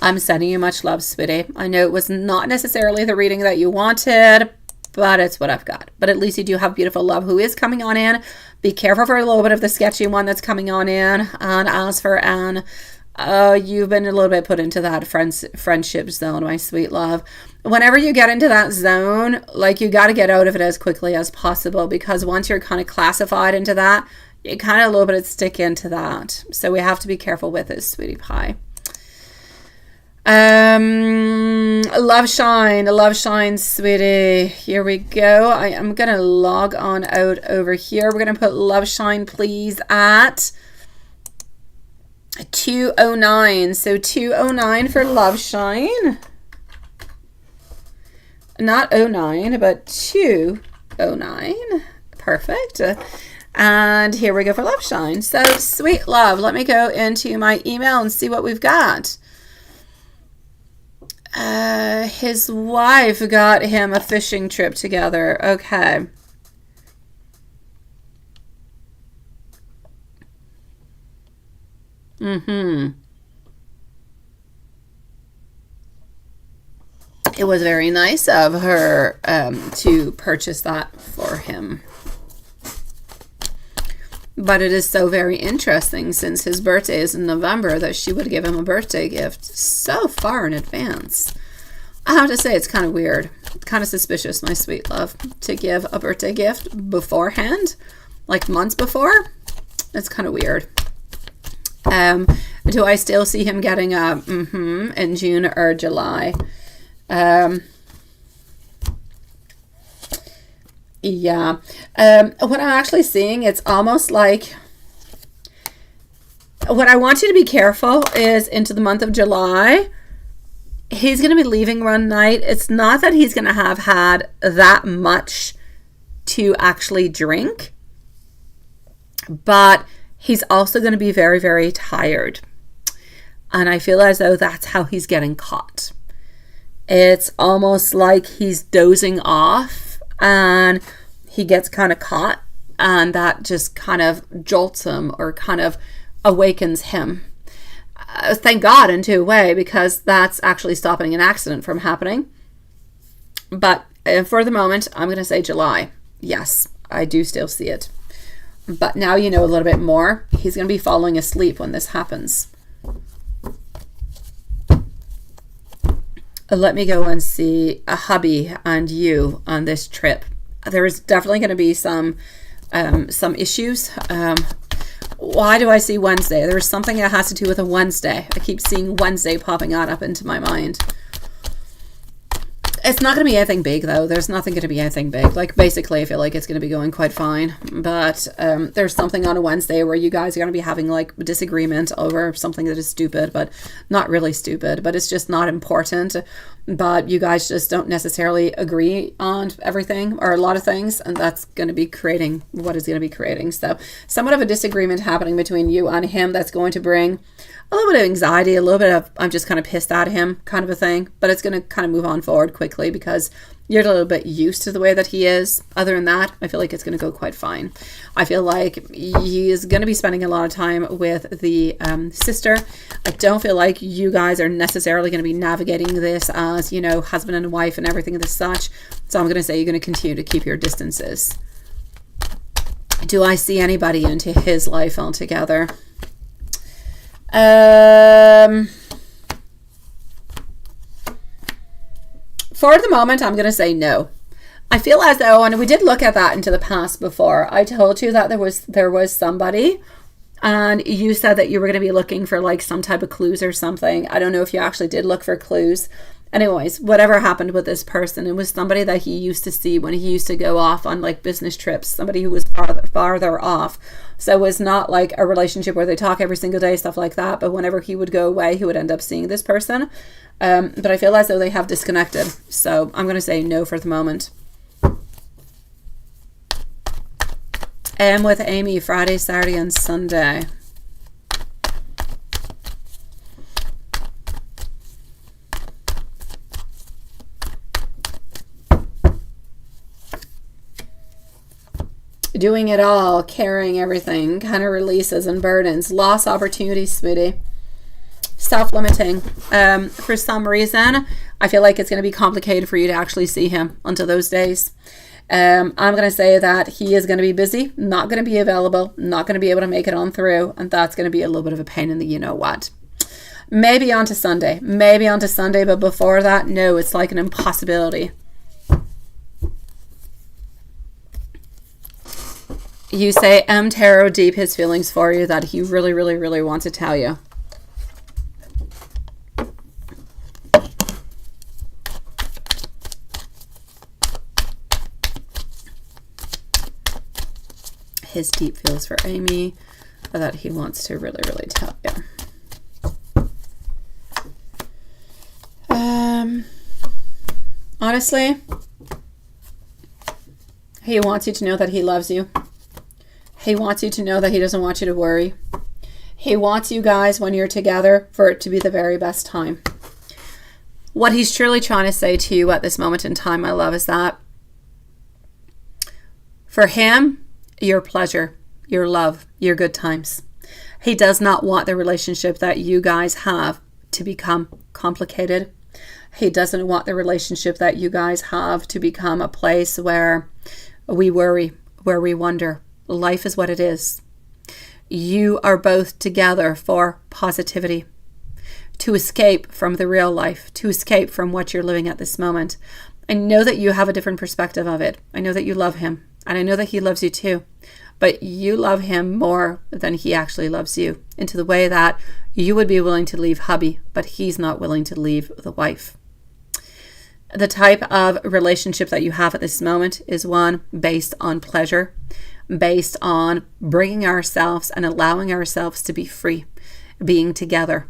Speaker 1: I'm sending you much love, sweetie. I know it was not necessarily the reading that you wanted, but it's what I've got. But at least you do have beautiful love who is coming on in. Be careful for a little bit of the sketchy one that's coming on in. And as for Anne, you've been a little bit put into that friendship zone, my sweet love. Whenever you get into that zone, like, you got to get out of it as quickly as possible, because once you're kind of classified into that, you kind of a little bit stick into that. So we have to be careful with it, sweetie pie. Love shine, sweetie. Here we go. I am gonna log on out over here. We're gonna put love shine, please, at 209. So 209 for love shine. Not 09, but 209. Perfect. And here we go for love shine. So sweet love. Let me go into my email and see what we've got. His wife got him a fishing trip together. Okay. It was very nice of her to purchase that for him. But it is so very interesting, since his birthday is in November, that she would give him a birthday gift so far in advance. I have to say, it's kind of weird, kind of suspicious, my sweet love, to give a birthday gift beforehand, like months before. It's kind of weird. Do I still see him getting a in June or July? Yeah. What I'm actually seeing, it's almost like, what I want you to be careful is into the month of July, he's going to be leaving one night. It's not that he's going to have had that much to actually drink, but he's also going to be very, very tired. And I feel as though that's how he's getting caught. It's almost like he's dozing off and he gets kind of caught, and that just kind of jolts him or kind of awakens him. Thank God in a way, because that's actually stopping an accident from happening. But for the moment, I'm going to say July. Yes, I do still see it. But now you know a little bit more. He's going to be falling asleep when this happens. Let me go and see a hubby and you on this trip. There is definitely going to be some issues. Why do I see Wednesday? There's something that has to do with a Wednesday. I keep seeing Wednesday popping on up into my mind. It's not going to be anything big, though. There's nothing going to be anything big. Like, basically, I feel like it's going to be going quite fine. But there's something on a Wednesday where you guys are going to be having, like, a disagreement over something that is stupid, but not really stupid. But it's just not important. But you guys just don't necessarily agree on everything or a lot of things. And that's going to be creating what is going to be creating. So, somewhat of a disagreement happening between you and him that's going to bring a little bit of anxiety, a little bit of I'm just kind of pissed at him kind of a thing, but it's going to kind of move on forward quickly because you're a little bit used to the way that he is. Other than that, I feel like it's going to go quite fine. I feel like he is going to be spending a lot of time with the sister. I don't feel like you guys are necessarily going to be navigating this as, you know, husband and wife and everything of the such. So I'm going to say you're going to continue to keep your distances. Do I see anybody into his life altogether? For the moment, I'm going to say no. I feel as though, and we did look at that into the past before, I told you that there was somebody, and you said that you were going to be looking for like some type of clues or something. I don't know if you actually did look for clues. Anyways, whatever happened with this person, it was somebody that he used to see when he used to go off on like business trips, somebody who was farther off. So it was not like a relationship where they talk every single day, stuff like that. But whenever he would go away, he would end up seeing this person. But I feel as though they have disconnected. So I'm going to say no for the moment. And with Amy, Friday, Saturday, and Sunday. Doing it all, carrying everything, kind of releases and burdens, lost opportunities, sweetie. Self-limiting. For some reason, I feel like it's going to be complicated for you to actually see him until those days. I'm going to say that he is going to be busy, not going to be available, not going to be able to make it on through, and that's going to be a little bit of a pain in the you-know-what. Maybe on to Sunday, but before that, no, it's like an impossibility. You say tarot deep his feelings for you that he really, really, really wants to tell you. His deep feels for Amy that he wants to really, really tell you. Honestly, he wants you to know that he loves you. He wants you to know that he doesn't want you to worry. He wants you guys, when you're together, for it to be the very best time. What he's truly trying to say to you at this moment in time, my love, is that for him, your pleasure, your love, your good times. He does not want the relationship that you guys have to become complicated. He doesn't want the relationship that you guys have to become a place where we worry, where we wonder. Life is what it is. You are both together for positivity, to escape from the real life, to escape from what you're living at this moment. I know that you have a different perspective of it. I know that you love him, and I know that he loves you too. But you love him more than he actually loves you, into the way that you would be willing to leave hubby, but he's not willing to leave the wife. The type of relationship that you have at this moment is one based on pleasure, based on bringing ourselves and allowing ourselves to be free, being together,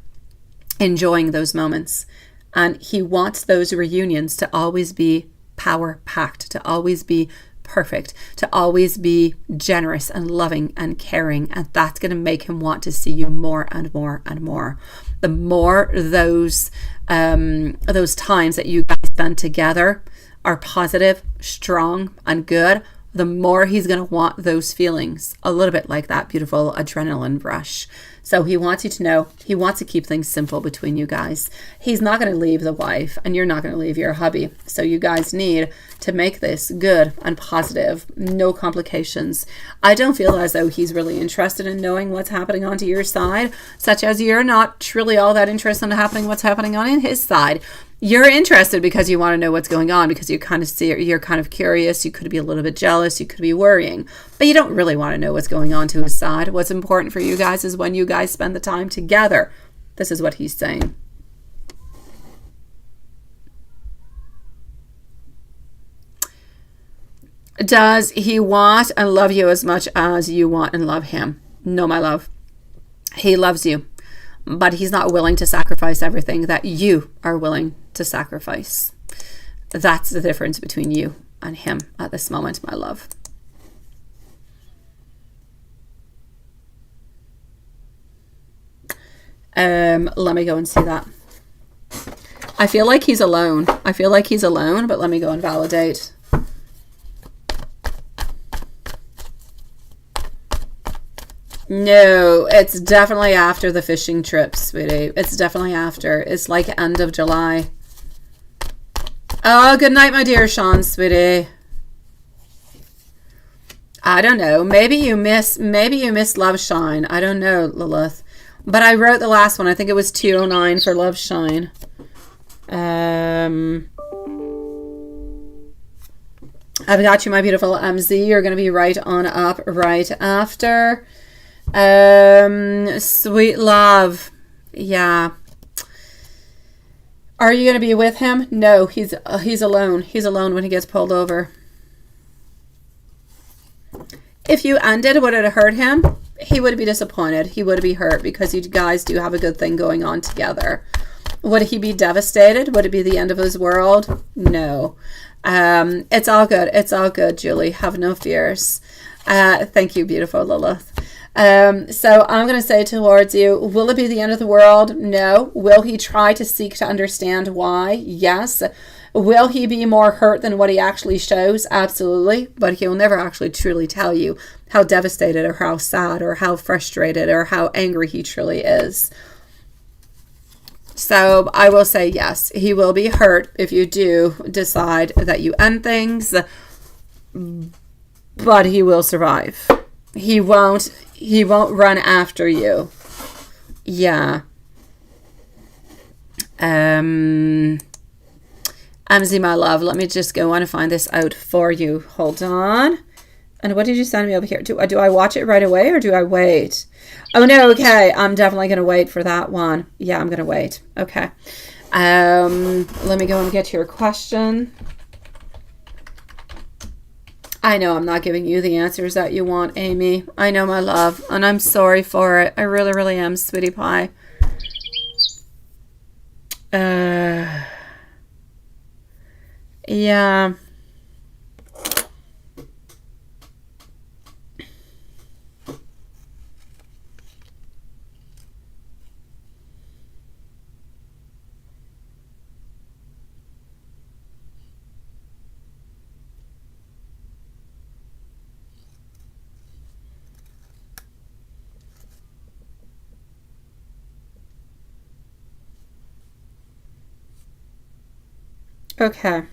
Speaker 1: enjoying those moments. And he wants those reunions to always be power-packed, to always be perfect, to always be generous and loving and caring. And that's going to make him want to see you more and more and more. The more those times that you guys spend together are positive, strong, and good, the more he's going to want those feelings, a little bit like that beautiful adrenaline rush. So he wants you to know, he wants to keep things simple between you guys. He's not going to leave the wife, and you're not going to leave your hubby. So you guys need to make this good and positive, no complications. I don't feel as though he's really interested in knowing what's happening onto your side, such as you're not truly all that interested in what's happening on his side. You're interested because you want to know what's going on, because you kind of see, you're kind of curious. You could be a little bit jealous. You could be worrying, but you don't really want to know what's going on to his side. What's important for you guys is when you guys spend the time together. This is what he's saying. Does he want and love you as much as you want and love him? No, my love. He loves you, but he's not willing to sacrifice everything that you are willing to sacrifice. That's the difference between you and him at this moment, my love. Let me go and see that. I feel like he's alone. I feel like he's alone, but let me go and validate. No, it's definitely after the fishing trip, sweetie. It's definitely after. It's like end of July. Oh, good night, my dear Sean, sweetie. I don't know. Maybe you miss Love Shine. I don't know, Lilith. But I wrote the last one. I think it was 209 for Love Shine. I've got you, my beautiful MZ. You're going to be right on up right after. Sweet love. Yeah. Are you going to be with him? No, he's alone. He's alone when he gets pulled over. If you ended, would it hurt him? He would be disappointed. He would be hurt because you guys do have a good thing going on together. Would he be devastated? Would it be the end of his world? No. It's all good. It's all good, Julie. Have no fears. Thank you, beautiful Lilith. So I'm going to say towards you, will it be the end of the world? No. Will he try to seek to understand why? Yes. Will he be more hurt than what he actually shows? Absolutely. But he'll never actually truly tell you how devastated or how sad or how frustrated or how angry he truly is. So I will say yes, he will be hurt if you do decide that you end things, but he will survive. He won't run after you. Yeah. MZ, my love, let me just go on and find this out for you. Hold on. And what did you send me over here? Do I watch it right away or do I wait? Oh, no, okay. I'm definitely going to wait for that one. Yeah, I'm going to wait. Okay. Let me go and get your question. I know I'm not giving you the answers that you want, Amy. I know, my love, and I'm sorry for it. I really, really am, sweetie pie. Yeah. Okay.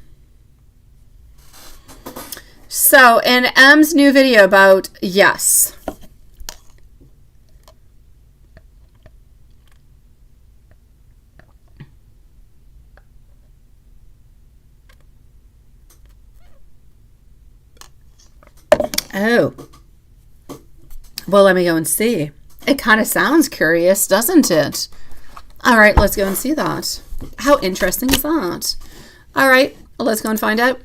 Speaker 1: So in M's new video about yes. Oh. Well, let me go and see. It kind of sounds curious, doesn't it? All right, let's go and see that. How interesting is that? All right, let's go and find out.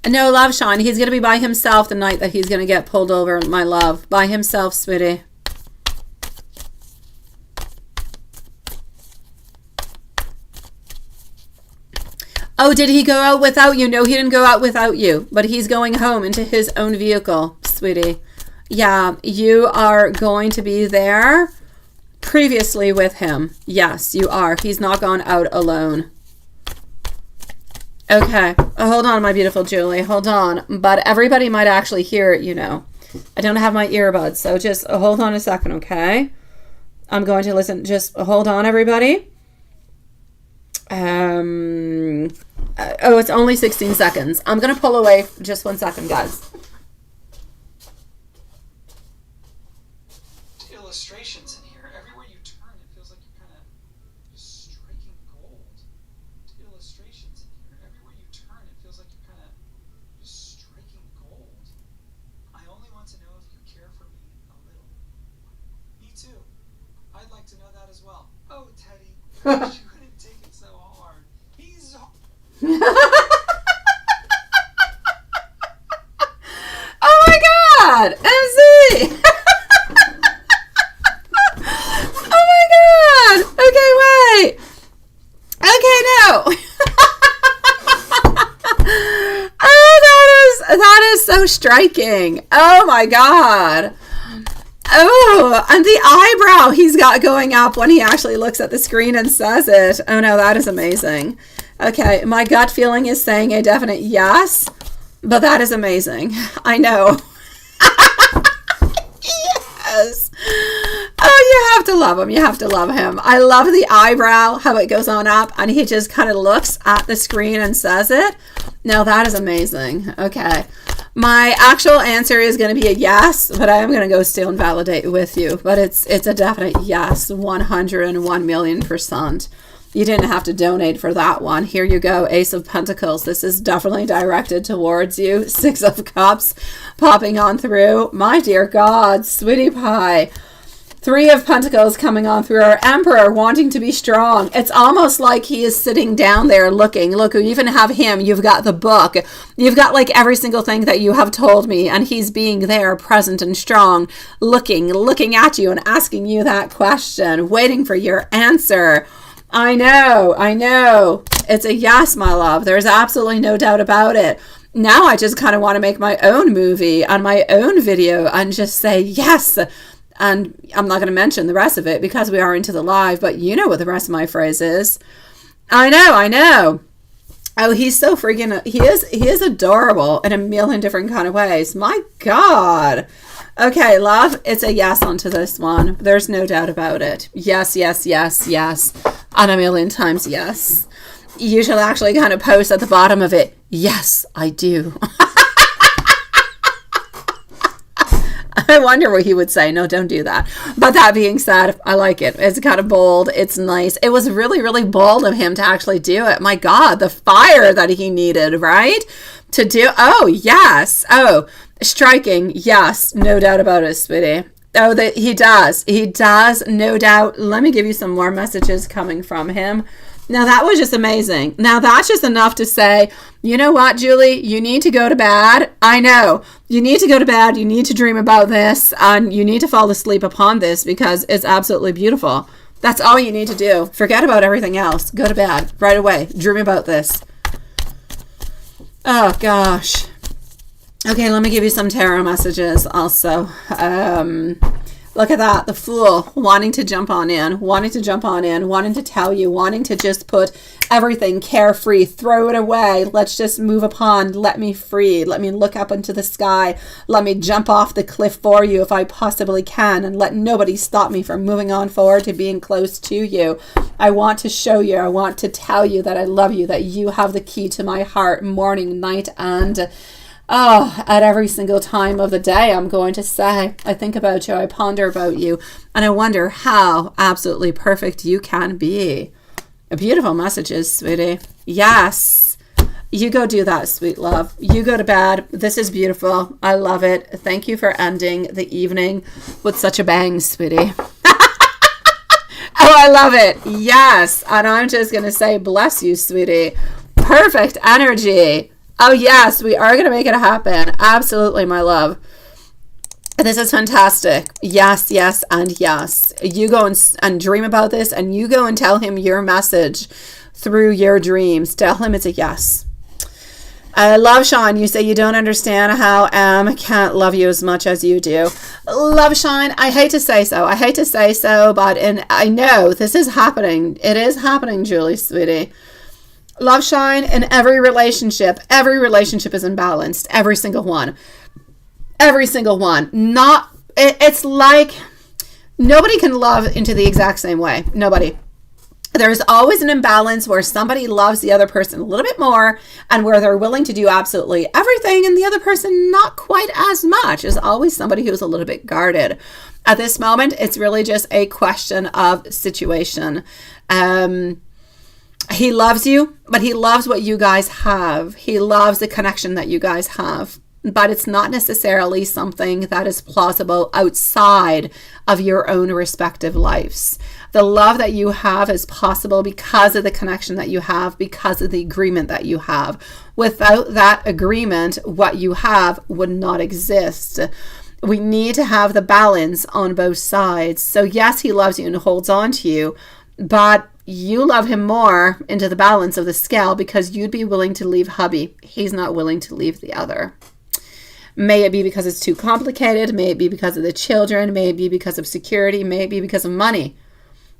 Speaker 1: No, love, Sean. He's going to be by himself the night that he's going to get pulled over, my love. By himself, sweetie. Oh, did he go out without you? No, he didn't go out without you, but he's going home into his own vehicle, sweetie. Yeah, you are going to be there previously with him. Yes, you are. He's not gone out alone. Okay. Oh, hold on, my beautiful Julie. Hold on. But everybody might actually hear it, you know. I don't have my earbuds, so just hold on a second, okay? I'm going to listen. Just hold on, everybody. Oh, it's only 16 seconds. I'm going to pull away just 1 second, guys.
Speaker 2: Illustrations in here. Everywhere you turn, it feels like you're kind of just striking gold. Illustrations in here. Everywhere you turn, it feels like you're kind of just striking gold. I only want to know if you care for me a little. Me too. I'd like to know that as well. Oh, Teddy. You couldn't take it so hard. He's...
Speaker 1: Oh my God, MC! Oh my God! Okay, wait. Okay, no. Oh, that is so striking. Oh my God. Oh, and the eyebrow he's got going up when he actually looks at the screen and says it. Oh no, that is amazing. Okay, my gut feeling is saying a definite yes, but that is amazing. I know. Yes. Oh, you have to love him. You have to love him. I love the eyebrow, how it goes on up, and he just kind of looks at the screen and says it. No, that is amazing. Okay. My actual answer is going to be a yes, but I am going to go still and validate with you. But it's a definite yes, 101,000,000%. You didn't have to donate for that one. Here you go, Ace of Pentacles. This is definitely directed towards you. 6 of Cups popping on through. My dear God, sweetie pie. 3 of Pentacles coming on through. Our Emperor wanting to be strong. It's almost like he is sitting down there looking. Look, you even have him. You've got the book. You've got like every single thing that you have told me. And he's being there, present and strong, looking at you and asking you that question, waiting for your answer. I know. It's a yes, my love. There's absolutely no doubt about it. Now I just kind of want to make my own movie on my own video and just say yes. And I'm not going to mention the rest of it because we are into the live, but you know what the rest of my phrase is. I know. Oh, he's so freaking, he is adorable in a million different kind of ways. My God. Okay, love, it's a yes onto this one. There's no doubt about it. Yes. And a million times yes. You should actually kind of post at the bottom of it, yes, I do. I wonder what he would say. No, don't do that. But that being said, I like it. It's kind of bold. It's nice. It was really, really bold of him to actually do it. My God, the fire that he needed, right? To do. Oh, yes. Oh, striking. Yes. No doubt about it, sweetie. Oh, that he does. He does. No doubt. Let me give you some more messages coming from him. Now, that was just amazing. Now, that's just enough to say, you know what, Julie? You need to go to bed. I know. You need to go to bed. You need to dream about this. And you need to fall asleep upon this because it's absolutely beautiful. That's all you need to do. Forget about everything else. Go to bed right away. Dream about this. Oh, gosh. Okay, let me give you some tarot messages also. Look at that. The Fool wanting to jump on in, wanting to jump on in, wanting to tell you, wanting to just put everything carefree, throw it away. Let's just move upon. Let me free. Let me look up into the sky. Let me jump off the cliff for you if I possibly can, and let nobody stop me from moving on forward to being close to you. I want to show you. I want to tell you that I love you, that you have the key to my heart morning, night, and at every single time of the day. I'm going to say, I think about you, I ponder about you, and I wonder how absolutely perfect you can be. Beautiful messages, sweetie. Yes. You go do that, sweet love. You go to bed. This is beautiful. I love it. Thank you for ending the evening with such a bang, sweetie. Oh, I love it. Yes. And I'm just going to say, bless you, sweetie. Perfect energy. Oh, yes, we are going to make it happen. Absolutely, my love. This is fantastic. Yes, yes, and yes. You go and dream about this, and you go and tell him your message through your dreams. Tell him it's a yes. I love Sean. You say you don't understand how can't love you as much as you do. Love Sean. I hate to say so. I hate to say so, but I know this is happening. It is happening, Julie, sweetie. Love shine in every relationship. Every relationship is imbalanced. Every single one. Every single one. It's like nobody can love into the exact same way. Nobody. There's always an imbalance where somebody loves the other person a little bit more, and where they're willing to do absolutely everything, and the other person not quite as much. Is always somebody who's a little bit guarded. At this moment, it's really just a question of situation. He loves you, but he loves what you guys have. He loves the connection that you guys have. But it's not necessarily something that is plausible outside of your own respective lives. The love that you have is possible because of the connection that you have, because of the agreement that you have. Without that agreement, what you have would not exist. We need to have the balance on both sides. So yes, he loves you and holds on to you, but you love him more into the balance of the scale because you'd be willing to leave hubby. He's not willing to leave the other. May it be because it's too complicated. May it be because of the children. May it be because of security. May it be because of money.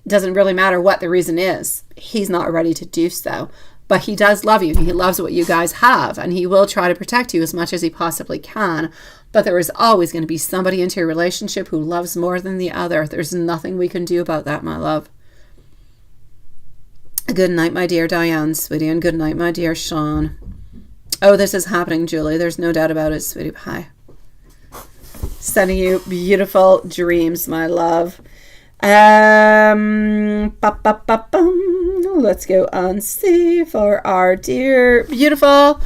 Speaker 1: It doesn't really matter what the reason is. He's not ready to do so. But he does love you. He loves what you guys have. And he will try to protect you as much as he possibly can. But there is always going to be somebody into your relationship who loves more than the other. There's nothing we can do about that, my love. Good night, my dear Diane, sweetie, and good night, my dear Sean. Oh, this is happening, Julie. There's no doubt about it, sweetie pie. Sending you beautiful dreams, my love. Let's go and see for our dear, beautiful,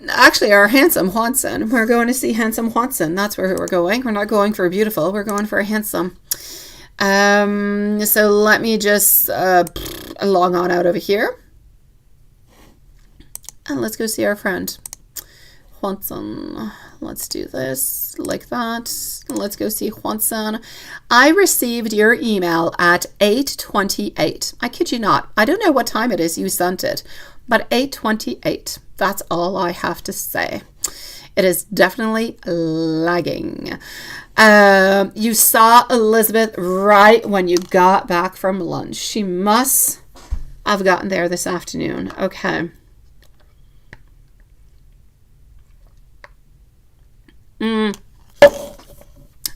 Speaker 1: actually our handsome Juanson. We're going to see handsome Juanson. That's where we're going. We're not going for a beautiful. We're going for a handsome. So let me just log on out over here. And let's go see our friend Juanson. Let's do this like that. Let's go see Juanson. I received your email at 8:28. I kid you not. I don't know what time it is you sent it, but 8:28. That's all I have to say. It is definitely lagging. You saw Elizabeth right when you got back from lunch. She must have gotten there this afternoon. Okay.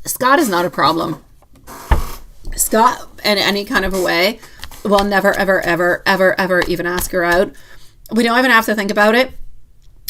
Speaker 1: Scott is not a problem. Scott, in any kind of a way, will never, ever, ever, ever, ever even ask her out. We don't even have to think about it.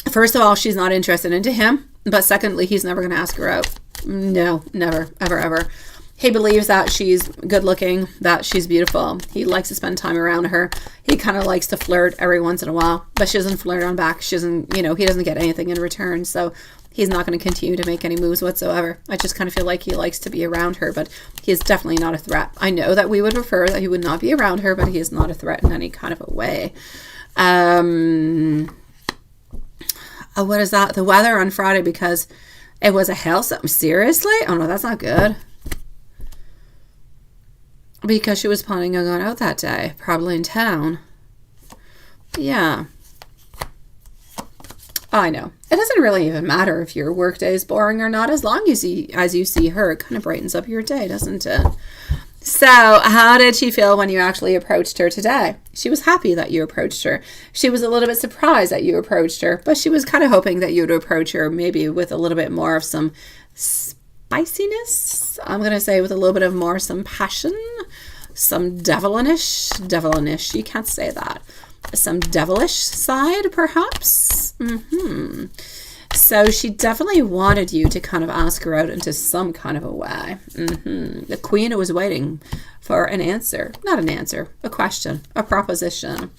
Speaker 1: First of all, she's not interested into him. But secondly, he's never going to ask her out. No, never, ever, ever. He believes that she's good looking, that she's beautiful. He likes to spend time around her. He kind of likes to flirt every once in a while, but she doesn't flirt on back. She doesn't, he doesn't get anything in return. So he's not going to continue to make any moves whatsoever. I just kind of feel like he likes to be around her, but he is definitely not a threat. I know that we would prefer that he would not be around her, but he is not a threat in any kind of a way. What is that? The weather on Friday, because it was a hailstorm. Seriously? Oh no, that's not good. Because she was planning on going out that day, probably in town. Yeah. I know. It doesn't really even matter if your work day is boring or not, as long as you see her, it kind of brightens up your day, doesn't it? So, how did she feel when you actually approached her today? She was happy that you approached her. She was a little bit surprised that you approached her, but she was kind of hoping that you would approach her maybe with a little bit more of some spiciness. I'm going to say with a little bit of more some passion, some devilish, you can't say that. Some devilish side, perhaps. So she definitely wanted you to kind of ask her out into some kind of a way. The queen was waiting for an answer. Not an answer, a question, a proposition.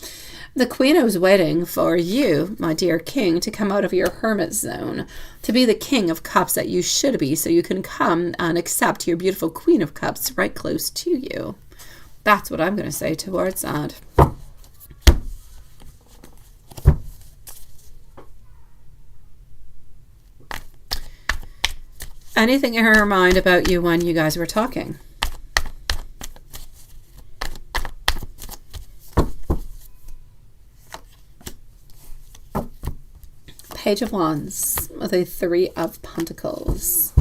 Speaker 1: The queen was waiting for you, my dear king, to come out of your hermit zone, to be the king of cups that you should be, so you can come and accept your beautiful queen of cups right close to you. That's what I'm going to say towards that. Anything in her mind about you when you guys were talking? Page of Wands with a 3 of Pentacles.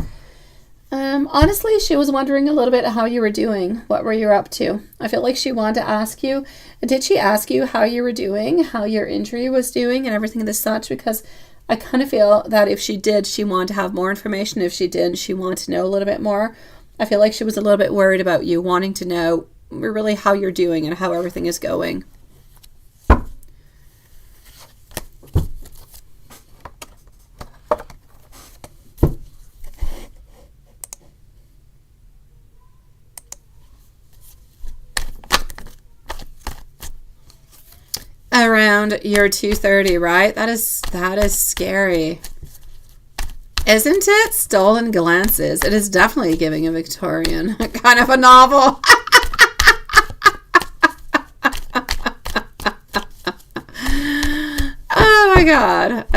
Speaker 1: Honestly, she was wondering a little bit how you were doing. What were you up to? I feel like she wanted to ask you. Did she ask you how you were doing, how your injury was doing, and everything of the such? Because I kind of feel that if she did, she wanted to have more information. If she didn't, she wanted to know a little bit more. I feel like she was a little bit worried about you, wanting to know really how you're doing and how everything is going. Around your 2:30, right? That is scary. Isn't it? Stolen glances. It is definitely giving a Victorian kind of a novel. Oh my God.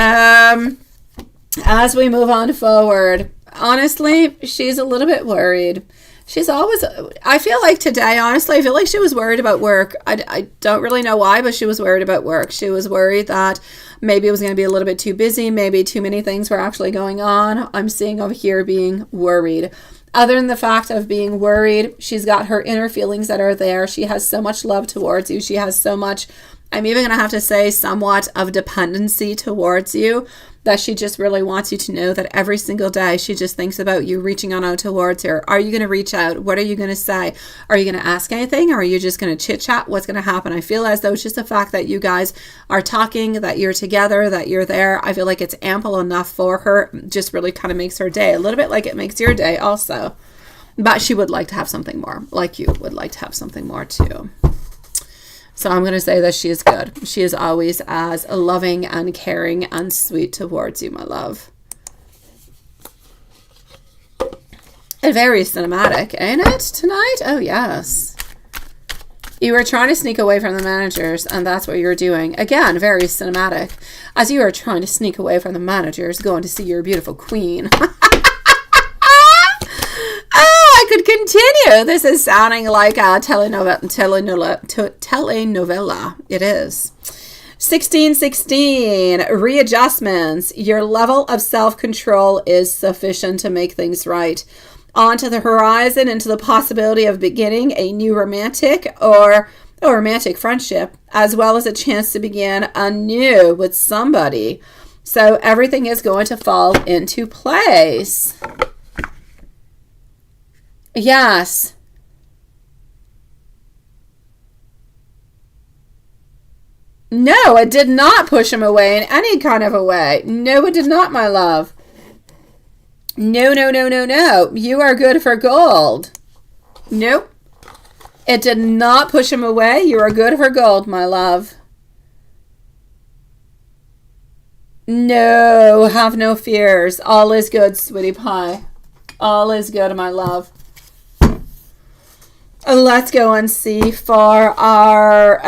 Speaker 1: As we move on forward, honestly, she's a little bit worried. She's always, I feel like today, honestly, I feel like she was worried about work. I don't really know why, but she was worried about work. She was worried that maybe it was going to be a little bit too busy. Maybe too many things were actually going on. I'm seeing over here being worried. Other than the fact of being worried, she's got her inner feelings that are there. She has so much love towards you. She has so much, I'm even going to have to say somewhat of dependency towards you, that she just really wants you to know that every single day she just thinks about you reaching on out towards her. Are you going to reach out? What are you going to say? Are you going to ask anything? Or are you just going to chit chat? What's going to happen? I feel as though it's just the fact that you guys are talking, that you're together, that you're there. I feel like it's ample enough for her. Just really kind of makes her day a little bit like it makes your day also. But she would like to have something more, like you would like to have something more too. So I'm going to say that she is good. She is always as loving and caring and sweet towards you, my love. And very cinematic, ain't it, tonight? Oh, yes. You were trying to sneak away from the managers, and that's what you were doing. Again, very cinematic. As you are trying to sneak away from the managers, going to see your beautiful queen. I could continue. This is sounding like a telenovela. It is. 1616, readjustments. Your level of self-control is sufficient to make things right. Onto the horizon, into the possibility of beginning a new romantic or a romantic friendship, as well as a chance to begin anew with somebody. So everything is going to fall into place. Yes. No, it did not push him away in any kind of a way. No, it did not, my love. No. You are good for gold. Nope. It did not push him away. You are good for gold, my love. No, have no fears. All is good, sweetie pie. All is good, my love. Let's go and see for our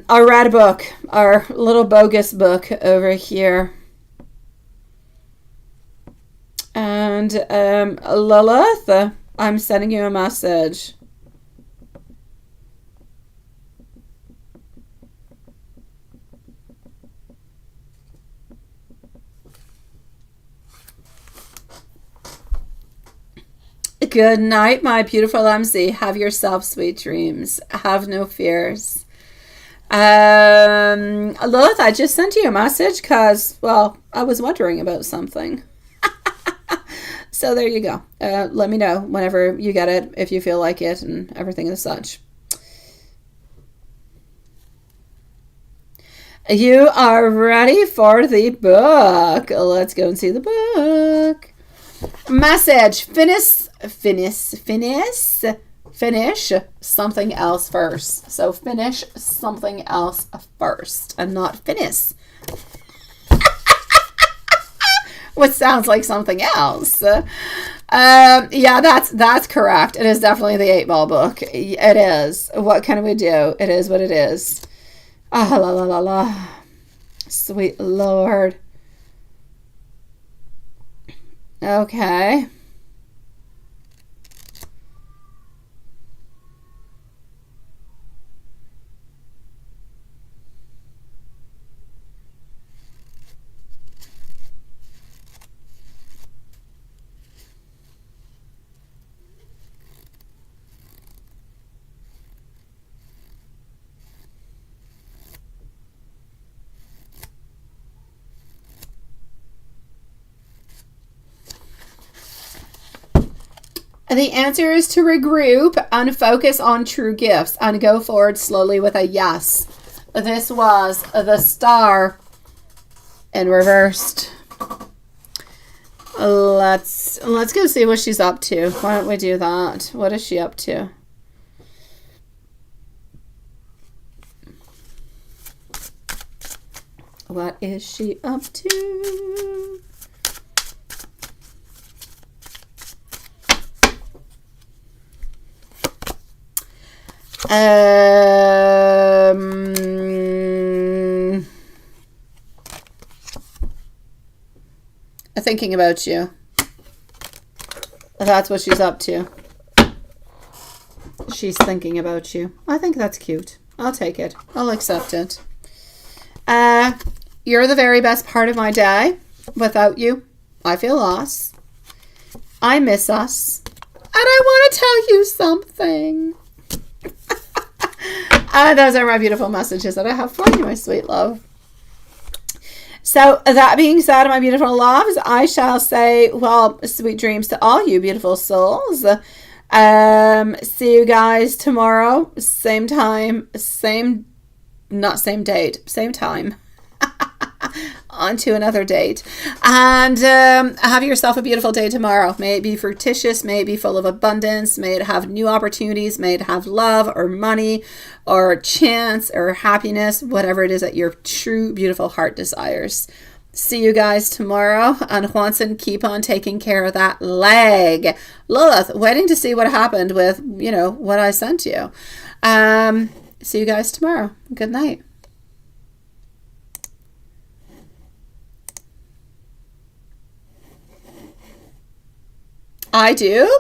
Speaker 1: red book, our little bogus book over here. And Lilith, I'm sending you a message. Good night, my beautiful MC. Have yourself sweet dreams. Have no fears. Lilith, I just sent you a message because, well, I was wondering about something. So there you go. Let me know whenever you get it, if you feel like it and everything as such. You are ready for the book. Let's go and see the book. Message. Finish something else first. So finish something else first and not finish. What sounds like something else. Yeah, that's correct. It is definitely the 8-ball book. It is. What can we do? It is what it is. Ah, la la la la. Sweet Lord. Okay. The answer is to regroup and focus on true gifts and go forward slowly with a yes. This was the Star in reversed. Let's go see what she's up to. Why don't we do that? What is she up to? What is she up to? Thinking about you. That's what she's up to. She's thinking about you. I think that's cute. I'll take it. I'll accept it. You're the very best part of my day. Without you, I feel lost. I miss us. And I want to tell you something. Those are my beautiful messages that I have for you, my sweet love. So that being said, my beautiful loves, I shall say, well, sweet dreams to all you beautiful souls. See you guys tomorrow. Same time, not same date, same time. On to another date. And have yourself a beautiful day tomorrow. May it be fructitious. May it be full of abundance. May it have new opportunities. May it have love or money or chance or happiness, whatever it is that your true beautiful heart desires. See you guys tomorrow. And Juanson, keep on taking care of that leg. Lilith, waiting to see what happened with, what I sent you. See you guys tomorrow. Good night. I do.